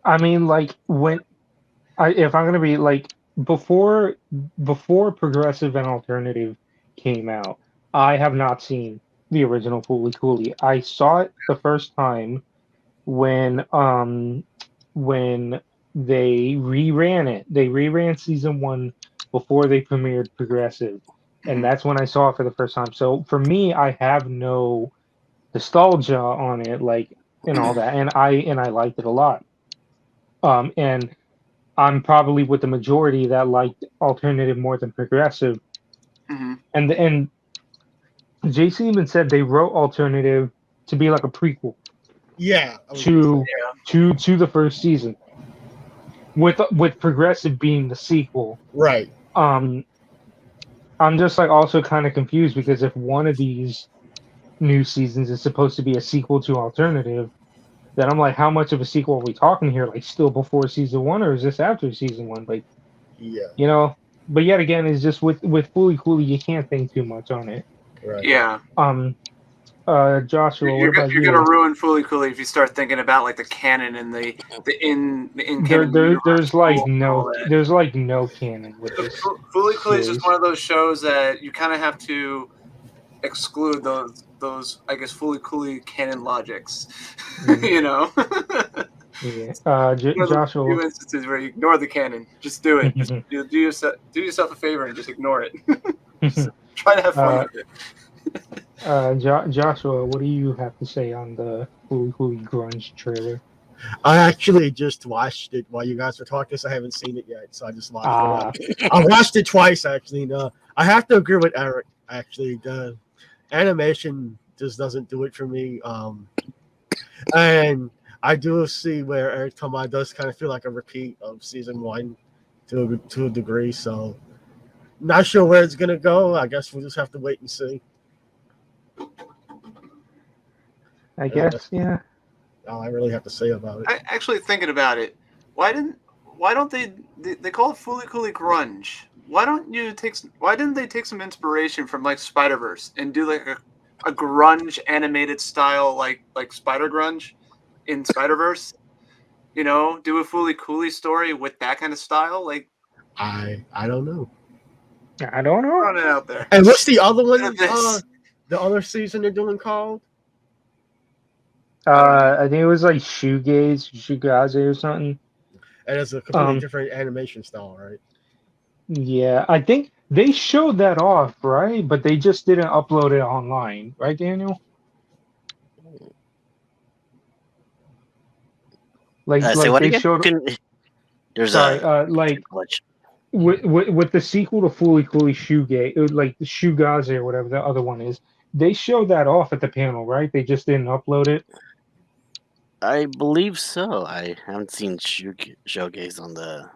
[SPEAKER 1] I mean, like if I'm gonna be like before Progressive and Alternative came out, I have not seen the original Fooly Cooley. I saw it the first time when they reran it. They reran season 1 before they premiered Progressive, and that's when I saw it for the first time. So for me, I have no nostalgia on it, like and all that, and I liked it a lot. And I'm probably with the majority that liked Alternative more than Progressive.
[SPEAKER 2] Mm-hmm.
[SPEAKER 1] And Jason even said they wrote Alternative to be like a prequel. To the first season, with Progressive being the sequel.
[SPEAKER 3] Right.
[SPEAKER 1] I'm just like also kind of confused because if one of these new seasons is supposed to be a sequel to Alternative, then I'm like, how much of a sequel are we talking here? Like, still before season 1, or is this after season 1? Like,
[SPEAKER 3] yeah,
[SPEAKER 1] But yet again, it's just with Fooly Cooley, you can't think too much on it.
[SPEAKER 3] Right.
[SPEAKER 2] Yeah.
[SPEAKER 1] Joshua, what about you?
[SPEAKER 2] You're gonna ruin Fooly Cooley if you start thinking about like the canon and the in canon.
[SPEAKER 1] There's like no canon with this.
[SPEAKER 2] Fooly Cooley is just one of those shows that you kind of have to exclude those I guess Fooly Cooley canon logics.
[SPEAKER 1] Yeah. Joshua.
[SPEAKER 2] Few instances where you ignore the canon. Just do it. Just do yourself a favor and just ignore it. Just try to have fun with it.
[SPEAKER 1] Joshua, what do you have to say on the Fooly Cooley Grunge trailer?
[SPEAKER 3] I actually just watched it while you guys were talking, so I haven't seen it yet. So I just watched it. I watched it twice, actually. No, I have to agree with Eric. Actually, the animation just doesn't do it for me. And I do see where Eric Toma does kind of feel like a repeat of season 1. to a degree. So, not sure where it's gonna go. I guess we'll just have to wait and see.
[SPEAKER 1] I guess, yeah.
[SPEAKER 3] All I really have to say about it.
[SPEAKER 2] Actually, thinking about it, why don't they call it Fooly Cooly grunge? Why didn't they take some inspiration from like Spider-Verse and do like a grunge animated style like Spider Grunge in Spider-Verse? You know, do a Fooly Cooly story with that kind of style. Like,
[SPEAKER 3] I don't know.
[SPEAKER 1] I don't know.
[SPEAKER 2] throwing it out there.
[SPEAKER 3] And what's the other one?
[SPEAKER 2] This.
[SPEAKER 3] The other season they're doing called?
[SPEAKER 1] I think it was like Shoegaze or something.
[SPEAKER 3] And it's a completely different animation style, right?
[SPEAKER 1] Yeah, I think they showed that off, right? But they just didn't upload it online, right, Daniel?
[SPEAKER 4] Say what
[SPEAKER 1] They
[SPEAKER 4] again?
[SPEAKER 1] showed.
[SPEAKER 4] There's
[SPEAKER 1] Sorry,
[SPEAKER 4] a
[SPEAKER 1] like
[SPEAKER 4] glitch.
[SPEAKER 1] with the sequel to Fooly Cooly Shoegaze, like the Shoegaze or whatever the other one is. They showed that off at the panel, right? They just didn't upload it.
[SPEAKER 4] I believe so. I haven't seen Showcase on the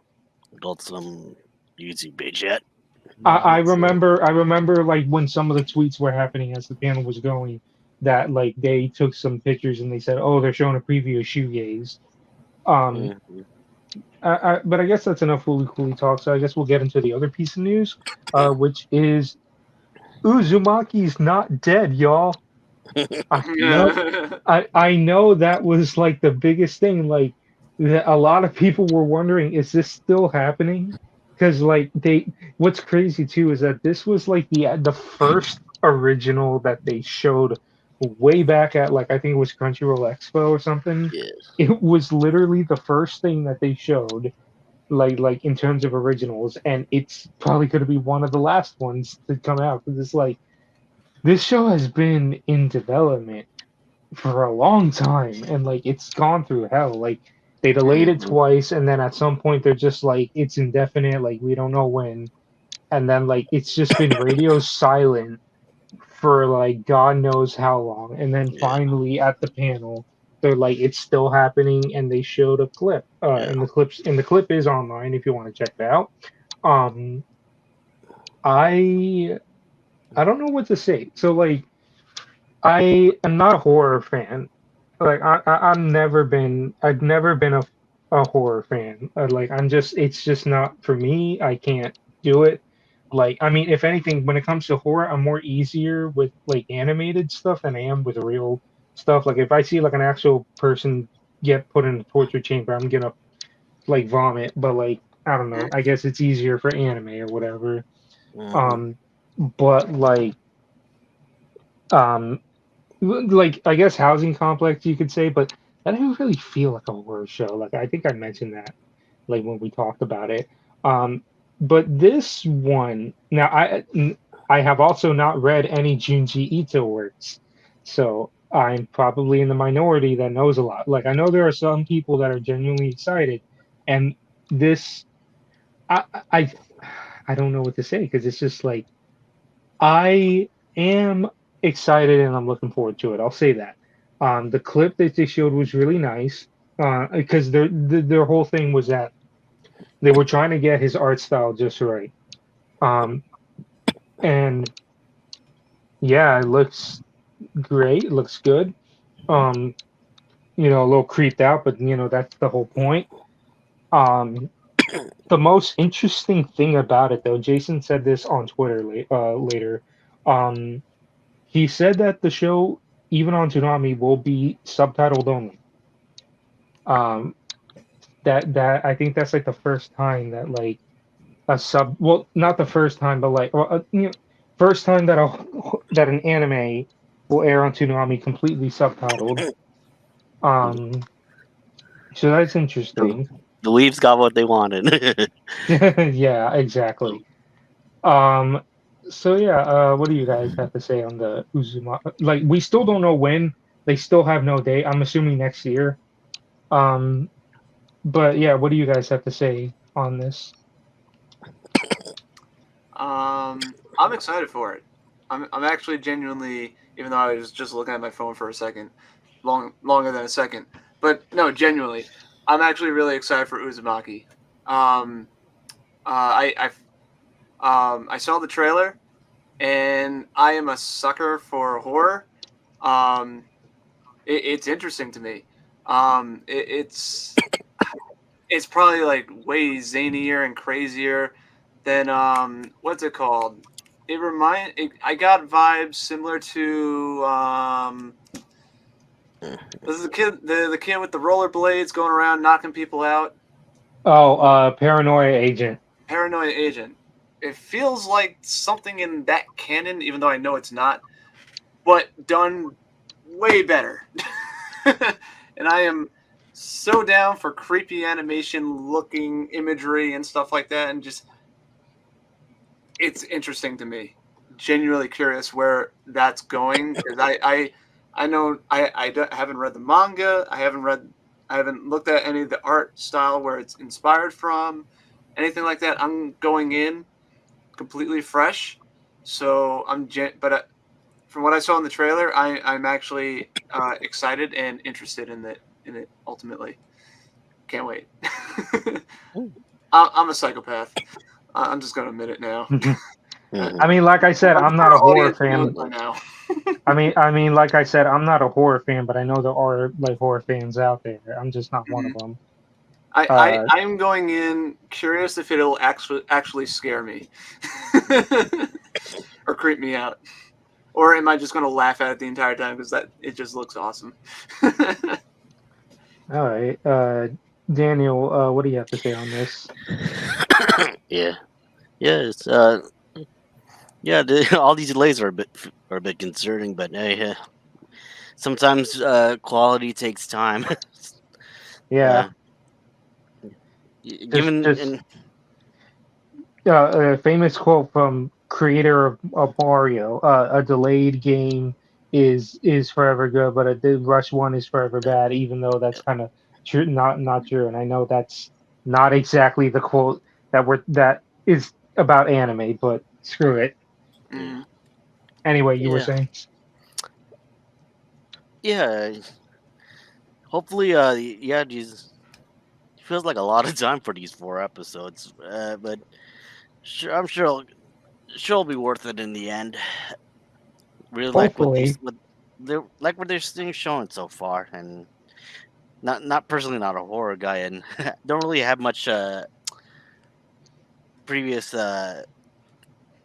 [SPEAKER 4] Adult Swim YouTube page yet.
[SPEAKER 1] I remember like when some of the tweets were happening as the panel was going, that like they took some pictures and they said, "Oh, they're showing a preview of Shoegaze."
[SPEAKER 4] Mhm.
[SPEAKER 1] But I guess that's enough Fooly Cooly talk. So I guess we'll get into the other piece of news, which is Uzumaki's not dead, y'all. I know that was like the biggest thing. Like a lot of people were wondering, is this still happening? Because like what's crazy too is that this was like the first original that they showed way back at like I think it was Crunchyroll Expo or something.
[SPEAKER 4] Yes.
[SPEAKER 1] It was literally the first thing that they showed, like in terms of originals, and it's probably going to be one of the last ones to come out because it's like this show has been in development for a long time and like it's gone through hell. Like they delayed it
[SPEAKER 4] Mhm.
[SPEAKER 1] twice and then at some point they're just like it's indefinite, like we don't know when. And then like it's just been radio silent for like God knows how long. And then
[SPEAKER 4] Yeah.
[SPEAKER 1] finally at the panel they're like it's still happening and they showed a clip.
[SPEAKER 4] Yeah.
[SPEAKER 1] And the clip is online if you want to check it out. Um I I don't know what to say. So like I am not a horror fan. Like I've never been a horror fan. Like it's just not for me. I can't do it. Like I mean, if anything, when it comes to horror, I'm more easier with like animated stuff than I am with real stuff. Like if I see like an actual person get put in a torture chamber, I'm gonna like vomit. But like I don't know. I guess it's easier for anime or whatever.
[SPEAKER 4] Mhm.
[SPEAKER 1] Um, but um like I guess housing complex you could say, but that didn't really feel like a horror show. Like I think I mentioned that like when we talked about it. Um, but this one now I have also not read any Junji Ito works, so I'm probably in the minority that knows a lot. Like I know there are some people that are genuinely excited, and this I I I don't know what to say because it's just like I am excited and I'm looking forward to it. I'll say that. The clip that they showed was really nice because their whole thing was that they were trying to get his art style just right. Um, and yeah, it looks great. It looks good. Um, a little creeped out, but that's the whole point. Um, the most interesting thing about it, though, Jason said this on Twitter later. Um, He said that the show, even on Toonami, will be subtitled only. Um, that I think that's like the first time that like well, not the first time, but like first time that that an anime will air on Toonami completely subtitled. Um, so that's
[SPEAKER 4] The,
[SPEAKER 1] interesting.
[SPEAKER 4] the Leafs got what they wanted.
[SPEAKER 1] Yeah, exactly. Um, so yeah, what do you guys have to say on the Uzuma? Like, we still don't know when. They still have no date. I'm assuming next year. Um, but yeah, what do you guys have to say on this?
[SPEAKER 2] I'm excited for it. I'm actually genuinely, even though I was just looking at my phone for a second, longer than a second, but no, genuinely, I'm actually really excited for Uzumaki. Um, I saw the trailer, and I am a sucker for horror. Um, it's interesting to me. It's probably like way zanier and crazier than what's it called? I got vibes similar to this is the kid with the rollerblades going around knocking people out.
[SPEAKER 1] Oh, Paranoia Agent.
[SPEAKER 2] Paranoia Agent. It feels like something in that canon, even though I know it's not, but done way better. And I am so down for creepy animation looking imagery and stuff like that, and just it's interesting to me. Genuinely curious where that's going, because I know haven't read the manga. I haven't looked at any of the art style where it's inspired from, anything like that. I'm going in completely fresh, so but from what I saw in the trailer, I'm actually excited and interested in it ultimately. Can't wait. I'm a psychopath. I'm just gonna admit it now.
[SPEAKER 1] I mean, like I said, I'm not a horror fan.
[SPEAKER 2] By now.
[SPEAKER 1] I mean, like I said, I'm not a horror fan, but I know there are like horror fans out there. I'm just not one of them.
[SPEAKER 2] I'm going in curious if it'll actually scare me or creep me out, or am I just going to laugh at it the entire time because it just looks awesome.
[SPEAKER 1] All right, Daniel, what do you have to say on this?
[SPEAKER 4] Yeah, it's yeah. All these delays are a bit concerning, but hey, sometimes quality takes time.
[SPEAKER 1] Yeah,
[SPEAKER 4] Given
[SPEAKER 1] just a famous quote from creator of Mario: "A delayed game is forever good, but a rush one is forever bad." Even though that's kind of true, not true, and I know that's not exactly the quote that is about anime, but screw it.
[SPEAKER 2] Mm.
[SPEAKER 1] Anyway, you were
[SPEAKER 4] Yeah.
[SPEAKER 1] saying?
[SPEAKER 4] Yeah. Hopefully, yeah, these feels like a lot of time for these 4 episodes, but I'm sure it'll be worth it in the end. Really like
[SPEAKER 1] Hopefully.
[SPEAKER 4] what they're still showing so far, and not personally not a horror guy, and don't really have much previous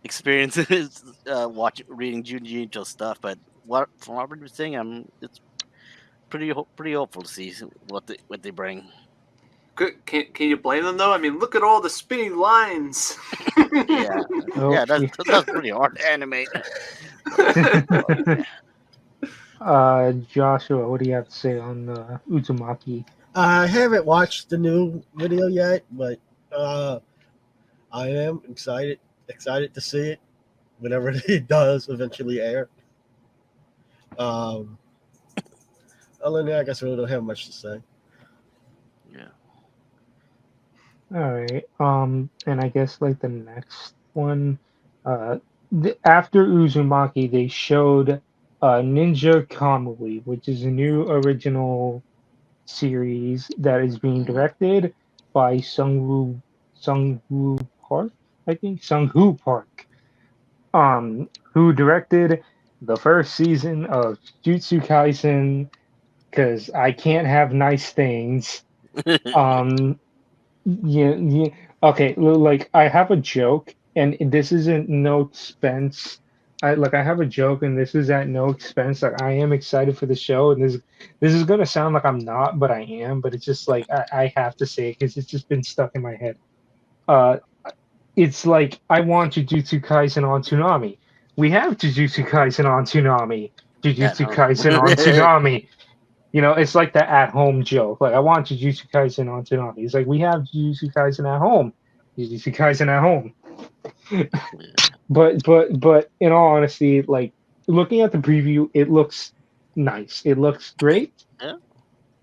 [SPEAKER 4] experiences watching reading Junji Ito stuff, but from what we're saying, it's pretty hopeful to see what they bring.
[SPEAKER 2] Can you blame them though? I mean, look at all the spinning lines.
[SPEAKER 4] Yeah,
[SPEAKER 1] Oh,
[SPEAKER 4] that's pretty hard to animate.
[SPEAKER 1] Joshua, what do you have to say on Uzumaki?
[SPEAKER 3] I haven't watched the new video yet, but I am excited to see it whenever it does eventually air. Um, Other than that, I guess I really don't have much to say.
[SPEAKER 4] Yeah.
[SPEAKER 1] All right. And I guess like the next one, after Uzumaki, they showed Ninja Kamui, which is a new original series that is being
[SPEAKER 4] Mhm.
[SPEAKER 1] directed by Sung Woo Park, I think Sung Woo Park, who directed the first season of Jujutsu Kaisen. Because I can't have nice things. Um, yeah, yeah. Okay, like I have a joke, and this isn't no expense. I have a joke, and this is at no expense. Like I am excited for the show, and this is gonna sound like I'm not, but I am. But it's just like I have to say it because it's just been stuck in my head. Uh, it's like I want Jujutsu Kaisen on Toonami. We have Jujutsu Kaisen on Toonami.
[SPEAKER 4] At
[SPEAKER 1] Jujutsu
[SPEAKER 4] home.
[SPEAKER 1] Kaisen on Toonami. You know, it's like the at-home joke. Like, I want Jujutsu Kaisen on Toonami. It's like we have Jujutsu Kaisen at home. Jujutsu Kaisen at home. But in all honesty, like looking at the preview, it looks nice. It looks great.
[SPEAKER 4] Yeah.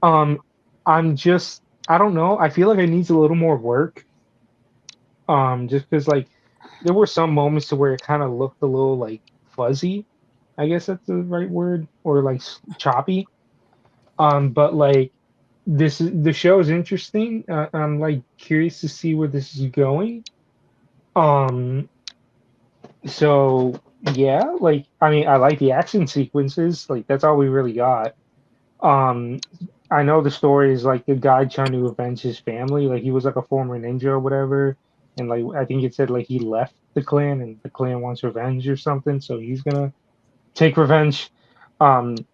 [SPEAKER 1] Um, I don't know. I feel like it needs a little more work. Just because like there were some moments to where it kind of looked a little like fuzzy. I guess that's the right word, or like choppy. But like the show is interesting. I'm like curious to see where this is going. Um, so yeah, like I mean, I like the action sequences. Like that's all we really got. Um, I know the story is like the guy trying to avenge his family. Like he was like a former ninja or whatever, and like I think it said like he left the clan and the clan wants revenge or something, so he's gonna take revenge. Um,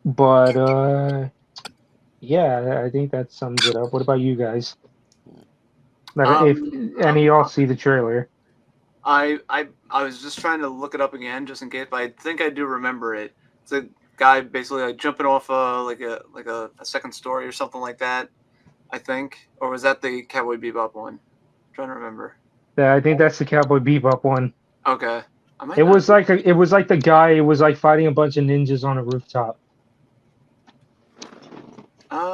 [SPEAKER 1] but yeah, I think that sums it up. What about you guys? Like, if any of y'all see the trailer,
[SPEAKER 2] I was just trying to look it up again just in case, but I think I do remember it. It's a guy basically like jumping off a second story or something like that. I think, or was that the Cowboy Bebop one? I'm trying to remember.
[SPEAKER 1] I think that's the Cowboy Bebop one.
[SPEAKER 2] Okay, I might
[SPEAKER 1] It
[SPEAKER 2] not.
[SPEAKER 1] was like it was like the guy was like fighting a bunch of ninjas on a rooftop,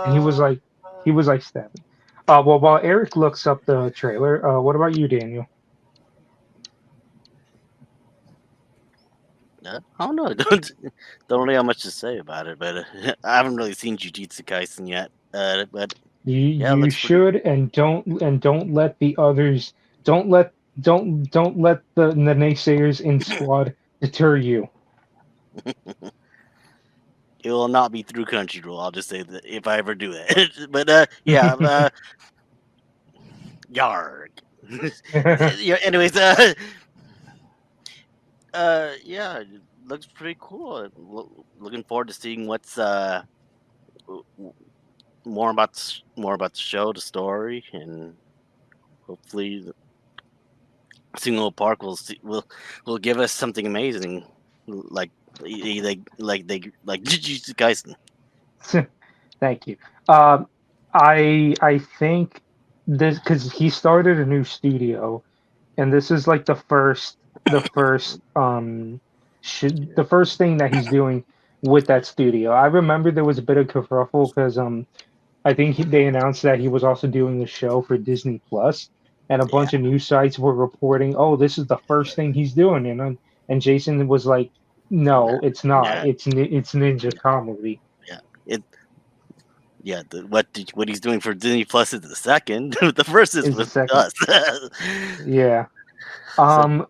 [SPEAKER 1] and
[SPEAKER 2] Uh,
[SPEAKER 1] he was like stabbing. Well, while Eric looks up the trailer, what about you, Daniel?
[SPEAKER 4] I don't know. Don't really have much to say about it, but I haven't really seen Jujutsu Kaisen yet. But yeah, it
[SPEAKER 1] You
[SPEAKER 4] looks pretty.
[SPEAKER 1] should and don't let the others don't let don't let the naysayers in squad deter you.
[SPEAKER 4] It will not be through Crunchyroll. I'll just say that if I ever do that. But yeah, yarg. Yeah. Anyways, yeah, it looks pretty cool. Looking forward to seeing what's w- w- more about the show, the story, and hopefully Single Park will give us something amazing, like like Jujutsu Kaisen.
[SPEAKER 1] Thank you. Um, I think this because he started a new studio, and this is like the first thing that he's doing with that studio. I remember there was a bit of kerfuffle because I think they announced that he was also doing the show for Disney Plus, and a
[SPEAKER 4] Yeah,
[SPEAKER 1] bunch of news sites were reporting, "Oh, this is the first thing he's doing," and Jason was like,
[SPEAKER 4] nah,
[SPEAKER 1] "No, it's not.
[SPEAKER 4] nah,
[SPEAKER 1] It's Ninja Comedy."
[SPEAKER 4] yeah. It Yeah, what he's doing for Disney Plus is the second. The first is
[SPEAKER 1] Is the
[SPEAKER 4] with
[SPEAKER 1] second.
[SPEAKER 4] us.
[SPEAKER 1] Yeah.
[SPEAKER 4] So
[SPEAKER 1] Um.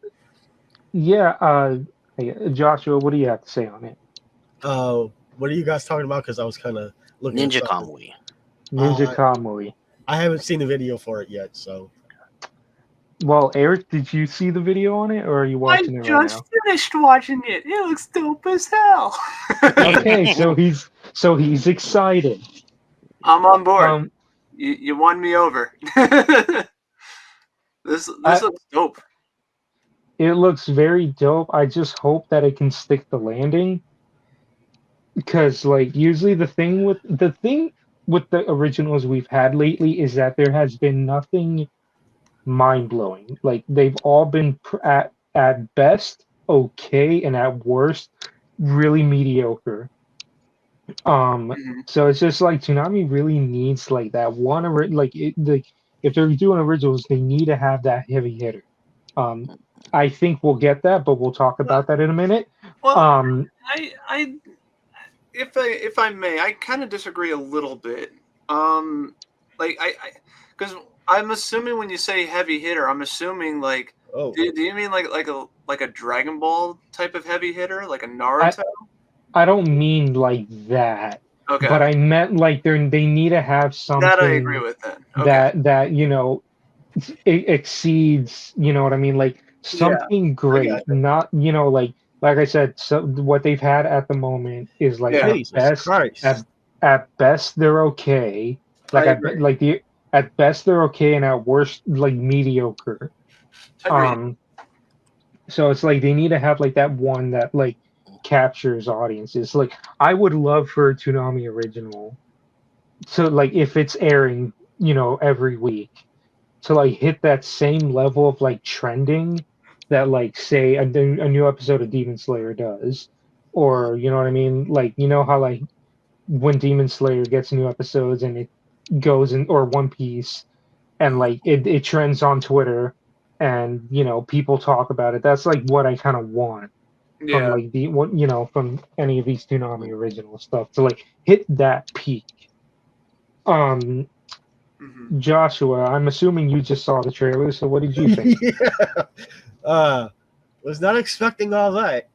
[SPEAKER 1] Yeah. Hey, Joshua, what do you have to say on it?
[SPEAKER 3] What are you guys talking about? Because I was kind of looking at
[SPEAKER 4] Ninja
[SPEAKER 3] something.
[SPEAKER 4] Kamui.
[SPEAKER 1] Ninja
[SPEAKER 3] Uh,
[SPEAKER 1] Kamui.
[SPEAKER 3] I haven't seen the video for it yet, so
[SPEAKER 1] Well, Eric, did you see the video on it, or are you
[SPEAKER 2] I
[SPEAKER 1] watching it right
[SPEAKER 2] just
[SPEAKER 1] now?
[SPEAKER 2] finished watching it. It looks dope as hell.
[SPEAKER 1] Okay, so he's excited.
[SPEAKER 2] I'm on board.
[SPEAKER 1] Um,
[SPEAKER 2] You won me over. This
[SPEAKER 1] I
[SPEAKER 2] looks dope.
[SPEAKER 1] it looks very dope. I just hope that it can stick the landing, because like usually the thing with the originals we've had lately is that there has been nothing mind blowing. Like they've all been at best okay and at worst really mediocre. Um,
[SPEAKER 2] Mhm.
[SPEAKER 1] so it's just like Toonami really needs like that like if they're doing originals, they need to have that heavy hitter. Um, I think we'll get that, but we'll talk
[SPEAKER 2] Well,
[SPEAKER 1] about that in a minute.
[SPEAKER 2] well,
[SPEAKER 1] Um,
[SPEAKER 2] I if I may, I kind of disagree a little bit. Like because I'm assuming when you say heavy hitter, I'm assuming like
[SPEAKER 3] oh,
[SPEAKER 2] do you mean like a Dragon Ball type of heavy hitter, like a
[SPEAKER 1] I
[SPEAKER 2] Naruto?
[SPEAKER 1] I don't mean like that,
[SPEAKER 2] Okay,
[SPEAKER 1] but I meant like they need to have
[SPEAKER 2] that I agree
[SPEAKER 1] something
[SPEAKER 2] with then. Okay,
[SPEAKER 1] that it exceeds, you know what I mean, like
[SPEAKER 2] yeah,
[SPEAKER 1] something
[SPEAKER 2] I got
[SPEAKER 1] great,
[SPEAKER 2] you.
[SPEAKER 1] not like I said, so what they've had at the moment is like
[SPEAKER 2] Yeah,
[SPEAKER 3] Jesus Christ!
[SPEAKER 1] at best they're okay,
[SPEAKER 2] I
[SPEAKER 1] like
[SPEAKER 2] agree.
[SPEAKER 1] at best they're okay, and at worst like mediocre.
[SPEAKER 2] Agreed.
[SPEAKER 1] um so it's like they need to have like that one that like captures audiences. Like I would love for a Toonami original, so like if it's airing, every week, to like hit that same level of like trending that like say a new episode of Demon Slayer does, or you know what I mean, like how like when Demon Slayer gets new episodes and it goes in, or One Piece, and like it trends on Twitter, and people talk about it. That's like what I kind of want from
[SPEAKER 2] Yeah.
[SPEAKER 1] like the what from any of these Toonami original stuff, to like hit that peak. um
[SPEAKER 2] Mhm.
[SPEAKER 1] Joshua, I'm assuming you just saw the trailer, so what did you think?
[SPEAKER 3] Yeah. Was not expecting all that.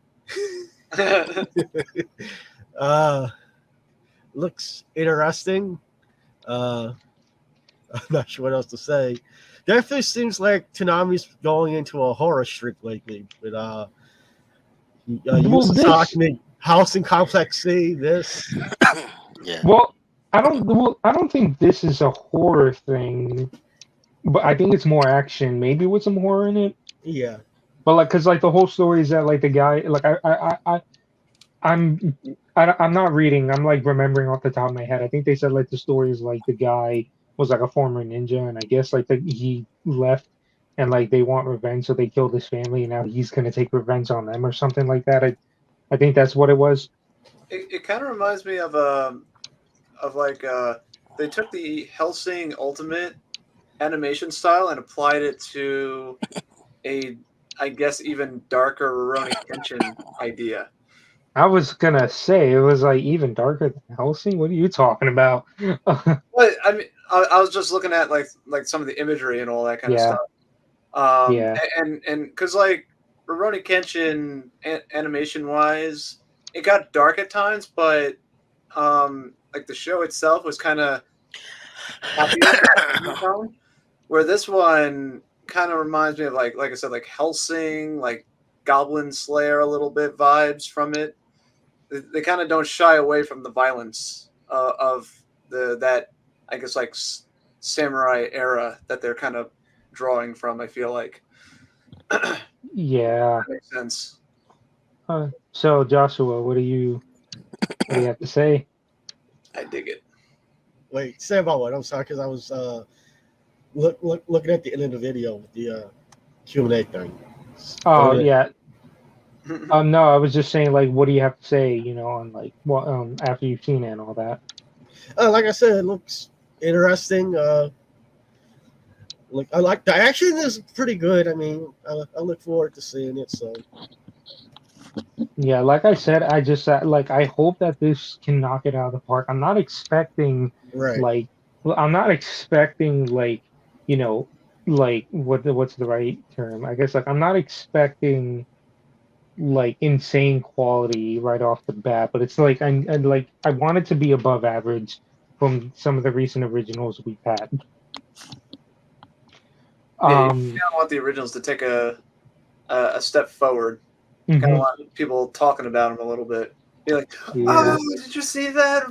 [SPEAKER 3] Uh, looks interesting. Uh, I'm not sure what else to say. Definitely seems like Toonami's going into a horror streak lately with
[SPEAKER 1] Well,
[SPEAKER 3] Yusa
[SPEAKER 1] this,
[SPEAKER 3] Sakumi, House and Complex C. This,
[SPEAKER 4] Yeah.
[SPEAKER 1] well, I don't think this is a horror thing, but I think it's more action, maybe with some horror in it.
[SPEAKER 3] yeah,
[SPEAKER 1] But like, cause like the whole story is that like the guy, like I'm, I'm not reading. I'm like remembering off the top of my head. I think they said like the story is like the guy was like a former ninja, and I guess like he left, and like they want revenge, so they killed his family, and now he's gonna take revenge on them or something like that. I think that's what it was.
[SPEAKER 2] It kind of reminds me of like they took the Hellsing Ultimate animation style and applied it to a, I guess, even darker Rurouni Kenshin idea.
[SPEAKER 1] I was gonna say it was like even darker than Helsing. What are you talking about?
[SPEAKER 2] But I mean, I was just looking at like some of the imagery and all that kind of
[SPEAKER 1] Yeah,
[SPEAKER 2] stuff.
[SPEAKER 1] yeah,
[SPEAKER 2] And because like Rurouni Kenshin animation wise, it got dark at times, but like the show itself was kind of happier in the tone. Where this one kind of reminds me of like I said, like Hellsing, like Goblin Slayer, a little bit vibes from it. They kind of don't shy away from the violence of the that I guess like samurai era that they're kind of drawing from. I feel like that
[SPEAKER 1] yeah.
[SPEAKER 2] makes sense.
[SPEAKER 1] So Joshua, what do you have to say?
[SPEAKER 2] I dig it.
[SPEAKER 3] wait, say about what? I'm sorry, because I was looking at the end of the video with the Q&A thing.
[SPEAKER 1] Oh
[SPEAKER 3] Go ahead.
[SPEAKER 1] yeah. No, I was just saying like, what do you have to say? You know, on like what after you've seen it and all that.
[SPEAKER 3] Like I said, it looks interesting. Look, I like the action is pretty good. I mean, I look forward to seeing it. So
[SPEAKER 1] Yeah, like I said, I just like I hope that this can knock it out of the park. I'm not expecting
[SPEAKER 3] right,
[SPEAKER 1] like well, I'm not expecting like you know like what's the right term? I guess like I'm not expecting like insane quality right off the bat, but it's like I like I want it to be above average from some of the recent originals we've had.
[SPEAKER 2] Yeah, you
[SPEAKER 1] Um,
[SPEAKER 2] kind of want the originals to take a step forward. Kind of
[SPEAKER 1] mhm,
[SPEAKER 2] want people talking about them a little bit. Be like,
[SPEAKER 1] yeah.
[SPEAKER 2] oh, did you see that?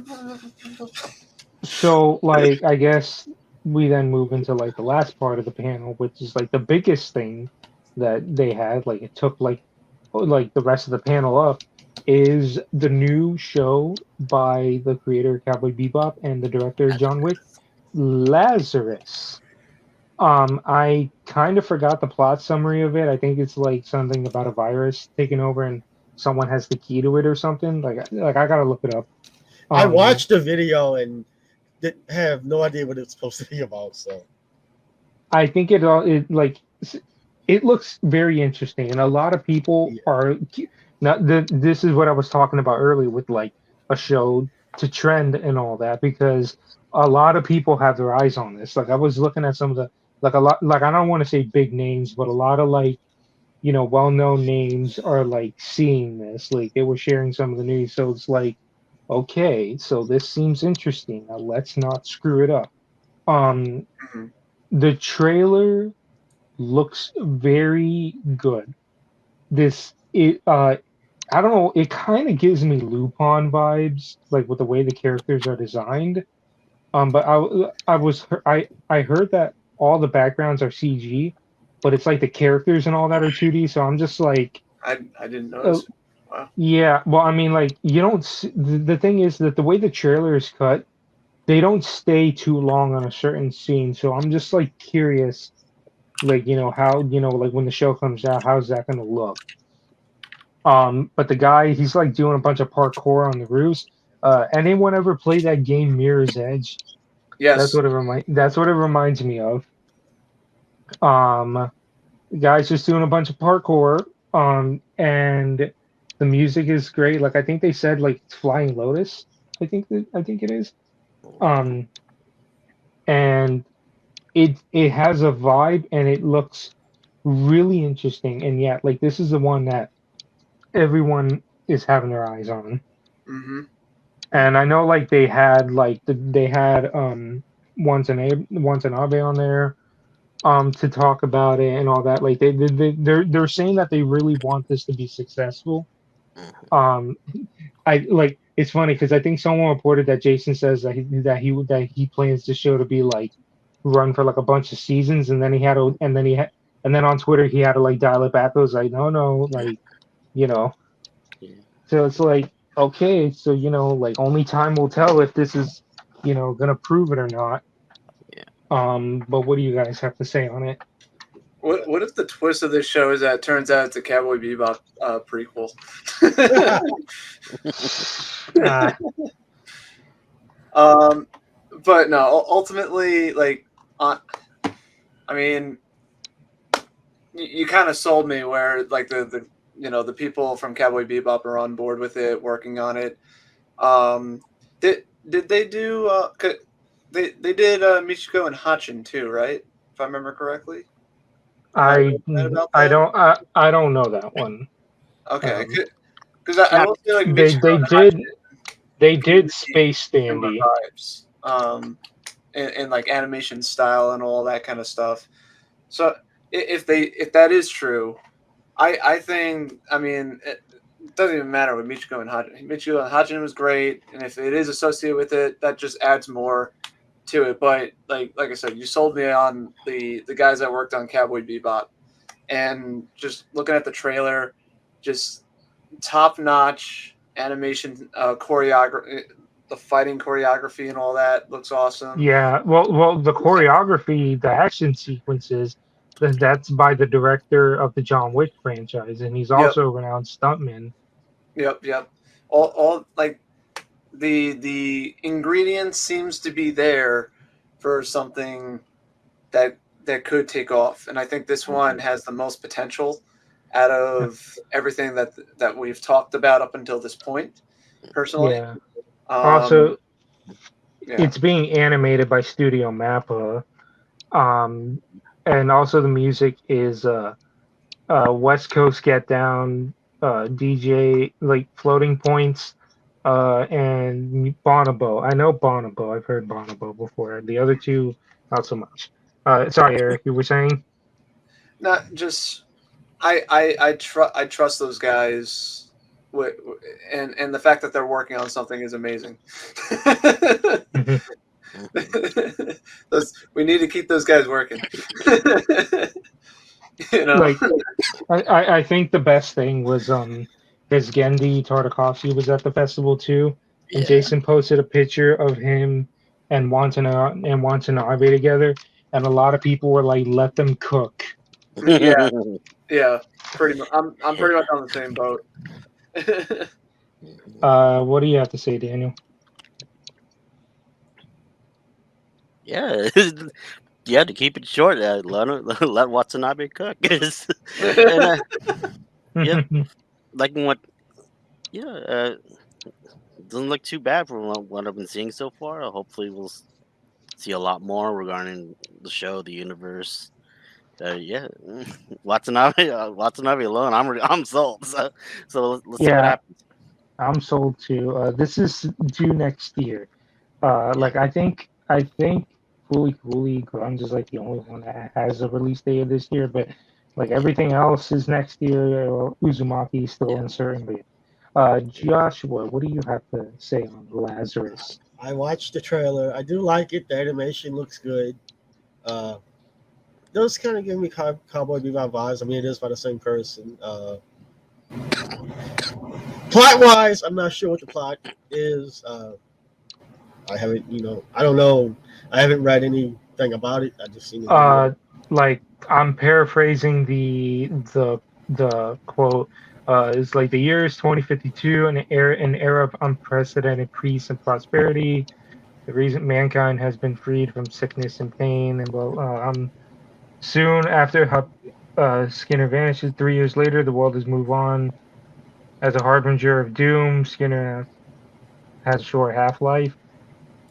[SPEAKER 1] So like I guess we then move into like the last part of the panel, which is like the biggest thing that they had. Like it took like the rest of the panel up is the new show by the creator of Cowboy Bebop and the director of John Wick, Lazarus. I kind of forgot the plot summary of it. I think it's like something about a virus taking over and someone has the key to it or something. Like I gotta look it up.
[SPEAKER 3] I
[SPEAKER 1] Um,
[SPEAKER 3] watched the video and didn't have no idea what it's supposed to be about. So
[SPEAKER 1] I think it like it looks very interesting, and a lot of people
[SPEAKER 3] yeah,
[SPEAKER 1] are not. This is what I was talking about earlier with like a show to trend and all that because a lot of people have their eyes on this. Like I was looking at some of the like a lot like I don't want to say big names, but a lot of like well-known names are like seeing this. Like they were sharing some of the news, so it's like okay, so this seems interesting. Now let's not screw it up. Um,
[SPEAKER 2] Mhm.
[SPEAKER 1] the trailer looks very good. This it I don't know, it kind of gives me Lupin vibes, like with the way the characters are designed. But I heard that all the backgrounds are CG, but it's like the characters and all that are 2D. So I'm just like,
[SPEAKER 2] I didn't
[SPEAKER 1] uh,
[SPEAKER 2] notice. Wow.
[SPEAKER 1] yeah. Well, I mean, like you don't. The thing is that the way the trailer is cut, they don't stay too long on a certain scene. So I'm just like curious like how like when the show comes out how's that going to look but the guy he's like doing a bunch of parkour on the roofs anyone ever play that game Mirror's Edge?
[SPEAKER 2] Yes.
[SPEAKER 1] That's what it reminds me of. The guy's just doing a bunch of parkour and the music is great. Like I think they said like it's Flying Lotus. I think it is. um and it has a vibe and it looks really interesting. And yeah, like this is the one that everyone is having their eyes on.
[SPEAKER 2] Mm-hmm.
[SPEAKER 1] And I know like they had once an Abe on there to talk about it and all that. Like they're saying that they really want this to be successful.
[SPEAKER 4] Mhm.
[SPEAKER 1] Um I like it's funny because I think someone reported that Jason says that he plans the show to be like run for like a bunch of seasons, and then and then on Twitter he had to like dial it back. It was like no, like you know.
[SPEAKER 4] Yeah.
[SPEAKER 1] So it's like okay, so like only time will tell if this is gonna prove it or not.
[SPEAKER 4] Yeah.
[SPEAKER 1] But what do you guys have to say on it?
[SPEAKER 2] What if the twist of this show is that it turns out it's a Cowboy Bebop prequel?
[SPEAKER 1] Uh,
[SPEAKER 2] um, but no, ultimately, like, I mean, you kind of sold me where like the people from Cowboy Bebop are on board with it, working on it. Um, did they do? They did Michiko and Hachin too, right? If I remember correctly. Am I
[SPEAKER 1] I
[SPEAKER 2] right about
[SPEAKER 1] I
[SPEAKER 2] that?
[SPEAKER 1] don't I don't know that one.
[SPEAKER 2] Okay,
[SPEAKER 1] Um,
[SPEAKER 2] because I
[SPEAKER 1] I,
[SPEAKER 2] will say like
[SPEAKER 1] they
[SPEAKER 2] Michiko
[SPEAKER 1] they
[SPEAKER 2] and
[SPEAKER 1] did
[SPEAKER 2] Hachin
[SPEAKER 1] they
[SPEAKER 2] give
[SPEAKER 1] did
[SPEAKER 2] me
[SPEAKER 1] Space
[SPEAKER 2] similar
[SPEAKER 1] Dandy.
[SPEAKER 2] vibes. In like animation style and all that kind of stuff. So if that is true, I think I mean it doesn't even matter with Michiko and Hajin. Michiko and Hajin was great, and if it is associated with it, that just adds more to it. But like I said, you sold me on the guys that worked on Cowboy Bebop, and just looking at the trailer, just top notch animation choreography, the fighting choreography and all that looks awesome.
[SPEAKER 1] Yeah, well, the choreography, the action sequences, that's by the director of the John Wick franchise, and he's
[SPEAKER 2] Yep,
[SPEAKER 1] also a renowned stuntman.
[SPEAKER 2] yep. All like the ingredient seems to be there for something that could take off, and I think this one has the most potential out of everything that we've talked about up until this point. Personally,
[SPEAKER 1] Yeah.
[SPEAKER 2] um,
[SPEAKER 1] Also,
[SPEAKER 2] yeah,
[SPEAKER 1] it's being animated by Studio Mappa. Um, and also the music is West Coast Get Down, DJ like Floating Points, and Bonobo. I know Bonobo. I've heard Bonobo before. The other two, not so much. Sorry, Eric, you were saying?
[SPEAKER 2] not just I trust those guys. And the fact that they're working on something is amazing. We need to keep those guys working. you know.
[SPEAKER 1] Like, I think the best thing was because Gendy Tartakovsky was at the festival too, and
[SPEAKER 4] Yeah.
[SPEAKER 1] Jason posted a picture of him and Watanabe together, and a lot of people were like, "Let them cook."
[SPEAKER 2] Yeah, yeah, pretty much. I'm
[SPEAKER 4] Yeah.
[SPEAKER 2] pretty much on the same boat.
[SPEAKER 1] What do you have to say, Daniel?
[SPEAKER 4] Yeah. Yeah, to keep it short, let Watanabe cook. And yeah, like what? Yeah, doesn't look too bad from what I've been seeing so far. Hopefully, we'll see a lot more regarding the show, the universe. Yeah, Watanabe alone, I'm sold. So let's see what
[SPEAKER 1] Yeah,
[SPEAKER 4] happens.
[SPEAKER 1] I'm sold too. This is due next year.
[SPEAKER 4] Yeah,
[SPEAKER 1] Like I think Fooly Cooly Grunge is like the only one that has a release date of this year, but like everything else is next year. Uzumaki is still
[SPEAKER 4] yeah.
[SPEAKER 1] uncertain. But Joshua, what do you have to say on Lazarus?
[SPEAKER 3] I watched the trailer. I do like it. The animation looks good. Uh, those kind of give me Cowboy Bebop vibes. I mean, it is by the same person. Plot wise, I'm not sure what the plot is. I haven't, I don't know. I haven't read anything about it. I just seen the video.
[SPEAKER 1] Uh, like I'm paraphrasing the quote. It's like the year is 2052, an era of unprecedented peace and prosperity. The reason mankind has been freed from sickness and pain, and well, soon after Skinner vanishes, 3 years later, the world has moved on. As a harbinger of doom, Skinner has a short half-life.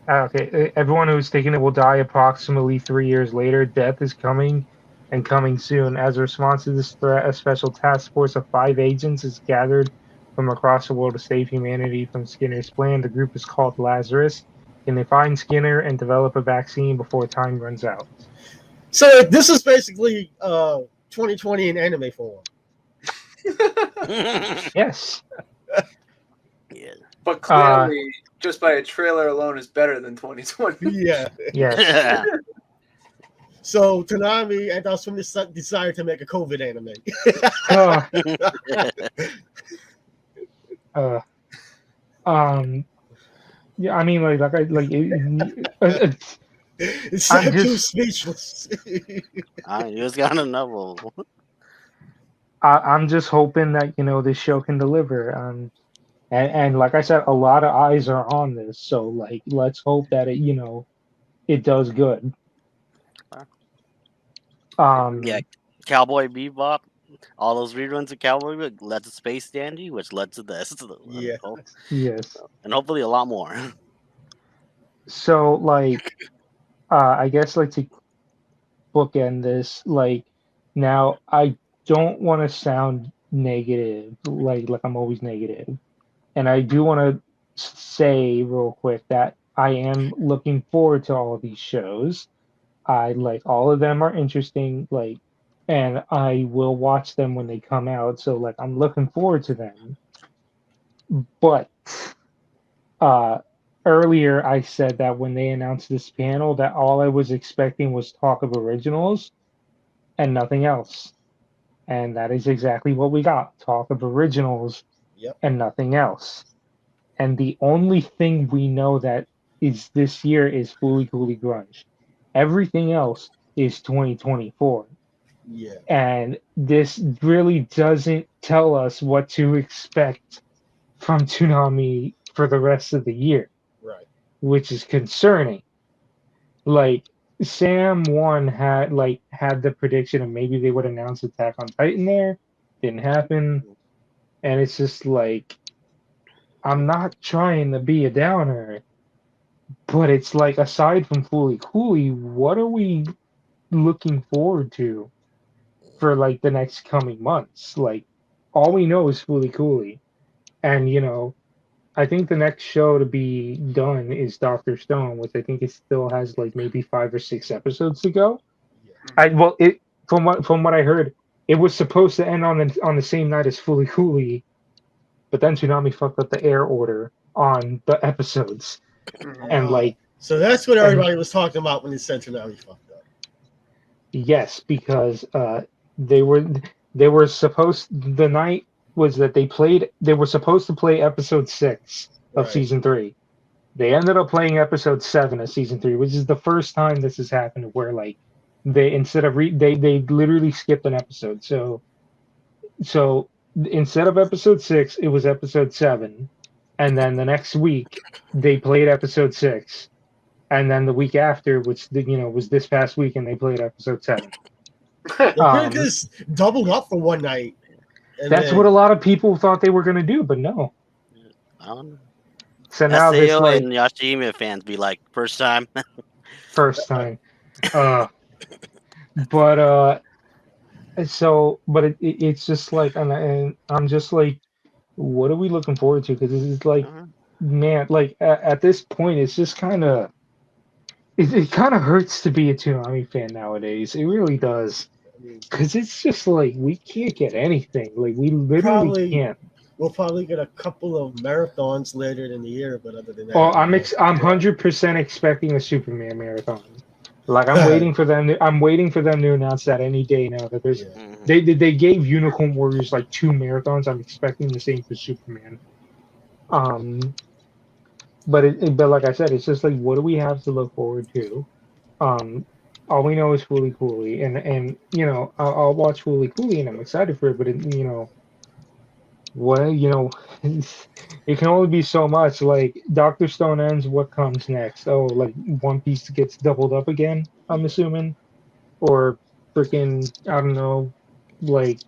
[SPEAKER 1] Okay, everyone who's taken it will die approximately 3 years later. Death is coming and coming soon. As a response to this threat, a special task force of 5 agents is gathered from across the world to save humanity from Skinner's plan. The group is called Lazarus. Can they find Skinner and develop a vaccine before time runs out?
[SPEAKER 3] So this is basically 2020 in anime form.
[SPEAKER 1] Yes.
[SPEAKER 4] Yeah.
[SPEAKER 2] But clearly, just by a trailer alone, is better than 2020.
[SPEAKER 3] Yeah.
[SPEAKER 1] Yes.
[SPEAKER 3] So Toonami and us from this decided to make a COVID anime.
[SPEAKER 1] Uh, yeah, I mean,
[SPEAKER 3] It's
[SPEAKER 1] I'm
[SPEAKER 3] too
[SPEAKER 1] just,
[SPEAKER 3] speechless.
[SPEAKER 4] I just got another.
[SPEAKER 1] I'm just hoping that this show can deliver. And like I said, a lot of eyes are on this, so like, let's hope that it does good.
[SPEAKER 4] Yeah, Cowboy Bebop. All those reruns of Cowboy Bebop led to Space Dandy, which led to this.
[SPEAKER 3] Yeah.
[SPEAKER 1] Yes.
[SPEAKER 4] And hopefully a lot more.
[SPEAKER 1] So like, I guess like to bookend this, like now I don't want to sound negative, like I'm always negative, and I do want to say real quick that I am looking forward to all of these shows. I like all of them are interesting, like, and I will watch them when they come out. So like I'm looking forward to them. But uh earlier I said that when they announced this panel that all I was expecting was talk of originals and nothing else. And that is exactly what we got. Talk of originals
[SPEAKER 3] Yep.
[SPEAKER 1] and nothing else. And the only thing we know that is this year is Fooly Cooly Grunge. Everything else is 2024.
[SPEAKER 3] Yeah.
[SPEAKER 1] And this really doesn't tell us what to expect from Toonami for the rest of the year,
[SPEAKER 3] Right.
[SPEAKER 1] which is concerning. Like Sam one had the prediction of maybe they would announce Attack on Titan there. Didn't happen. And it's just like I'm not trying to be a downer, but it's like aside from Fooly Cooly, what are we looking forward to for like the next coming months? Like all we know is Fooly Cooly. And I think the next show to be done is Doctor Stone, which I think it still has like maybe 5 or 6 episodes to go. It from what I heard, it was supposed to end on the same night as Fooly Cooly, but then Toonami fucked up the air order on the episodes, and like
[SPEAKER 3] So that's what
[SPEAKER 1] and
[SPEAKER 3] everybody was talking about when they said Toonami fucked up.
[SPEAKER 1] yes, because they were they were supposed the night was that they were supposed to play episode 6 of
[SPEAKER 3] Right.
[SPEAKER 1] season 3. They ended up playing episode 7 of season 3, which is the first time this has happened where like they instead of they literally skipped an episode. So instead of episode 6, it was episode 7, and then the next week they played episode 6, and then the week after, which was this past week, and they played episode 7.
[SPEAKER 3] They could just doubled up for one night.
[SPEAKER 1] That's what a lot of people thought they were going to do, but no.
[SPEAKER 4] I don't know.
[SPEAKER 1] So now this
[SPEAKER 4] SAO
[SPEAKER 1] like
[SPEAKER 4] and Yashima fans be like, first time.
[SPEAKER 1] first time, but it's just like, and I'm just like, what are we looking forward to? Because this is like, man, like at this point, it's just kind of it kind of hurts to be a Toonami fan nowadays. It really does, because it's just like we can't get anything. Like we literally can't.
[SPEAKER 3] We'll probably get a couple of marathons later in the year, but other than that,
[SPEAKER 1] Well, I'm 100% expecting a Superman marathon. Like I'm waiting for them. I'm waiting for them to announce that any day now. That there's they gave Unicorn Warriors like 2 marathons. I'm expecting the same for Superman. But like I said, it's just like, what do we have to look forward to? All we know is Fooly Cooly, and I'll watch Fooly Cooly, and I'm excited for it. But what it can only be so much. Like Doctor Stone ends, what comes next? Oh, like One Piece gets doubled up again, I'm assuming, or freaking I don't know, like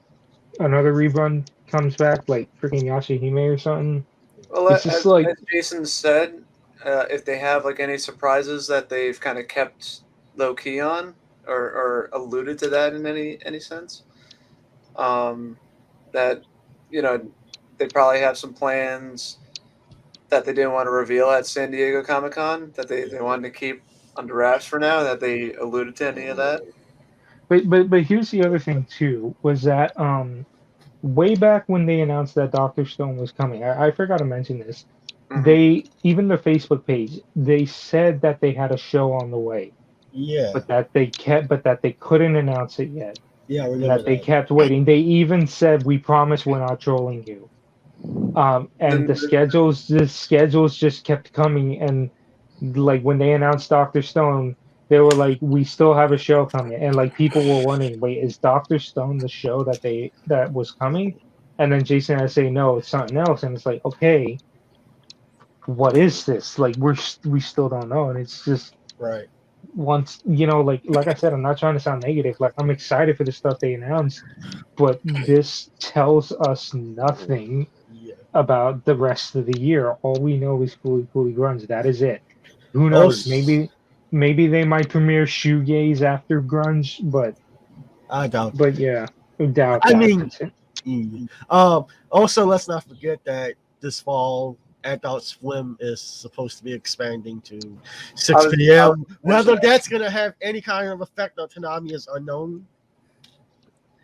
[SPEAKER 1] another rerun comes back, like freaking Yashahime or something.
[SPEAKER 2] Well,
[SPEAKER 1] It's just like
[SPEAKER 2] as Jason said, if they have like any surprises that they've kind of kept low key on, or alluded to that in any sense. That they probably have some plans that they didn't want to reveal at San Diego Comic-Con that they wanted to keep under wraps for now. That they alluded to any of that.
[SPEAKER 1] But here's the other thing too, was that way back when they announced that Doctor Stone was coming, I forgot to mention this.
[SPEAKER 2] Hmm.
[SPEAKER 1] They even the Facebook page, they said that they had a show on the way,
[SPEAKER 3] Yeah,
[SPEAKER 1] but that they couldn't announce it yet,
[SPEAKER 3] yeah, I
[SPEAKER 1] and
[SPEAKER 3] remember
[SPEAKER 1] that they
[SPEAKER 3] that.
[SPEAKER 1] kept waiting. They even said, "We promise we're not trolling you." And
[SPEAKER 2] Then
[SPEAKER 1] the schedules just kept coming, and like when they announced Doctor Stone, they were like, "We still have a show coming," and like people were wondering, "Wait, is Doctor Stone the show that was coming?" And then Jason had to say, "No, it's something else," and it's like, okay, what is this? Like we still don't know, and it's just
[SPEAKER 3] Right.
[SPEAKER 1] once like I said, I'm not trying to sound negative. Like I'm excited for the stuff they announced, but this tells us nothing
[SPEAKER 3] Yeah.
[SPEAKER 1] about the rest of the year. All we know is Fooly Cooly Grunge. That is it. Who knows?
[SPEAKER 3] Also,
[SPEAKER 1] Maybe they might premiere Shoegaze after Grunge,
[SPEAKER 3] I doubt.
[SPEAKER 1] but yeah, doubt
[SPEAKER 3] I
[SPEAKER 1] that.
[SPEAKER 3] mean, also, let's not forget that this fall, Adult Swim is supposed to be expanding to
[SPEAKER 2] I
[SPEAKER 3] 6
[SPEAKER 2] was
[SPEAKER 3] p.m.
[SPEAKER 2] mention
[SPEAKER 3] Whether that's going to have any kind of effect on Toonami is unknown.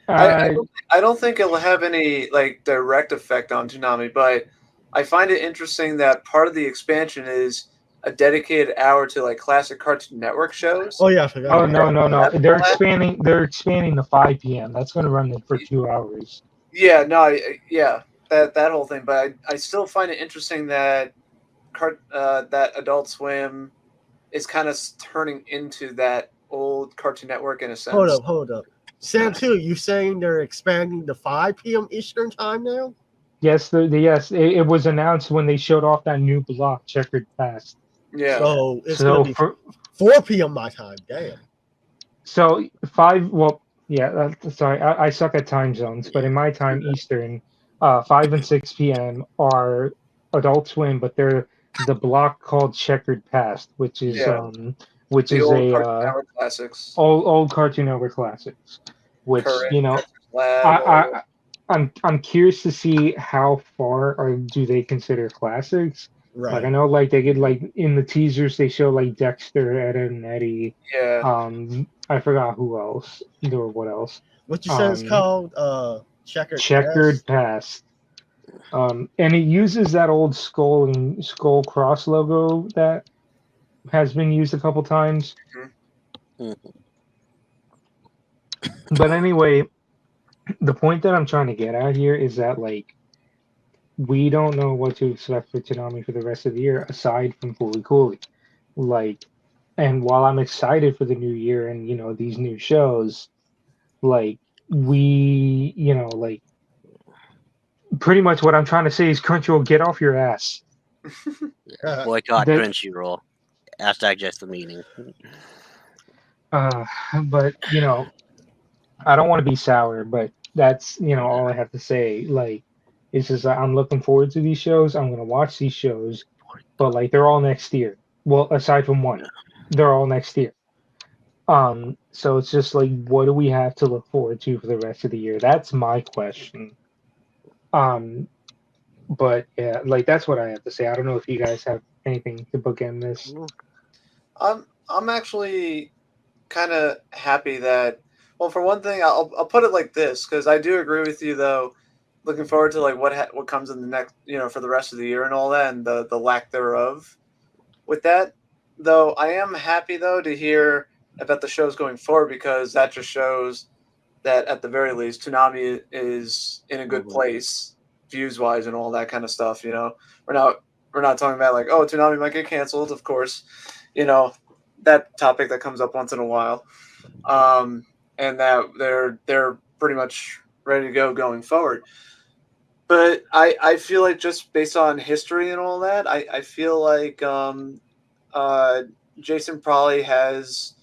[SPEAKER 2] I
[SPEAKER 1] Uh,
[SPEAKER 2] I don't think it'll have any like direct effect on Toonami, but I find it interesting that part of the expansion is a dedicated hour to like classic Cartoon Network shows.
[SPEAKER 3] Oh yeah, I forgot
[SPEAKER 1] oh
[SPEAKER 3] about
[SPEAKER 1] no
[SPEAKER 3] that.
[SPEAKER 1] no no!
[SPEAKER 2] That
[SPEAKER 1] They're
[SPEAKER 2] format.
[SPEAKER 1] expanding. They're expanding to 5 p.m. That's going to run for 2 hours.
[SPEAKER 2] Yeah, no, yeah, that whole thing. But I still find it interesting that that Adult Swim is kind of turning into that old Cartoon Network in a sense.
[SPEAKER 3] Hold up. Sam, too, you saying they're expanding to 5 p.m. Eastern time now?
[SPEAKER 1] Yes, yes. It was announced when they showed off that new block, Checkered Past.
[SPEAKER 2] Yeah.
[SPEAKER 3] So it's going
[SPEAKER 1] So
[SPEAKER 3] to be
[SPEAKER 1] for
[SPEAKER 3] 4 p.m. my time. Damn.
[SPEAKER 1] So five, well, yeah, sorry, I suck at time zones, but
[SPEAKER 4] Yeah.
[SPEAKER 1] in my time Eastern, 5 and 6 p.m. are Adult Swim, but they're the block called Checkered Past,
[SPEAKER 2] Yeah.
[SPEAKER 1] which
[SPEAKER 2] The
[SPEAKER 1] is
[SPEAKER 2] old
[SPEAKER 1] a
[SPEAKER 2] Cartoon Network classics.
[SPEAKER 1] old Cartoon Network classics, which
[SPEAKER 2] Courage, Dexter's Lab, all of
[SPEAKER 1] I I'm curious to see how far or do they consider classics. Like I
[SPEAKER 3] Right.
[SPEAKER 1] know like they get like in the teasers they show like Dexter, Ed and Eddie.
[SPEAKER 2] yeah.
[SPEAKER 1] I forgot who else or what else.
[SPEAKER 3] What you said is
[SPEAKER 1] Um,
[SPEAKER 3] called Checkered
[SPEAKER 1] Checkered
[SPEAKER 3] Past?
[SPEAKER 1] Past. And it uses that old skull cross logo that has been used a couple times.
[SPEAKER 4] Mhm.
[SPEAKER 1] But anyway, the point that I'm trying to get at here is that like we don't know what to expect for Toonami for the rest of the year aside from Fooly Cooly. Like, and while I'm excited for the new year and these new shows, like like pretty much what I'm trying to say is Crunchyroll, get off your ass.
[SPEAKER 4] Boycott
[SPEAKER 1] That
[SPEAKER 4] Crunchyroll. Hashtag just the meaning.
[SPEAKER 1] uh but I don't want to be sour, but that's all I have to say. Like it's just I'm looking forward to these shows. I'm gonna watch these shows, but like they're all next year. Well, aside from one, they're all next year. So it's just like what do we have to look forward to for the rest of the year? That's my question. Um but yeah, like that's what I have to say. I don't know if you guys have anything to bookend this.
[SPEAKER 2] I'm actually kind of happy that. Well, for one thing, I'll put it like this because I do agree with you though. Looking forward to like what comes in the next, for the rest of the year and all that, and the lack thereof. With that, though, I am happy though to hear about the shows going forward because that just shows that at the very least, Toonami is in a good
[SPEAKER 4] Mhm.
[SPEAKER 2] place, views wise, and all that kind of stuff. We're not we're not talking about like, oh, Toonami might get canceled, of course. You know that topic that comes up once in a while, um, and that they're pretty much ready to go going forward. But I feel like just based on history and all that, I feel like uh, Jason probably has.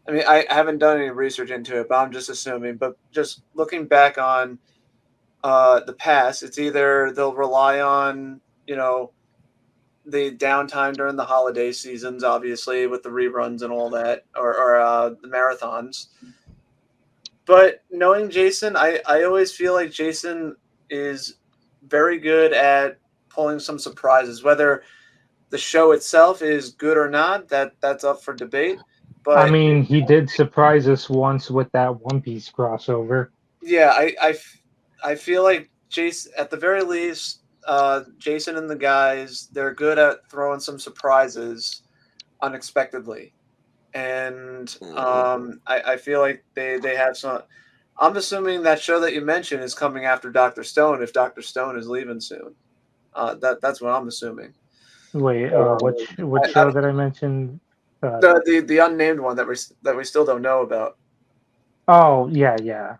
[SPEAKER 2] I mean, I haven't done any research into it, but I'm just assuming. But just looking back on the past, it's either they'll rely on the downtime during the holiday seasons, obviously with the reruns and all that, or the marathons. But knowing Jason, I always feel like Jason is very good at pulling some surprises. Whether the show itself is good or not, that's up for debate.
[SPEAKER 1] I
[SPEAKER 2] But
[SPEAKER 1] mean, he did surprise us once with that One Piece crossover.
[SPEAKER 2] yeah, I feel like Jason, at the very least, Jason and the guys, they're good at throwing some surprises unexpectedly. And I feel like they have some. I'm assuming that show that you mentioned is coming after Doctor Stone if Doctor Stone is leaving soon. That's what I'm assuming.
[SPEAKER 1] Wait, what
[SPEAKER 2] I
[SPEAKER 1] show that I mentioned?
[SPEAKER 2] the unnamed one that we still don't know about.
[SPEAKER 1] Oh, yeah, yeah.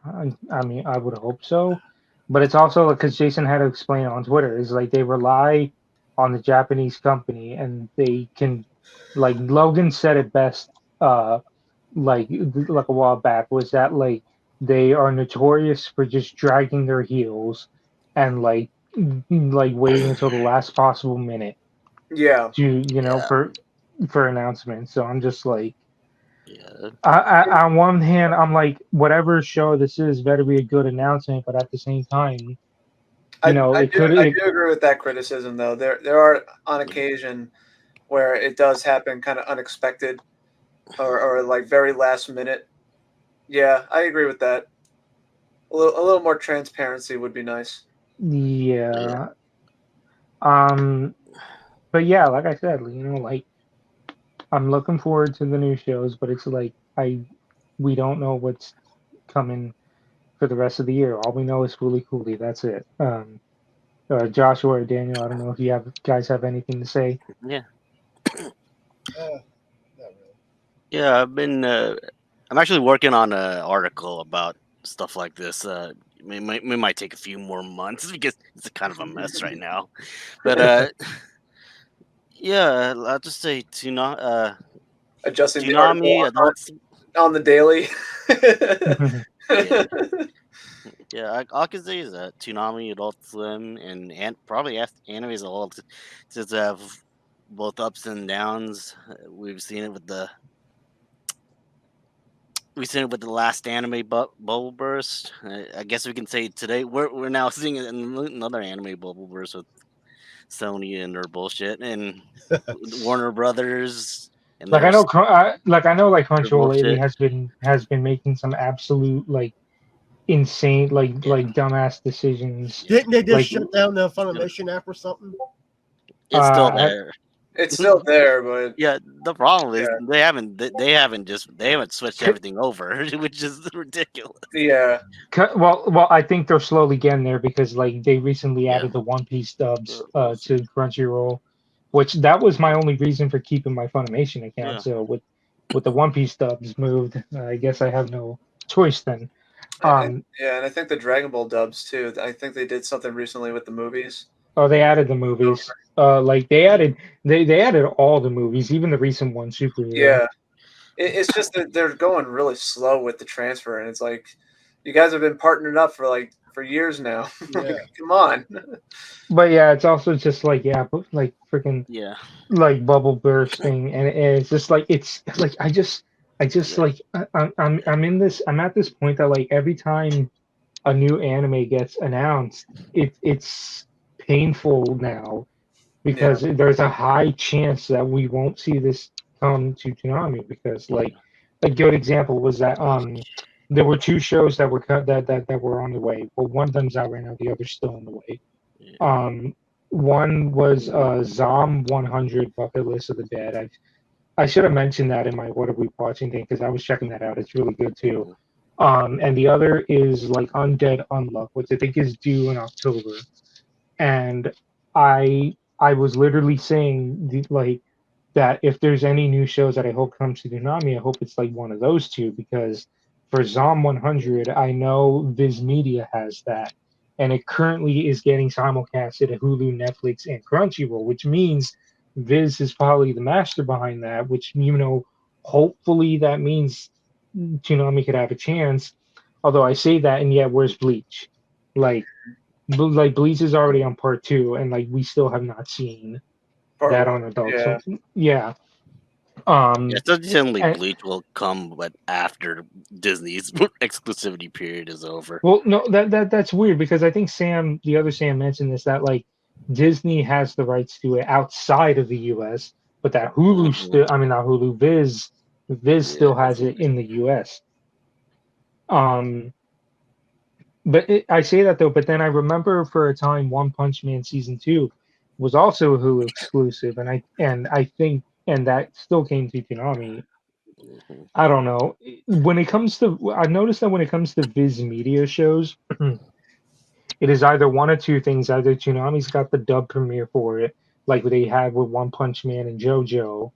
[SPEAKER 1] I mean, I would hope so, but it's also because Jason had to explain on Twitter is like they rely on the Japanese company, and they can, like Logan said it best, like a while back, was that like they are notorious for just dragging their heels and like waiting until the last possible minute
[SPEAKER 2] Yeah,
[SPEAKER 1] to
[SPEAKER 4] Yeah.
[SPEAKER 1] for announcements. So I'm just like.
[SPEAKER 4] Yeah.
[SPEAKER 1] On one hand, I'm like, whatever show this is, better be a good announcement. But at the same time, it could.
[SPEAKER 2] I do agree with that criticism though. There are on occasion where it does happen kind of unexpected or like very last minute. Yeah, I agree with that. A little more transparency would be nice.
[SPEAKER 4] Yeah.
[SPEAKER 1] Yeah. Um. But yeah, like I said, like I'm looking forward to the new shows, but it's like we don't know what's coming for the rest of the year. All we know is Fooly Cooley. That's it. Joshua or Daniel, I don't know if you guys have anything to say.
[SPEAKER 4] Yeah.
[SPEAKER 3] Not really.
[SPEAKER 4] Yeah. I'm actually working on an article about stuff like this. We might take a few more months because it's kind of a mess right now. But yeah, I'll just say
[SPEAKER 2] Adjusting the article
[SPEAKER 4] Toonami adults.
[SPEAKER 2] on the daily.
[SPEAKER 4] Yeah. Yeah, I could say is that Toonami, Adult Swim, and probably anime as a whole to have both ups and downs. We've seen it with the last anime bubble burst. I guess we can say today we're now seeing another anime bubble burst with Sony and their bullshit and Warner Brothers and
[SPEAKER 1] Like
[SPEAKER 4] their
[SPEAKER 1] I know, like
[SPEAKER 4] their
[SPEAKER 1] Crunchyroll lately
[SPEAKER 4] bullshit.
[SPEAKER 1] has been making some absolute like insane
[SPEAKER 4] Yeah,
[SPEAKER 1] like dumbass decisions.
[SPEAKER 4] yeah.
[SPEAKER 3] Didn't they just
[SPEAKER 1] Like
[SPEAKER 3] shut down the Funimation app or something?
[SPEAKER 4] It's still
[SPEAKER 1] I,
[SPEAKER 4] there.
[SPEAKER 2] It's still there, but
[SPEAKER 4] Yeah, the problem is
[SPEAKER 2] yeah,
[SPEAKER 4] they haven't switched everything over, which is ridiculous.
[SPEAKER 2] yeah.
[SPEAKER 1] well, I think they're slowly getting there because like they recently
[SPEAKER 4] Yeah.
[SPEAKER 1] added the One Piece dubs to Crunchyroll, which that was my only reason for keeping my Funimation account.
[SPEAKER 4] Yeah.
[SPEAKER 1] So with the One Piece dubs moved, I guess I have no choice then.
[SPEAKER 2] And,
[SPEAKER 1] Um,
[SPEAKER 2] yeah, and I think the Dragon Ball dubs too. I think they did something recently with the movies.
[SPEAKER 1] oh, they added the movies. Like they added all the movies, even the recent one, Superhero.
[SPEAKER 2] Yeah, it's just that they're going really slow with the transfer, and it's like you guys have been partnered up for years now.
[SPEAKER 3] Yeah.
[SPEAKER 2] Come on.
[SPEAKER 1] But yeah, it's also just like like freaking
[SPEAKER 4] Yeah.
[SPEAKER 1] like bubble bursting, and it's just like it's like I just
[SPEAKER 4] Yeah.
[SPEAKER 1] like I'm at this point that like every time a new anime gets announced, it's painful now
[SPEAKER 2] Yeah,
[SPEAKER 1] because there's a high chance that we won't see this come to Toonami because like a good example was that there were two shows that were that were on the way. Well, one of them's out right now, the other's still on the way.
[SPEAKER 4] Yeah.
[SPEAKER 1] One was Zom 100 Bucket List of the Dead. I should have mentioned that in my What Are We Watching thing because I was checking that out. It's really good too. And the other is like Undead Unluck, which I think is due in October. And I was literally saying like that if there's any new shows that I hope comes to Toonami, I hope it's like one of those two because for Zom 100, I know Viz Media has that, and it currently is getting simulcasted at Hulu, Netflix, and Crunchyroll, which means Viz is probably the master behind that. Which hopefully that means Toonami could have a chance. Although I say that, and yet where's Bleach? Like Bleach is already on part two, and like we still have not seen
[SPEAKER 2] Part
[SPEAKER 1] that
[SPEAKER 2] one.
[SPEAKER 1] on Adult
[SPEAKER 2] Yeah.
[SPEAKER 1] Swim. Yeah.
[SPEAKER 4] Yeah, so generally
[SPEAKER 1] And,
[SPEAKER 4] Bleach will come, but after Disney's exclusivity period is over.
[SPEAKER 1] well, no, that's weird because I think the other Sam mentioned this, that like Disney has the rights to it outside of the U.S., but that Hulu
[SPEAKER 4] Mhm.
[SPEAKER 1] still, I mean not Hulu, Viz
[SPEAKER 4] Yeah.
[SPEAKER 1] still has it in the U.S. Um, but I say that though, but then I remember for a time One Punch Man season 2 was also a Hulu exclusive, and I think and that still came to Toonami.
[SPEAKER 4] Mhm.
[SPEAKER 1] I don't know. When it comes to, I've noticed that when it comes to Viz Media shows, it is either one or two things. Either Toonami's got the dub premiere for it, like they had with One Punch Man and JoJo,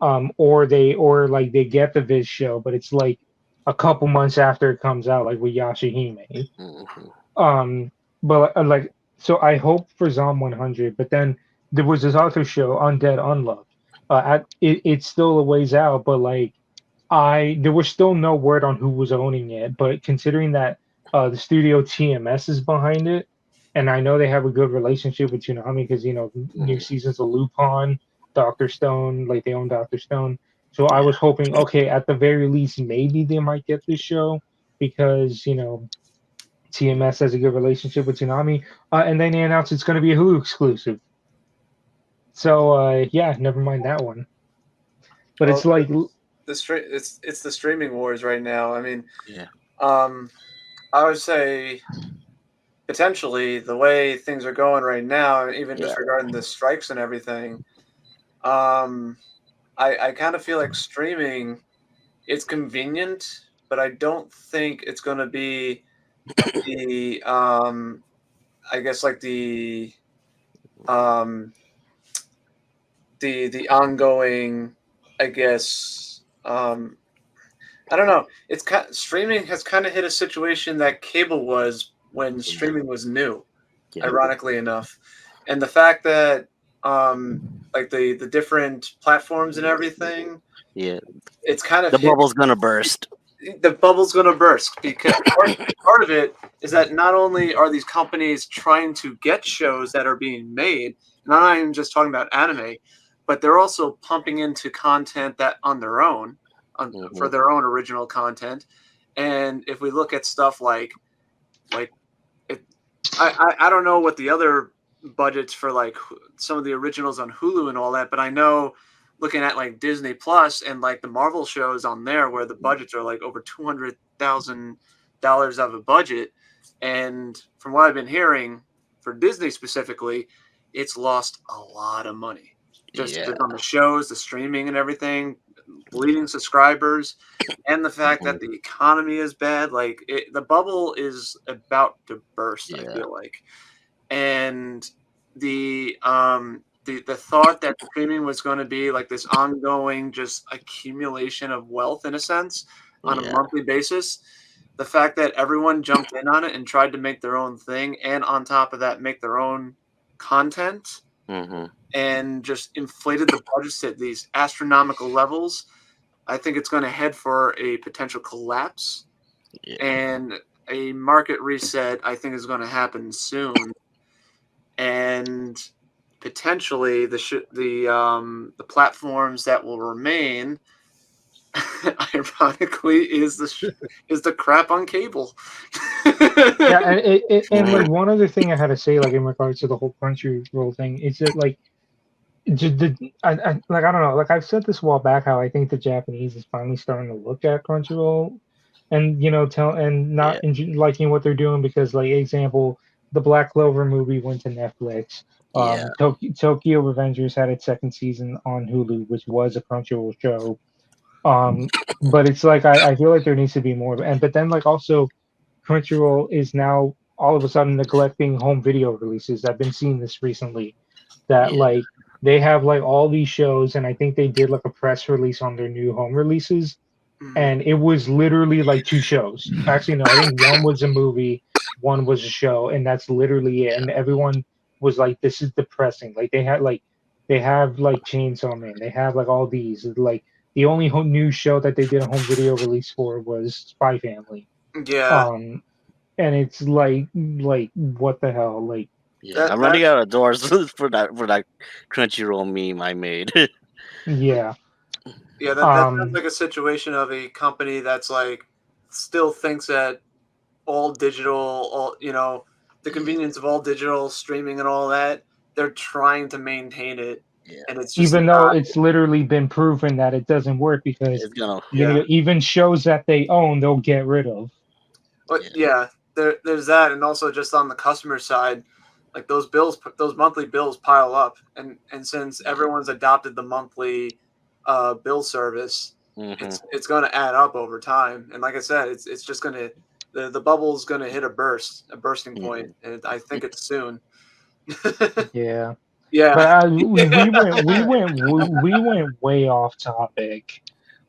[SPEAKER 1] or like they get the Viz show, but it's like a couple months after it comes out, like with Yashahime.
[SPEAKER 4] Mhm.
[SPEAKER 1] Um, but like, so I hope for Zom 100, but then there was this other show, Undead Unloved. It's still a ways out, but like there was still no word on who was owning it. But considering that the studio TMS is behind it, and I know they have a good relationship with Toonami because new
[SPEAKER 4] Mhm.
[SPEAKER 1] seasons of Lupin, Doctor Stone, like they own Doctor Stone. So I
[SPEAKER 4] Yeah.
[SPEAKER 1] was hoping, okay, at the very least, maybe they might get this show because TMS has a good relationship with Toonami, and then they announced it's going to be a Hulu exclusive. So yeah, never mind that one. But
[SPEAKER 2] Well,
[SPEAKER 1] it's like,
[SPEAKER 2] it's the streaming wars right now. I mean,
[SPEAKER 4] Yeah.
[SPEAKER 2] I would say potentially the way things are going right now, even
[SPEAKER 4] Yeah.
[SPEAKER 2] just regarding the strikes and everything. Um, I kind of feel like streaming, it's convenient, but I don't think it's going to be the I guess like um the ongoing, I guess, I don't know. It's streaming has kind of hit a situation that cable was when
[SPEAKER 4] Yeah.
[SPEAKER 2] streaming was new,
[SPEAKER 4] Yeah.
[SPEAKER 2] ironically enough. And the fact that like the different platforms and everything,
[SPEAKER 4] Yeah.
[SPEAKER 2] it's kind of
[SPEAKER 4] The
[SPEAKER 2] hit
[SPEAKER 4] bubble's gonna burst.
[SPEAKER 2] the bubble's going to burst because part of it is that not only are these companies trying to get shows that are being made, and I'm not even just talking about anime, but they're also pumping into content that on their own, for
[SPEAKER 4] Mhm.
[SPEAKER 2] their own original content. And if we look at stuff like it, I don't know what the other budgets for like some of the originals on Hulu and all that, but I know looking at like Disney Plus and like the Marvel shows on there where the budgets are like over $200,000 of a budget, and from what I've been hearing for Disney specifically, it's lost a lot of money
[SPEAKER 4] Yeah.
[SPEAKER 2] just on the shows, the streaming and everything, bleeding subscribers, and the fact that the economy is bad. Like the bubble is about to burst, I
[SPEAKER 4] Yeah.
[SPEAKER 2] feel like. And the thought that streaming was going to be like this ongoing just accumulation of wealth in a sense on a
[SPEAKER 4] Yeah.
[SPEAKER 2] monthly basis, the fact that everyone jumped in on it and tried to make their own thing, and on top of that make their own content,
[SPEAKER 4] Mhm.
[SPEAKER 2] and just inflated the budgets at these astronomical levels, I think it's going to head for a potential collapse,
[SPEAKER 4] Yeah.
[SPEAKER 2] and a market reset I think is going to happen soon, and potentially the platforms that will remain, ironically, is the crap on cable.
[SPEAKER 1] yeah, and like
[SPEAKER 4] Mhm.
[SPEAKER 1] one other thing I had to say, like in regards to the whole Crunchyroll thing, is that like just like I don't know, like I've said this a while back how I think the Japanese is finally starting to look at Crunchyroll and tell and
[SPEAKER 4] Yeah.
[SPEAKER 1] not liking what they're doing because like example, the Black Clover movie went to Netflix.
[SPEAKER 4] Yeah.
[SPEAKER 1] Tokyo Revengers had its second season on Hulu, which was a Crunchyroll show. But it's like I feel like there needs to be more, and but then like also Crunchyroll is now all of a sudden neglecting home video releases. I've been seeing this recently that
[SPEAKER 4] Yeah.
[SPEAKER 1] like they have like all these shows, and I think they did like a press release on their new home releases,
[SPEAKER 2] Mhm.
[SPEAKER 1] and it was literally like two shows. Actually, no, I think one was a movie, one was a show, and that's literally it. And everyone was like, "This is depressing." Like they have like Chainsaw Man, they have like all these. Like the only new show that they did a home video release for was Spy Family.
[SPEAKER 2] Yeah,
[SPEAKER 1] Um, and it's like what the hell, like
[SPEAKER 4] Yeah, I'm running out of doors for that Crunchyroll meme I made.
[SPEAKER 1] Yeah.
[SPEAKER 2] Yeah, that sounds like a situation of a company that's like still thinks that all digital, the convenience of all digital streaming and all that. They're trying to maintain it,
[SPEAKER 4] Yeah.
[SPEAKER 2] and it's just
[SPEAKER 1] Even though it's literally been proven that it doesn't work because
[SPEAKER 4] It's gonna.
[SPEAKER 1] even shows that they own, they'll get rid of.
[SPEAKER 2] But yeah, there's that, and also just on the customer side, like those monthly bills pile up, and since everyone's adopted the monthly bill service, it's going to add up over time. And like I said, it's just going to the bubble's going to hit a bursting point, and I think it's soon.
[SPEAKER 1] Yeah.
[SPEAKER 2] Yeah.
[SPEAKER 1] But we went way off topic.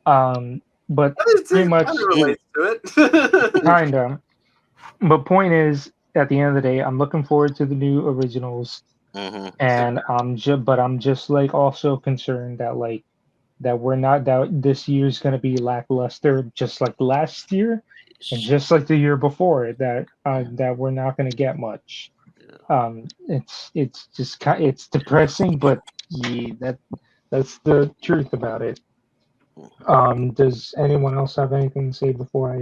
[SPEAKER 1] But pretty much
[SPEAKER 2] kind of relates to it.
[SPEAKER 1] kind of. But point is, at the end of the day, I'm looking forward to the new originals, and I'm just like also concerned that like that we're not that this year's gonna be lackluster, just like last year, and just like the year before that we're not gonna get much. It's just it's depressing, but yeah, that's the truth about it. Does anyone else have anything to say before I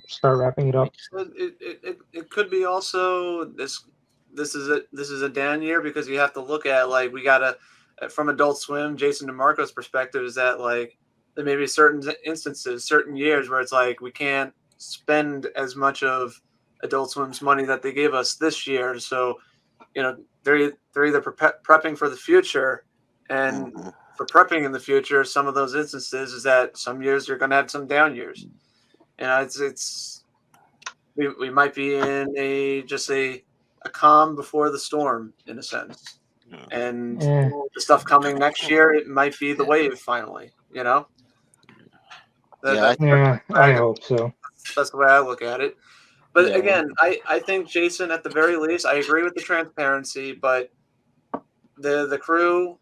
[SPEAKER 1] start wrapping it up?
[SPEAKER 2] It could be also this is a down year because you have to look at like we gotta from Adult Swim, Jason DeMarco's perspective is that like there may be certain instances, certain years where it's like we can't spend as much of Adult Swim's money that they gave us this year. So, they're either prepping for the future, and for prepping in the future, some of those instances is that some years you're going to have some down years. We might be in a calm before the storm in a sense, and the stuff coming next year it might be the wave finally.
[SPEAKER 1] I hope so.
[SPEAKER 2] That's the way I look at it. But again, I think Jason, at the very least, I agree with the transparency, but the crew,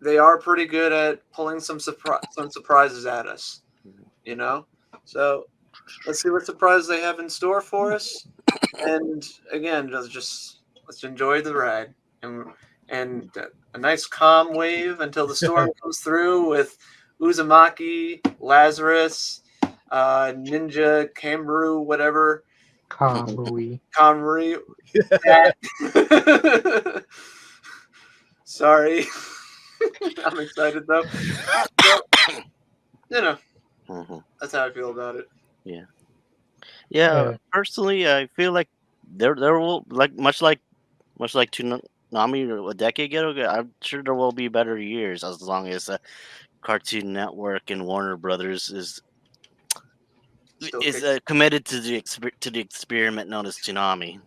[SPEAKER 2] they are pretty good at pulling some surprises at us, So let's see what surprises they have in store for us. And again, let's enjoy the ride and a nice calm wave until the storm comes through with Uzumaki, Lazarus, Ninja, Kangaroo, whatever.
[SPEAKER 1] Kamui.
[SPEAKER 2] Sorry. I'm excited though. But, that's how I feel about it.
[SPEAKER 4] Yeah. Personally, I feel like there will much like Toonami a decade ago. I'm sure there will be better years as long as Cartoon Network and Warner Brothers is committed to the experiment known as Toonami.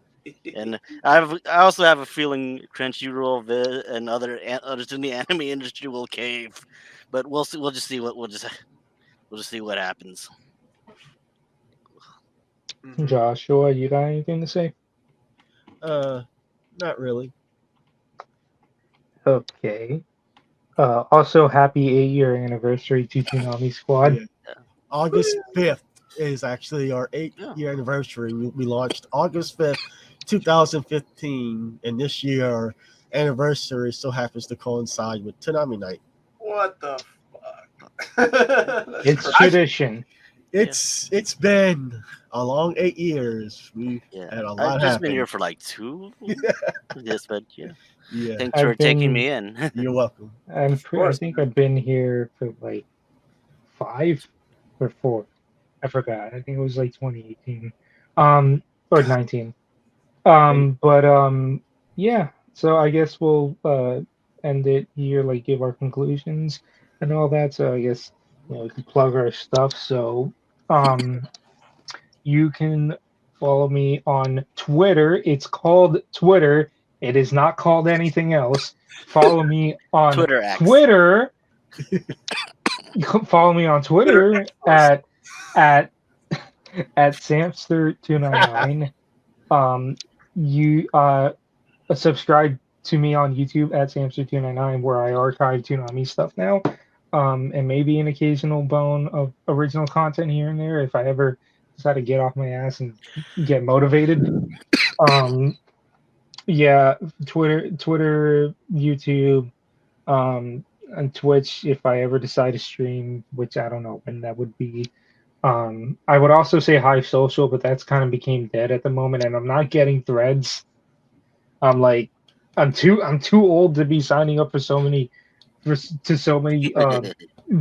[SPEAKER 4] And I also have a feeling Crunchyroll and others in the anime industry will cave, but we'll see. We'll just see what happens.
[SPEAKER 1] Joshua, you got anything to say?
[SPEAKER 3] Not really.
[SPEAKER 1] Okay. Also, happy 8-year anniversary to Toonami Squad.
[SPEAKER 3] Yeah. August 5th is actually our 8-year anniversary. We launched August 5th, 2015, and this year our anniversary so happens to coincide with Toonami Night.
[SPEAKER 2] What the fuck?
[SPEAKER 1] It's tradition.
[SPEAKER 3] It's been a long 8 years. We had a lot
[SPEAKER 4] I've just
[SPEAKER 3] happen.
[SPEAKER 4] been here for like 2. Yes, but yeah. Thanks
[SPEAKER 1] I've
[SPEAKER 4] for taking me in.
[SPEAKER 3] You're welcome.
[SPEAKER 1] I think I've been here for like 5 or 4. I forgot. I think it was like 2018, or 19. But yeah. So I guess we'll end it here. Like give our conclusions and all that. So I guess we can plug our stuff. So you can follow me on Twitter. It's called Twitter. It is not called anything else. Follow me on Twitter. You can follow me on Twitter at Samster299. You subscribe to me on YouTube at Samster299, where I archive Toonami stuff now, and maybe an occasional bone of original content here and there if I ever decide to get off my ass and get motivated. Yeah, Twitter, YouTube, and Twitch. If I ever decide to stream, which I don't know when that would be. I would also say Hive Social, but that's kind of became dead at the moment, and I'm not getting threads. I'm like, I'm too old to be signing up for so many
[SPEAKER 2] As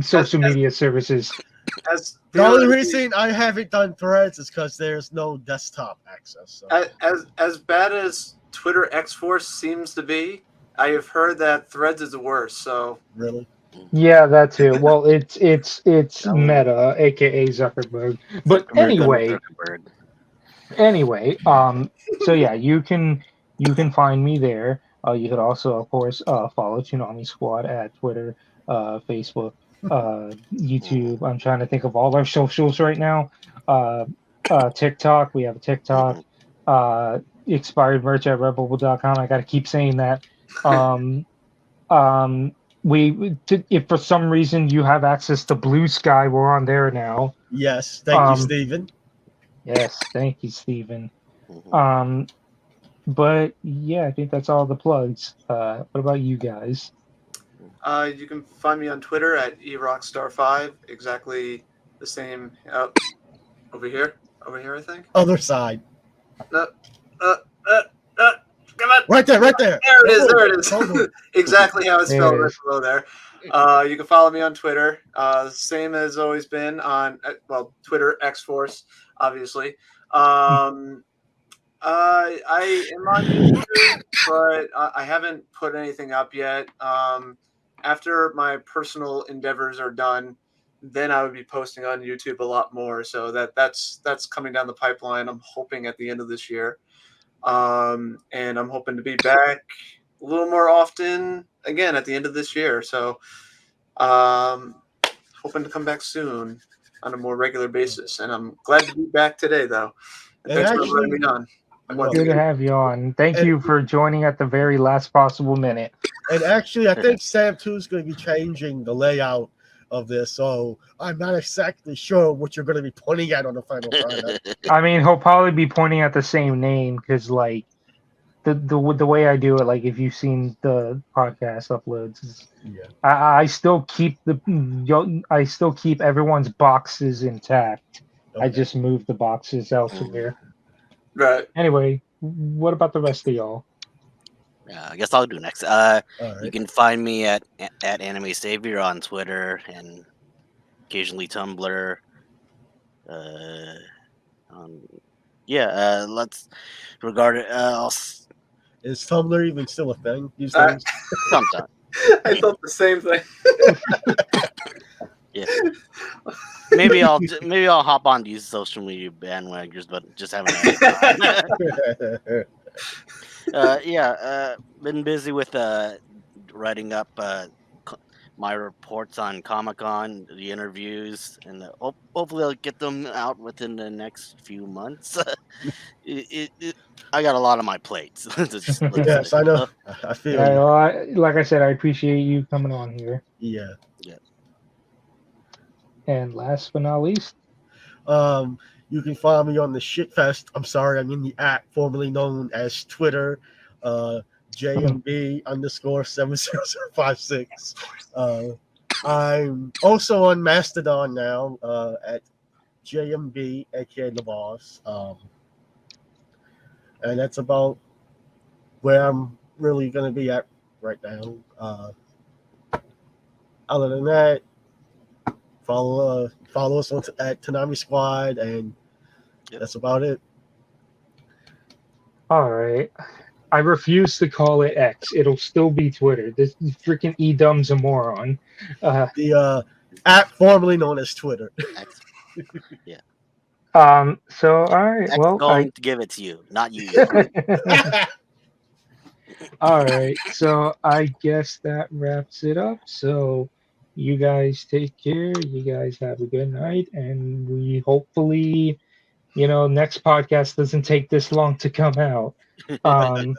[SPEAKER 1] social media services.
[SPEAKER 3] The only
[SPEAKER 2] theoretically,
[SPEAKER 3] reason I haven't done Threads is because there's no desktop access. So.
[SPEAKER 2] as bad as Twitter X Force seems to be, I have heard that Threads is the worst. So
[SPEAKER 3] Really?
[SPEAKER 1] Yeah, that too. Well, it's
[SPEAKER 4] Oh,
[SPEAKER 1] Meta, aka Zuckerberg. But
[SPEAKER 4] Gonna
[SPEAKER 1] anyway,
[SPEAKER 4] Zuckerberg.
[SPEAKER 1] so yeah, you can find me there. You could also, of course, follow Toonami Squad at Twitter, Facebook, YouTube. I'm trying to think of all our socials right now. Uh, TikTok. We have a TikTok.
[SPEAKER 4] Mhm.
[SPEAKER 1] Uh, expired merch at redbubble.com. I got to keep saying that. Um, um, if for some reason you have access to Blue Sky, we're on there now.
[SPEAKER 3] Yes. Thank you,
[SPEAKER 1] Um,
[SPEAKER 3] Stephen.
[SPEAKER 1] yes, thank you, Stephen.
[SPEAKER 4] Mhm.
[SPEAKER 1] Um, but yeah, I think that's all the plugs. What about you guys?
[SPEAKER 2] you can find me on Twitter at erockstar5. Exactly the same. Over here, I think.
[SPEAKER 3] Other side.
[SPEAKER 2] Uh, uh, uh, uh, come on.
[SPEAKER 3] Right there, right there.
[SPEAKER 2] There it
[SPEAKER 3] Don't
[SPEAKER 2] is.
[SPEAKER 3] move.
[SPEAKER 2] There it is.
[SPEAKER 3] Don't move.
[SPEAKER 2] Exactly how it's
[SPEAKER 1] There
[SPEAKER 2] spelled
[SPEAKER 1] it
[SPEAKER 2] right
[SPEAKER 1] is.
[SPEAKER 2] below there. You can follow me on Twitter. Same as always been on Twitter X Force, obviously. I am on YouTube, but I haven't put anything up yet. After my personal endeavors are done, then I would be posting on YouTube a lot more. So that's coming down the pipeline. I'm hoping at the end of this year. And I'm hoping to be back a little more often again at the end of this year. So, um, hoping to come back soon on a more regular basis. And I'm glad to be back today, though. And
[SPEAKER 3] And
[SPEAKER 2] thanks for inviting
[SPEAKER 3] actually,
[SPEAKER 2] me on
[SPEAKER 3] you're
[SPEAKER 2] once
[SPEAKER 1] Good to
[SPEAKER 3] welcome.
[SPEAKER 2] again.
[SPEAKER 1] have you on. Thank
[SPEAKER 3] And,
[SPEAKER 1] you for joining at the very last possible minute.
[SPEAKER 3] and actually, I think Sam 2 is going to be changing the layout of this. So I'm not exactly sure what you're going to be pointing at on the final product.
[SPEAKER 1] I mean, he'll probably be pointing at the same name because, like, the way I do it, like, if you've seen the podcast uploads,
[SPEAKER 3] Yeah.
[SPEAKER 1] I still keep I still keep everyone's boxes intact. I
[SPEAKER 3] Okay.
[SPEAKER 1] just move the boxes elsewhere.
[SPEAKER 2] Right.
[SPEAKER 1] Anyway, what about the rest of y'all?
[SPEAKER 4] I guess I'll do next.
[SPEAKER 3] All
[SPEAKER 4] You
[SPEAKER 3] right.
[SPEAKER 4] can find me at Anime Savior on Twitter and occasionally Tumblr. Uh, let's regard it.
[SPEAKER 3] Is Tumblr even still a thing these
[SPEAKER 2] I,
[SPEAKER 3] days?
[SPEAKER 4] Sometime.
[SPEAKER 2] I thought the same thing.
[SPEAKER 4] Yeah. Maybe I'll hop on these social media bandwagons, but just haven't had the time. Been busy with writing up my reports on Comic Con, the interviews, and hopefully I'll get them out within the next few months. I got a lot on my plate. Let's say.
[SPEAKER 3] Yes, I know. I feel
[SPEAKER 1] Yeah,
[SPEAKER 3] you.
[SPEAKER 1] well, like I said, I appreciate you coming on here.
[SPEAKER 3] Yeah.
[SPEAKER 1] And last but not least,
[SPEAKER 3] You can find me on the Shitfest. I'm sorry, I'm in the app formerly known as Twitter, JMB underscore 70056. I'm also on Mastodon now at JMB, aka the boss. And that's about where I'm really going to be at right now. Other than that, follow us at Toonami Squad, and that's about it.
[SPEAKER 1] all right. I refuse to call it X. It'll still be Twitter. This freaking E-Dumb's a moron.
[SPEAKER 3] The app formerly known as Twitter.
[SPEAKER 4] X,
[SPEAKER 1] So all right.
[SPEAKER 4] X
[SPEAKER 1] Well,
[SPEAKER 4] going to give it to you, not you.
[SPEAKER 1] all right. So I guess that wraps it up. So you guys take care. You guys have a good night, and we hopefully, next podcast doesn't take this long to come out. Um,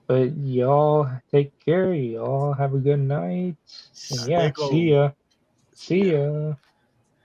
[SPEAKER 1] but y'all take care. Y'all have a good night. And yeah, see
[SPEAKER 3] Sicko.
[SPEAKER 1] ya.
[SPEAKER 4] See
[SPEAKER 1] See
[SPEAKER 4] ya.
[SPEAKER 1] ya.